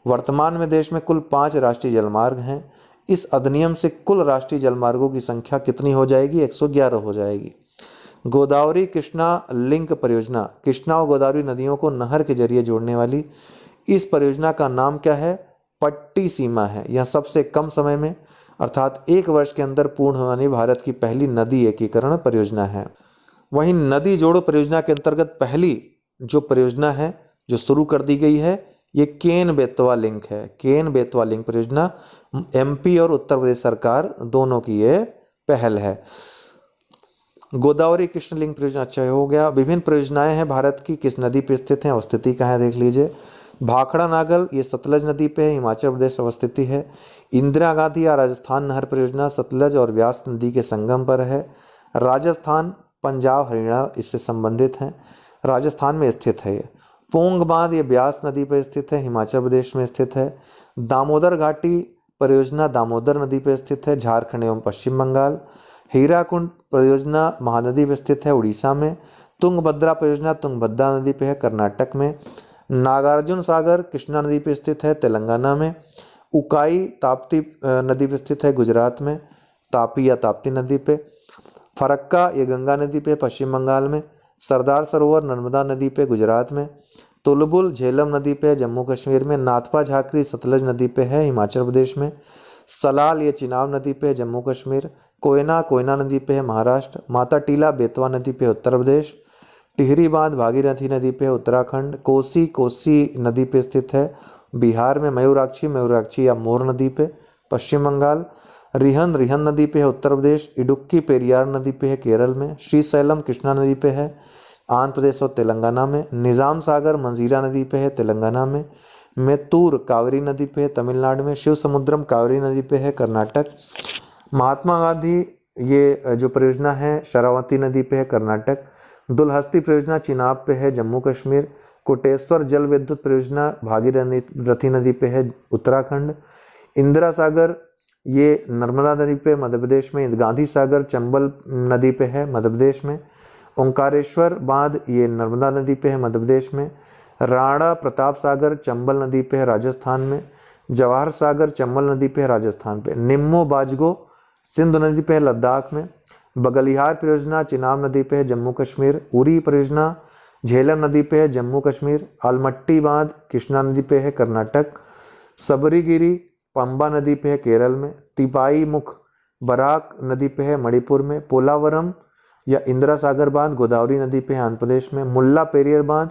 वर्तमान में देश में कुल 5 राष्ट्रीय जलमार्ग हैं। इस अधिनियम से कुल राष्ट्रीय जलमार्गों की संख्या कितनी हो जाएगी? 111 हो जाएगी। गोदावरी कृष्णा लिंक परियोजना, कृष्णा और गोदावरी नदियों को नहर के जरिए जोड़ने वाली इस परियोजना का नाम क्या है? पट्टी सीमा है। यह सबसे कम समय में अर्थात 1 वर्ष के अंदर पूर्ण होने वाली भारत की पहली नदी एकीकरण परियोजना है। वहीं नदी जोड़ो परियोजना के अंतर्गत पहली जो परियोजना है जो शुरू कर दी गई है ये केन बेतवा लिंक है। केन बेतवा लिंक परियोजना एमपी और उत्तर प्रदेश सरकार दोनों की ये पहल है। गोदावरी कृष्ण लिंक परियोजना अच्छा हो गया। विभिन्न परियोजनाएं हैं भारत की, किस नदी पे स्थित हैं, अवस्थिति कहाँ है देख लीजिए। भाखड़ा नागल ये सतलज नदी पे है, हिमाचल प्रदेश अवस्थिति है। इंदिरा गांधी या राजस्थान नहर परियोजना सतलज और व्यास नदी के संगम पर है। राजस्थान, पंजाब, हरियाणा इससे संबंधित हैं, राजस्थान में स्थित है ये। पोंग बांध ये ब्यास नदी पर स्थित है, हिमाचल प्रदेश में स्थित है। दामोदर घाटी परियोजना दामोदर नदी पर स्थित है, झारखंड एवं पश्चिम बंगाल। हीराकुंड परियोजना महानदी पर स्थित है, उड़ीसा में। तुंगभद्रा परियोजना तुंगभद्रा नदी पे है, कर्नाटक में। नागार्जुन सागर कृष्णा नदी पर स्थित है, तेलंगाना में। उकाई ताप्ती नदी पर स्थित है, गुजरात में, तापी या ताप्ती नदी पे। फरक्का ये गंगा नदी पे, पश्चिम बंगाल में। सरदार सरोवर नर्मदा नदी पे, गुजरात में। तुलबुल झेलम नदी पे, जम्मू कश्मीर में। नाथपा झाकरी सतलज नदी पे है, हिमाचल प्रदेश में। सलाल ये चिनाब नदी पे, जम्मू कश्मीर। कोयना नदी पे है, महाराष्ट्र। माता टीला बेतवा नदी पे, उत्तर प्रदेश। टिहरी बांध भागीरथी नदी पे, उत्तराखंड। कोसी नदी पे स्थित है, बिहार में। मयूराक्षी या मोर नदी पे, पश्चिम बंगाल। रिहन नदी पे है, उत्तर प्रदेश। इडुक्की पेरियार नदी पे है, केरल में। श्रीशैलम कृष्णा नदी पे है, आंध्र प्रदेश और तेलंगाना में। निजाम सागर मंजीरा नदी पे है, तेलंगाना में। मेत्तूर कावेरी नदी पे है, तमिलनाडु में। शिव समुद्रम कावेरी नदी पे है, कर्नाटक। महात्मा गांधी ये जो परियोजना है शरावती नदी पे है, कर्नाटक। दुलहस्ती परियोजना चिनाब पे है, जम्मू कश्मीर। कोटेश्वर जल विद्युत परियोजना भागीरथी नदी पे है, उत्तराखंड। इंदिरा सागर ये नर्मदा नदी पे मध्य प्रदेश में। गांधी सागर चंबल नदी पे है, मध्य प्रदेश में। ओंकारेश्वर बांध ये नर्मदा नदी पे है, मध्य प्रदेश में। राणा प्रताप सागर चंबल नदी पे है, राजस्थान में। जवाहर सागर चंबल नदी पे है, राजस्थान पे। निम्मो बाजगो सिंधु नदी पे है, लद्दाख में। बगलिहार परियोजना चिनाब नदी पे है, जम्मू कश्मीर। उरी परियोजना झेलम नदी पे है, जम्मू कश्मीर। आलमट्टी बांध कृष्णा नदी पे है, कर्नाटक। सबरीगिरी पंबा नदी पे है, केरल में। तिपाई मुख बराक नदी पे है, मणिपुर में। पोलावरम या इंदिरा सागर बांध गोदावरी नदी पे है, आंध्र प्रदेश में। मुल्ला पेरियार बांध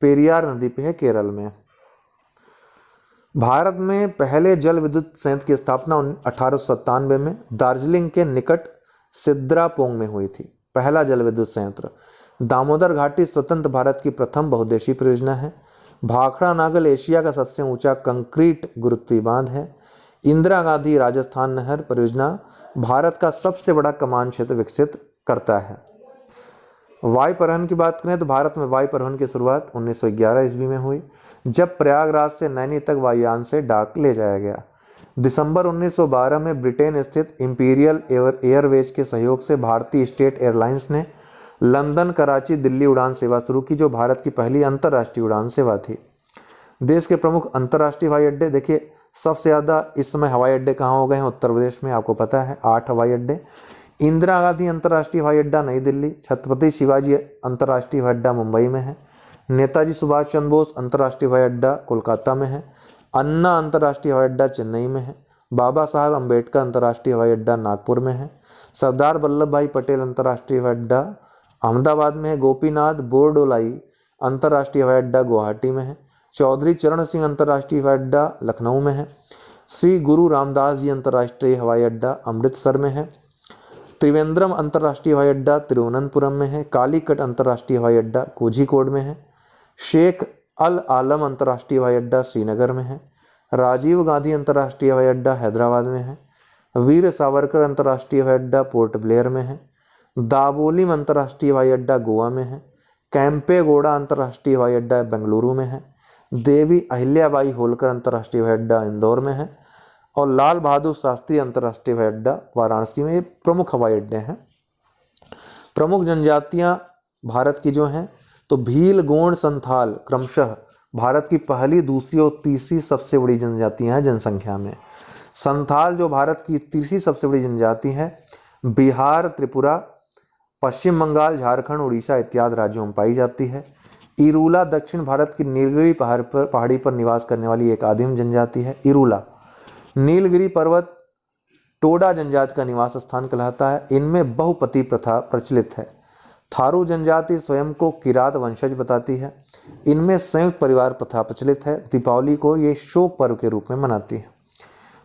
पेरियार नदी पे है, केरल में। भारत में पहले जल विद्युत संयंत्र की स्थापना 1897 में दार्जिलिंग के निकट सिद्रापोंग में हुई थी। पहला जल विद्युत संयंत्र। दामोदर घाटी स्वतंत्र भारत की प्रथम बहुउद्देशीय परियोजना है। भाखड़ा नागल एशिया का सबसे ऊंचा कंक्रीट गुरुत्वीय बांध है। इंदिरा गांधी राजस्थान नहर परियोजना भारत का सबसे बड़ा कमान क्षेत्र विकसित करता है। वायु परिवहन की बात करें तो भारत में वायु परिवहन की शुरुआत 1911 ईस्वी में हुई, जब प्रयागराज से नैनी तक वायुयान से डाक ले जाया गया। दिसंबर 1912 में ब्रिटेन स्थित इंपीरियल एयरवेज के सहयोग से भारतीय स्टेट एयरलाइंस ने लंदन कराची दिल्ली उड़ान सेवा शुरू की, जो भारत की पहली अंतर्राष्ट्रीय उड़ान सेवा थी। देश के प्रमुख अंतर्राष्ट्रीय हवाई अड्डे देखिए, सबसे ज़्यादा इस समय हवाई अड्डे कहाँ हो गए हैं? उत्तर प्रदेश में, आपको पता है 8 हवाई अड्डे। इंदिरा गांधी अंतर्राष्ट्रीय हवाई अड्डा नई दिल्ली। छत्रपति शिवाजी अंतर्राष्ट्रीय हवाई अड्डा मुंबई में है। नेताजी सुभाष चंद्र बोस अंतर्राष्ट्रीय हवाई अड्डा कोलकाता में है। अन्ना अंतर्राष्ट्रीय हवाई अड्डा चेन्नई में है। बाबा साहब अम्बेडकर अंतर्राष्ट्रीय हवाई अड्डा नागपुर में है। सरदार वल्लभ भाई पटेल अंतर्राष्ट्रीय हवाई अड्डा अहमदाबाद में है। गोपीनाथ बोरडोलाई अंतर्राष्ट्रीय हवाई अड्डा गुवाहाटी में है। चौधरी चरण सिंह अंतर्राष्ट्रीय हवाई अड्डा लखनऊ में है। श्री गुरु रामदास जी अंतर्राष्ट्रीय हवाई अड्डा अमृतसर में है। त्रिवेंद्रम अंतर्राष्ट्रीय हवाई अड्डा तिरुवनंतपुरम में है। कालीकट अंतर्राष्ट्रीय हवाई अड्डा कोझिकोड में है। शेख अल आलम अंतर्राष्ट्रीय हवाई अड्डा श्रीनगर में है। राजीव गांधी अंतर्राष्ट्रीय हवाई अड्डा हैदराबाद में है। वीर सावरकर अंतर्राष्ट्रीय हवाई अड्डा पोर्ट ब्लेयर में है। दाबोलिम अंतर्राष्ट्रीय हवाई अड्डा गोवा में है। कैंपेगौड़ा अंतर्राष्ट्रीय हवाई अड्डा बेंगलुरु में है। देवी अहिल्याबाई होलकर अंतर्राष्ट्रीय हवाई अड्डा इंदौर में है। और लाल बहादुर शास्त्री अंतर्राष्ट्रीय हवाई अड्डा वाराणसी में। ये प्रमुख हवाई अड्डे हैं। प्रमुख जनजातियां भारत की जो हैं तो भील, गोंड, संथाल क्रमशः भारत की पहली, दूसरी और तीसरी सबसे बड़ी जनजातियां हैं जनसंख्या में। संथाल जो भारत की तीसरी सबसे बड़ी जनजाति है, बिहार, त्रिपुरा, पश्चिम बंगाल, झारखंड, उड़ीसा इत्यादि राज्यों में पाई जाती है। इरूला दक्षिण भारत की नीलगिरी पहाड़ी पर निवास करने वाली एक आदिम जनजाति है। इरूला नीलगिरी पर्वत टोडा जनजाति का निवास स्थान कहलाता है। इनमें बहुपति प्रथा प्रचलित है। थारू जनजाति स्वयं को किरात वंशज बताती है। इनमें संयुक्त परिवार प्रथा प्रचलित है। दीपावली को ये शोक पर्व के रूप में मनाती है।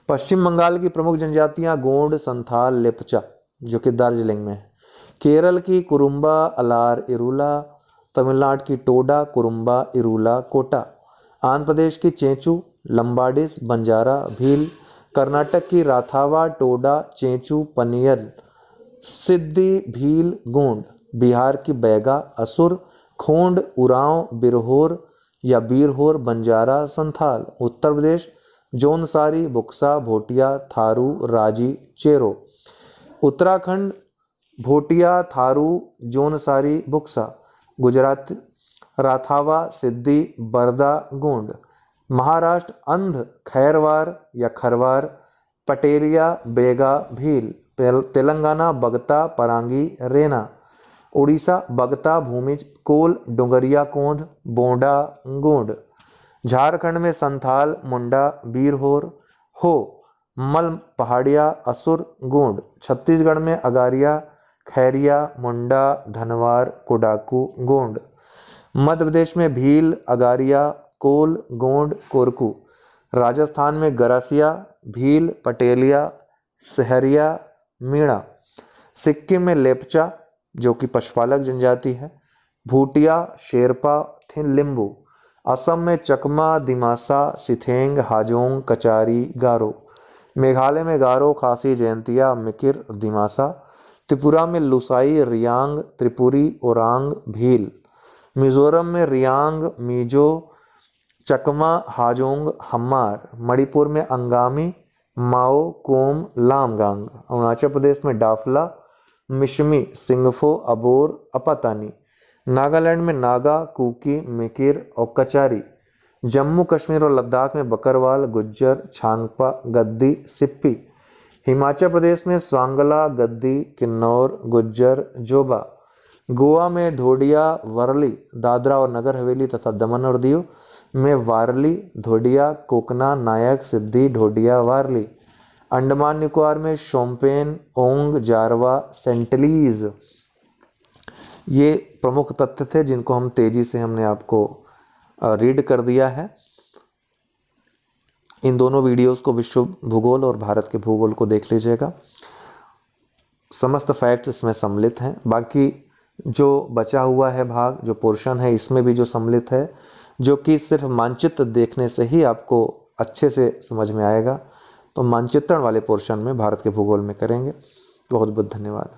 पश्चिम बंगाल की प्रमुख जनजातियां गोंड, संथाल, लेपचा जो कि दार्जिलिंग में है। केरल की कुरुम्बा, अलार, इरूला। तमिलनाडु की टोडा, कुरुम्बा, इरूला, कोटा। आंध्र प्रदेश की चेंचू, लंबाडिस, बंजारा, भील। कर्नाटक की राथावा, टोडा, चेंचू, पनियल, सिद्धि, भील, गोंड। बिहार की बैगा, असुर, खोंड, उरांव, बिरहोर या बीरहोर, बंजारा, संथाल। उत्तर प्रदेश जौनसारी, बुक्सा, भोटिया, थारू, राजी, चेरो। उत्तराखंड भोटिया, थारू, जौनसारी, बुक्सा। गुजरात राथावा, सिद्धि, बरदा, गोंड। महाराष्ट्र अंध, खैरवार या खरवार, पटेलिया, बेगा, भील। तेलंगाना बगता, परांगी, रेना। उड़ीसा बगता, भूमिज, कोल, डुंगरिया, कोंध, बोंडा, गोंड। झारखंड में संथाल, मुंडा, बीरहोर, हो, मल, पहाड़िया, असुर, गोंड। छत्तीसगढ़ में अगारिया, खैरिया, मुंडा, धनवार, कोडाकू, गोंड। मध्य प्रदेश में भील, अगारिया, कोल, गोंड, कोरकू। राजस्थान में गरासिया, भील, पटेलिया, सहरिया, मीणा। सिक्किम में लेपचा जो कि पशुपालक जनजाति है। भूटिया, शेरपा, लिम्बू। असम में चकमा, दिमासा, सिथेंग, हाजोंग, कचारी, गारो। मेघालय में गारो, खासी, जयंतिया, मिकिर, दिमासा। त्रिपुरा में लुसाई, रियांग, त्रिपुरी, ओरांग, भील। मिजोरम में रियांग, मीजो, चकमा, हाजोंग, हम्मार। मणिपुर में अंगामी, माओ, कोम, लामगांग। अरुणाचल प्रदेश में डाफला, मिशमी, सिंगफो, अबोर, अपातानी। नागालैंड में नागा, कुकी, मिकिर और कचारी। जम्मू कश्मीर और लद्दाख में बकरवाल, गुज्जर, छांगपा, गद्दी, सिप्पी। हिमाचल प्रदेश में सांगला, गद्दी, किन्नौर, गुज्जर, जोबा। गोवा में धोडिया, वरली। दादरा और नगर हवेली तथा दमन और दीव में वारली, धोडिया, कोकना, नायक, सिद्धि, ढोडिया, वारली। अंडमान निकोबार में शोम्पेन, ओंग, जारवा, सेंटलीज। ये प्रमुख तथ्य थे जिनको हम तेजी से हमने आपको रीड कर दिया है। इन दोनों वीडियोस को विश्व भूगोल और भारत के भूगोल को देख लीजिएगा। समस्त फैक्ट्स इसमें सम्मिलित हैं। बाकी जो बचा हुआ है भाग, जो पोर्शन है, इसमें भी जो सम्मिलित है, जो कि सिर्फ मानचित्र देखने से ही आपको अच्छे से समझ में आएगा, तो मानचित्रण वाले पोर्शन में भारत के भूगोल में करेंगे। बहुत बहुत धन्यवाद।